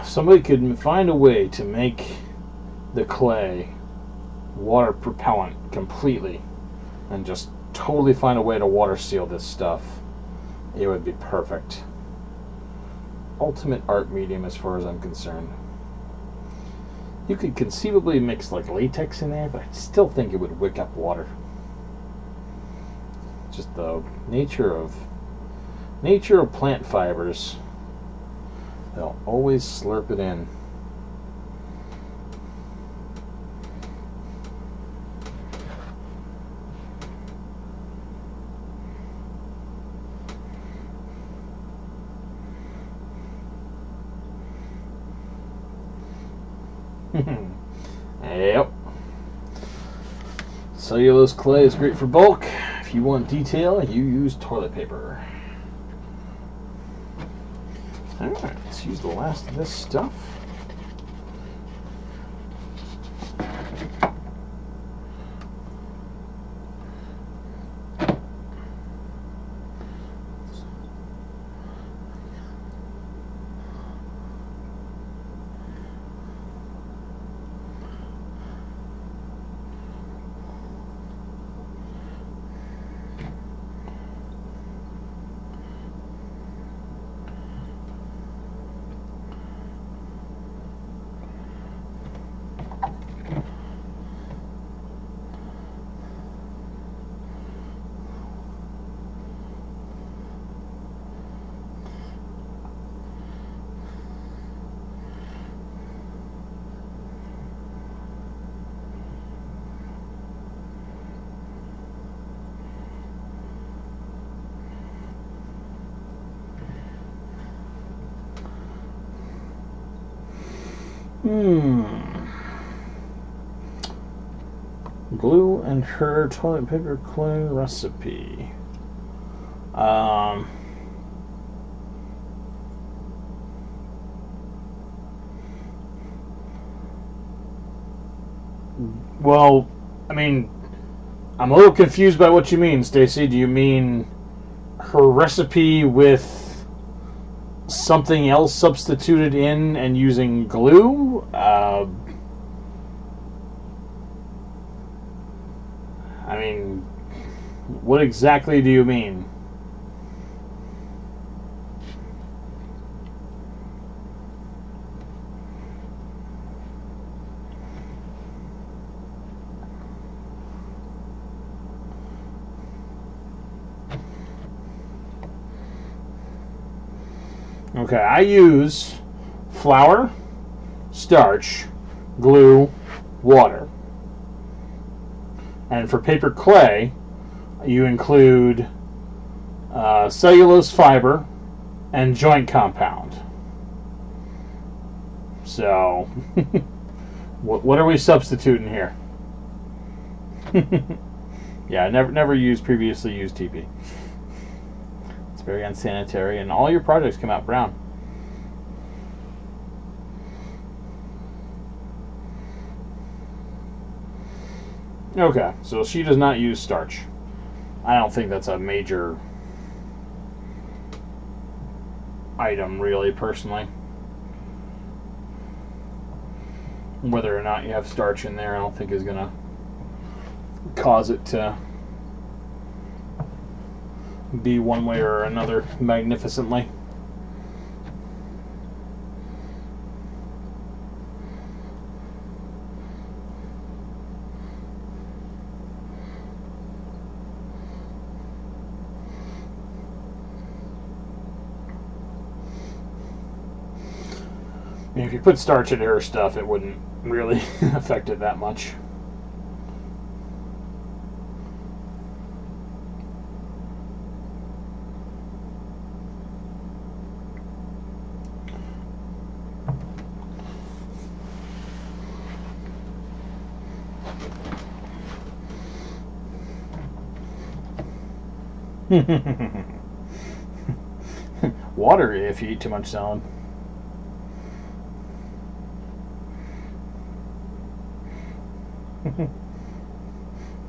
Somebody could find a way to make the clay water propellant completely and just totally find a way to water seal this stuff. It would be perfect. Ultimate art medium as far as I'm concerned. You could conceivably mix like latex in there, but I still think it would wick up water. Just the nature of plant fibers. They'll always slurp it in. Yep. Cellulose clay is great for bulk. If you want detail, you use toilet paper. Alright, let's use the last of this stuff. Glue and her toilet paper clay recipe. Well, I mean, I'm a little confused by what you mean, Stacy. Do you mean her recipe with something else substituted in and using glue? I mean, what exactly do you mean? Okay, I use flour, starch, glue, water. And for paper clay, you include cellulose fiber and joint compound. So, what are we substituting here? Yeah, never previously used TP. It's very unsanitary, and all your projects come out brown. Okay, so she does not use starch. I don't think that's a major item, really, personally. Whether or not you have starch in there, I don't think is going to cause it to be one way or another magnificently. If you put starch in her stuff, it wouldn't really affect it that much. Water if you eat too much salad.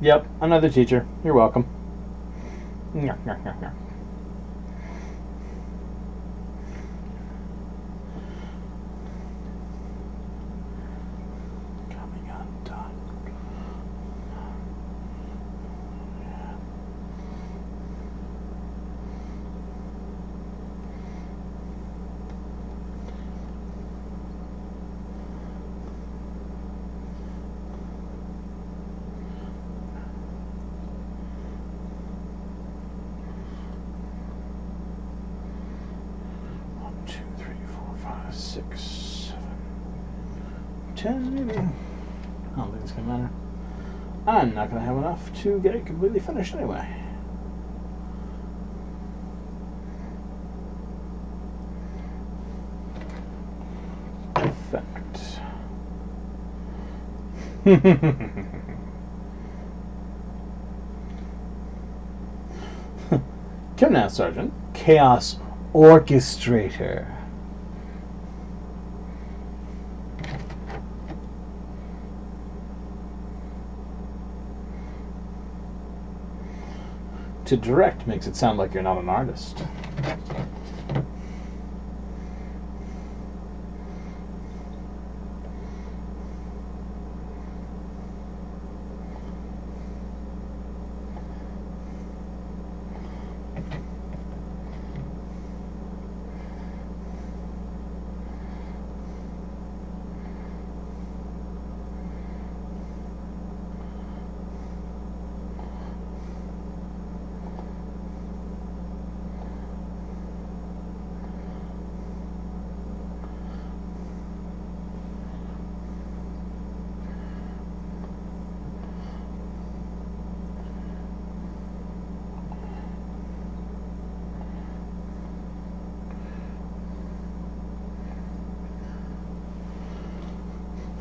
Yep, another teacher. You're welcome. Coming undone. Six, 7, 10, maybe. I don't think it's gonna matter. I'm not gonna have enough to get it completely finished anyway. Effect. Come now, Sergeant. Chaos Orchestrator. To direct makes it sound like you're not an artist.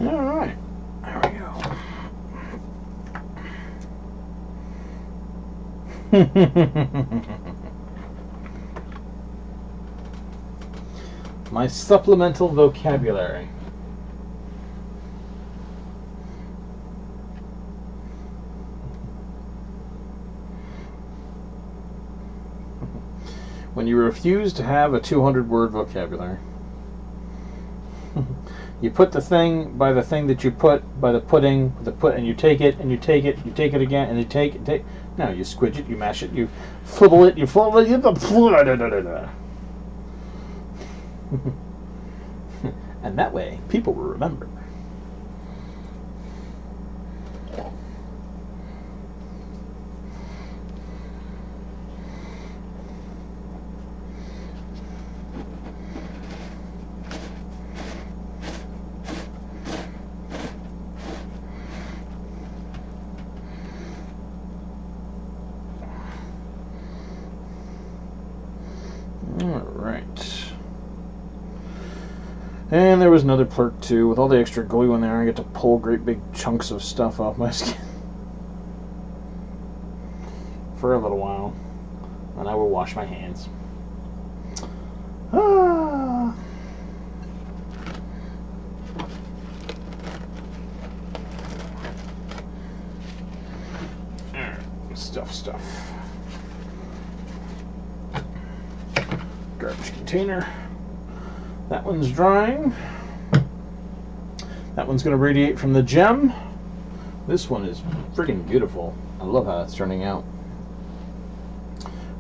Alright, there we go. My supplemental vocabulary. When you refuse to have a 200-word vocabulary. You put the thing by the thing that you put by the pudding, and you take it, and you take it, you take it again, and you take it. No, you squidge it, you mash it, you flibble it, you flibble it, and that way, people will remember. Alright. And there was another perk too. With all the extra glue in there, I get to pull great big chunks of stuff off my skin. For a little while. And I will wash my hands. Ah. Stuff. Garbage container. That one's drying. That one's going to radiate from the gem. This one is freaking beautiful. I love how it's turning out.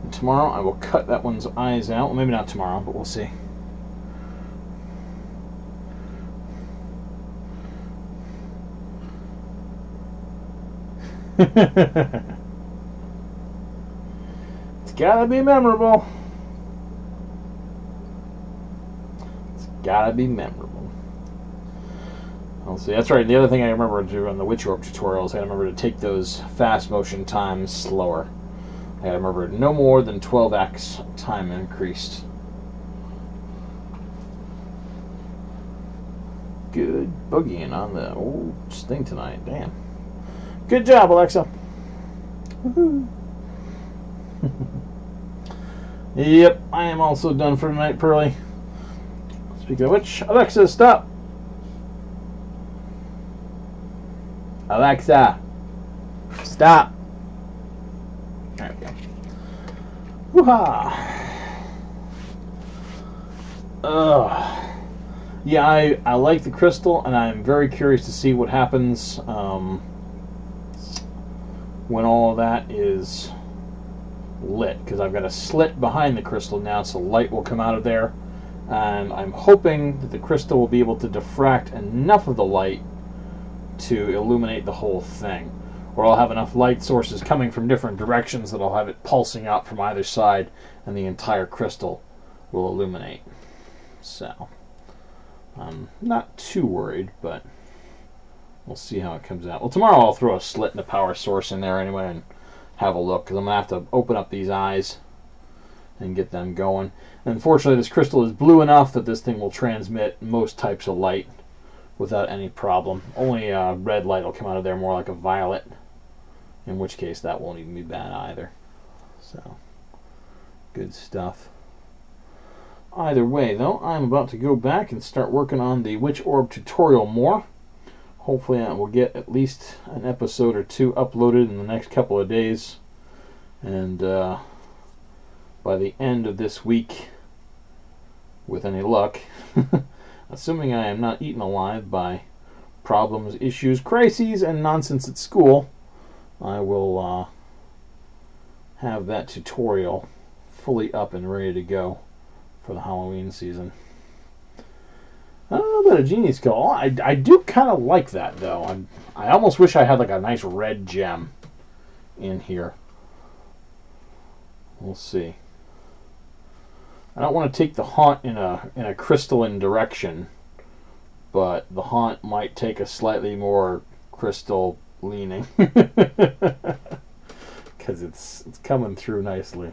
And tomorrow I will cut that one's eyes out. Well, maybe not tomorrow, but we'll see. It's gotta be memorable. It's gotta be memorable. Let's see. That's right. The other thing I remember to do on the Wytchwood tutorials, I remember to take those fast motion times slower. I remember no more than 12x time increased. Good boogieing on the old thing tonight. Damn. Good job, Alexa. Woohoo. Yep, I am also done for tonight, Pearly. Speaking of which, Alexa, stop. Alexa, stop. There we go. Woo-ha. Yeah, I like the crystal, and I'm very curious to see what happens when all of that is lit, because I've got a slit behind the crystal now, so light will come out of there, and I'm hoping that the crystal will be able to diffract enough of the light to illuminate the whole thing, or I'll have enough light sources coming from different directions that I'll have it pulsing out from either side, and the entire crystal will illuminate. So I'm not too worried, but we'll see how it comes out. Well, tomorrow I'll throw a slit and a power source in there anyway and have a look, because I'm going to have to open up these eyes and get them going. And unfortunately, this crystal is blue enough that this thing will transmit most types of light without any problem. Only red light will come out of there, more like a violet, in which case that won't even be bad either. So, good stuff. Either way, though, I'm about to go back and start working on the Witch Orb tutorial more. Hopefully I will get at least an episode or two uploaded in the next couple of days. And by the end of this week, with any luck, assuming I am not eaten alive by problems, issues, crises, and nonsense at school, I will have that tutorial fully up and ready to go for the Halloween season. I don't know about a genie skull. I do kind of like that, though. I almost wish I had like a nice red gem in here. We'll see. I don't want to take the haunt in a crystalline direction, but the haunt might take a slightly more crystal leaning, because it's coming through nicely.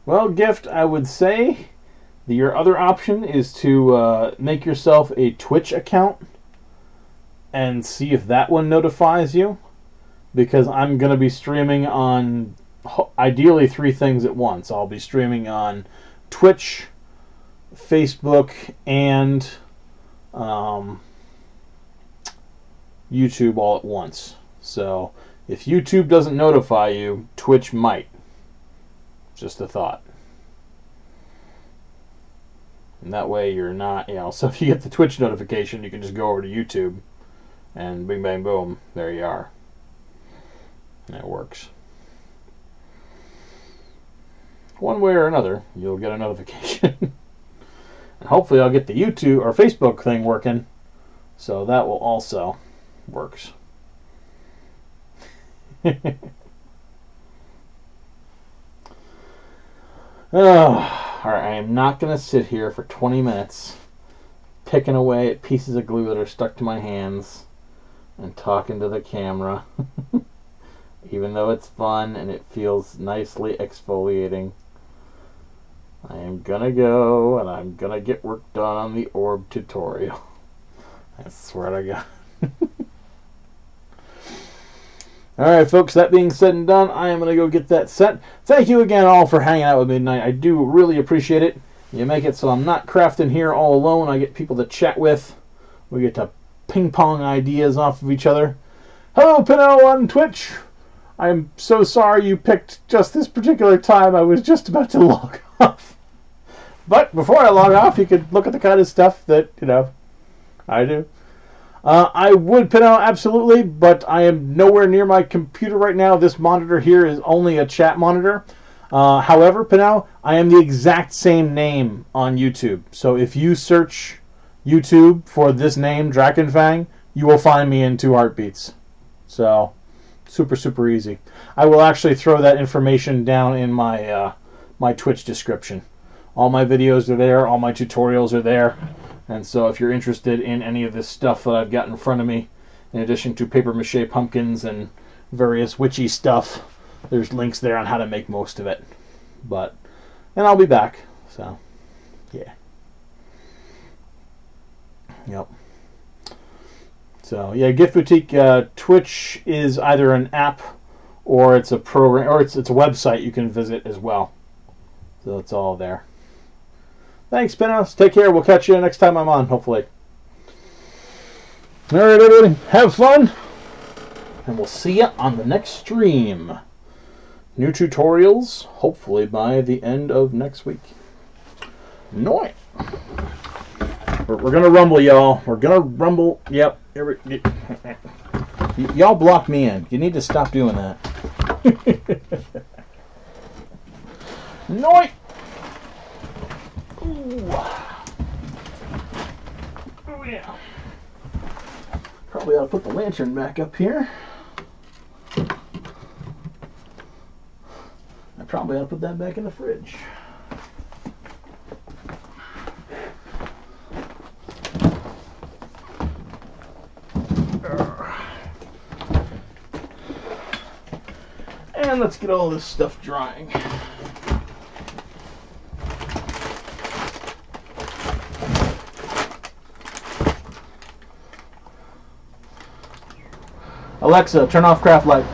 Well, Gift, I would say that your other option is to make yourself a Twitch account and see if that one notifies you, because I'm going to be streaming on ideally 3 things at once. I'll be streaming on Twitch, Facebook, and YouTube all at once. So if YouTube doesn't notify you, Twitch might. Just a thought. And that way you're not, so if you get the Twitch notification, you can just go over to YouTube and bing, bang, boom, there you are. And it works. One way or another, you'll get a notification. And hopefully I'll get the YouTube or Facebook thing working, so that will also works. Alright, I am not going to sit here for 20 minutes picking away at pieces of glue that are stuck to my hands and talking to the camera, even though it's fun and it feels nicely exfoliating. I am going to go and I'm going to get work done on the orb tutorial. I swear to God. Alright, folks, that being said and done, I am going to go get that set. Thank you again all for hanging out with me tonight. I do really appreciate it. You make it so I'm not crafting here all alone. I get people to chat with. We get to ping-pong ideas off of each other. Hello, Pinot on Twitch. I'm so sorry you picked just this particular time. I was just about to log off. But before I log off, you could look at the kind of stuff that, I do. I would, Pinot, absolutely, but I am nowhere near my computer right now. This monitor here is only a chat monitor. However, Pinot, I am the exact same name on YouTube. So if you search YouTube for this name, Drakenfang, you will find me in 2 heartbeats. So Super, super easy. I will actually throw that information down in my my Twitch description. All my videos are there, all my tutorials are there, and so if you're interested in any of this stuff that I've got in front of me, in addition to paper mache pumpkins and various witchy stuff, there's links there on how to make most of it. And I'll be back, so yeah. Yep. So yeah, Gift Boutique Twitch is either an app or it's a program, or it's a website you can visit as well. So it's all there. Thanks, Pinhouse. Take care. We'll catch you next time I'm on, hopefully. All right, everybody. Have fun. And we'll see you on the next stream. New tutorials, hopefully by the end of next week. Noi. We're going to rumble, y'all. We're going to rumble. Yep. Y'all block me in. You need to stop doing that. Noi. Ooh. Oh, yeah. Probably ought to put the lantern back up here. I probably ought to put that back in the fridge. And let's get all this stuff drying. Alexa, turn off craft light.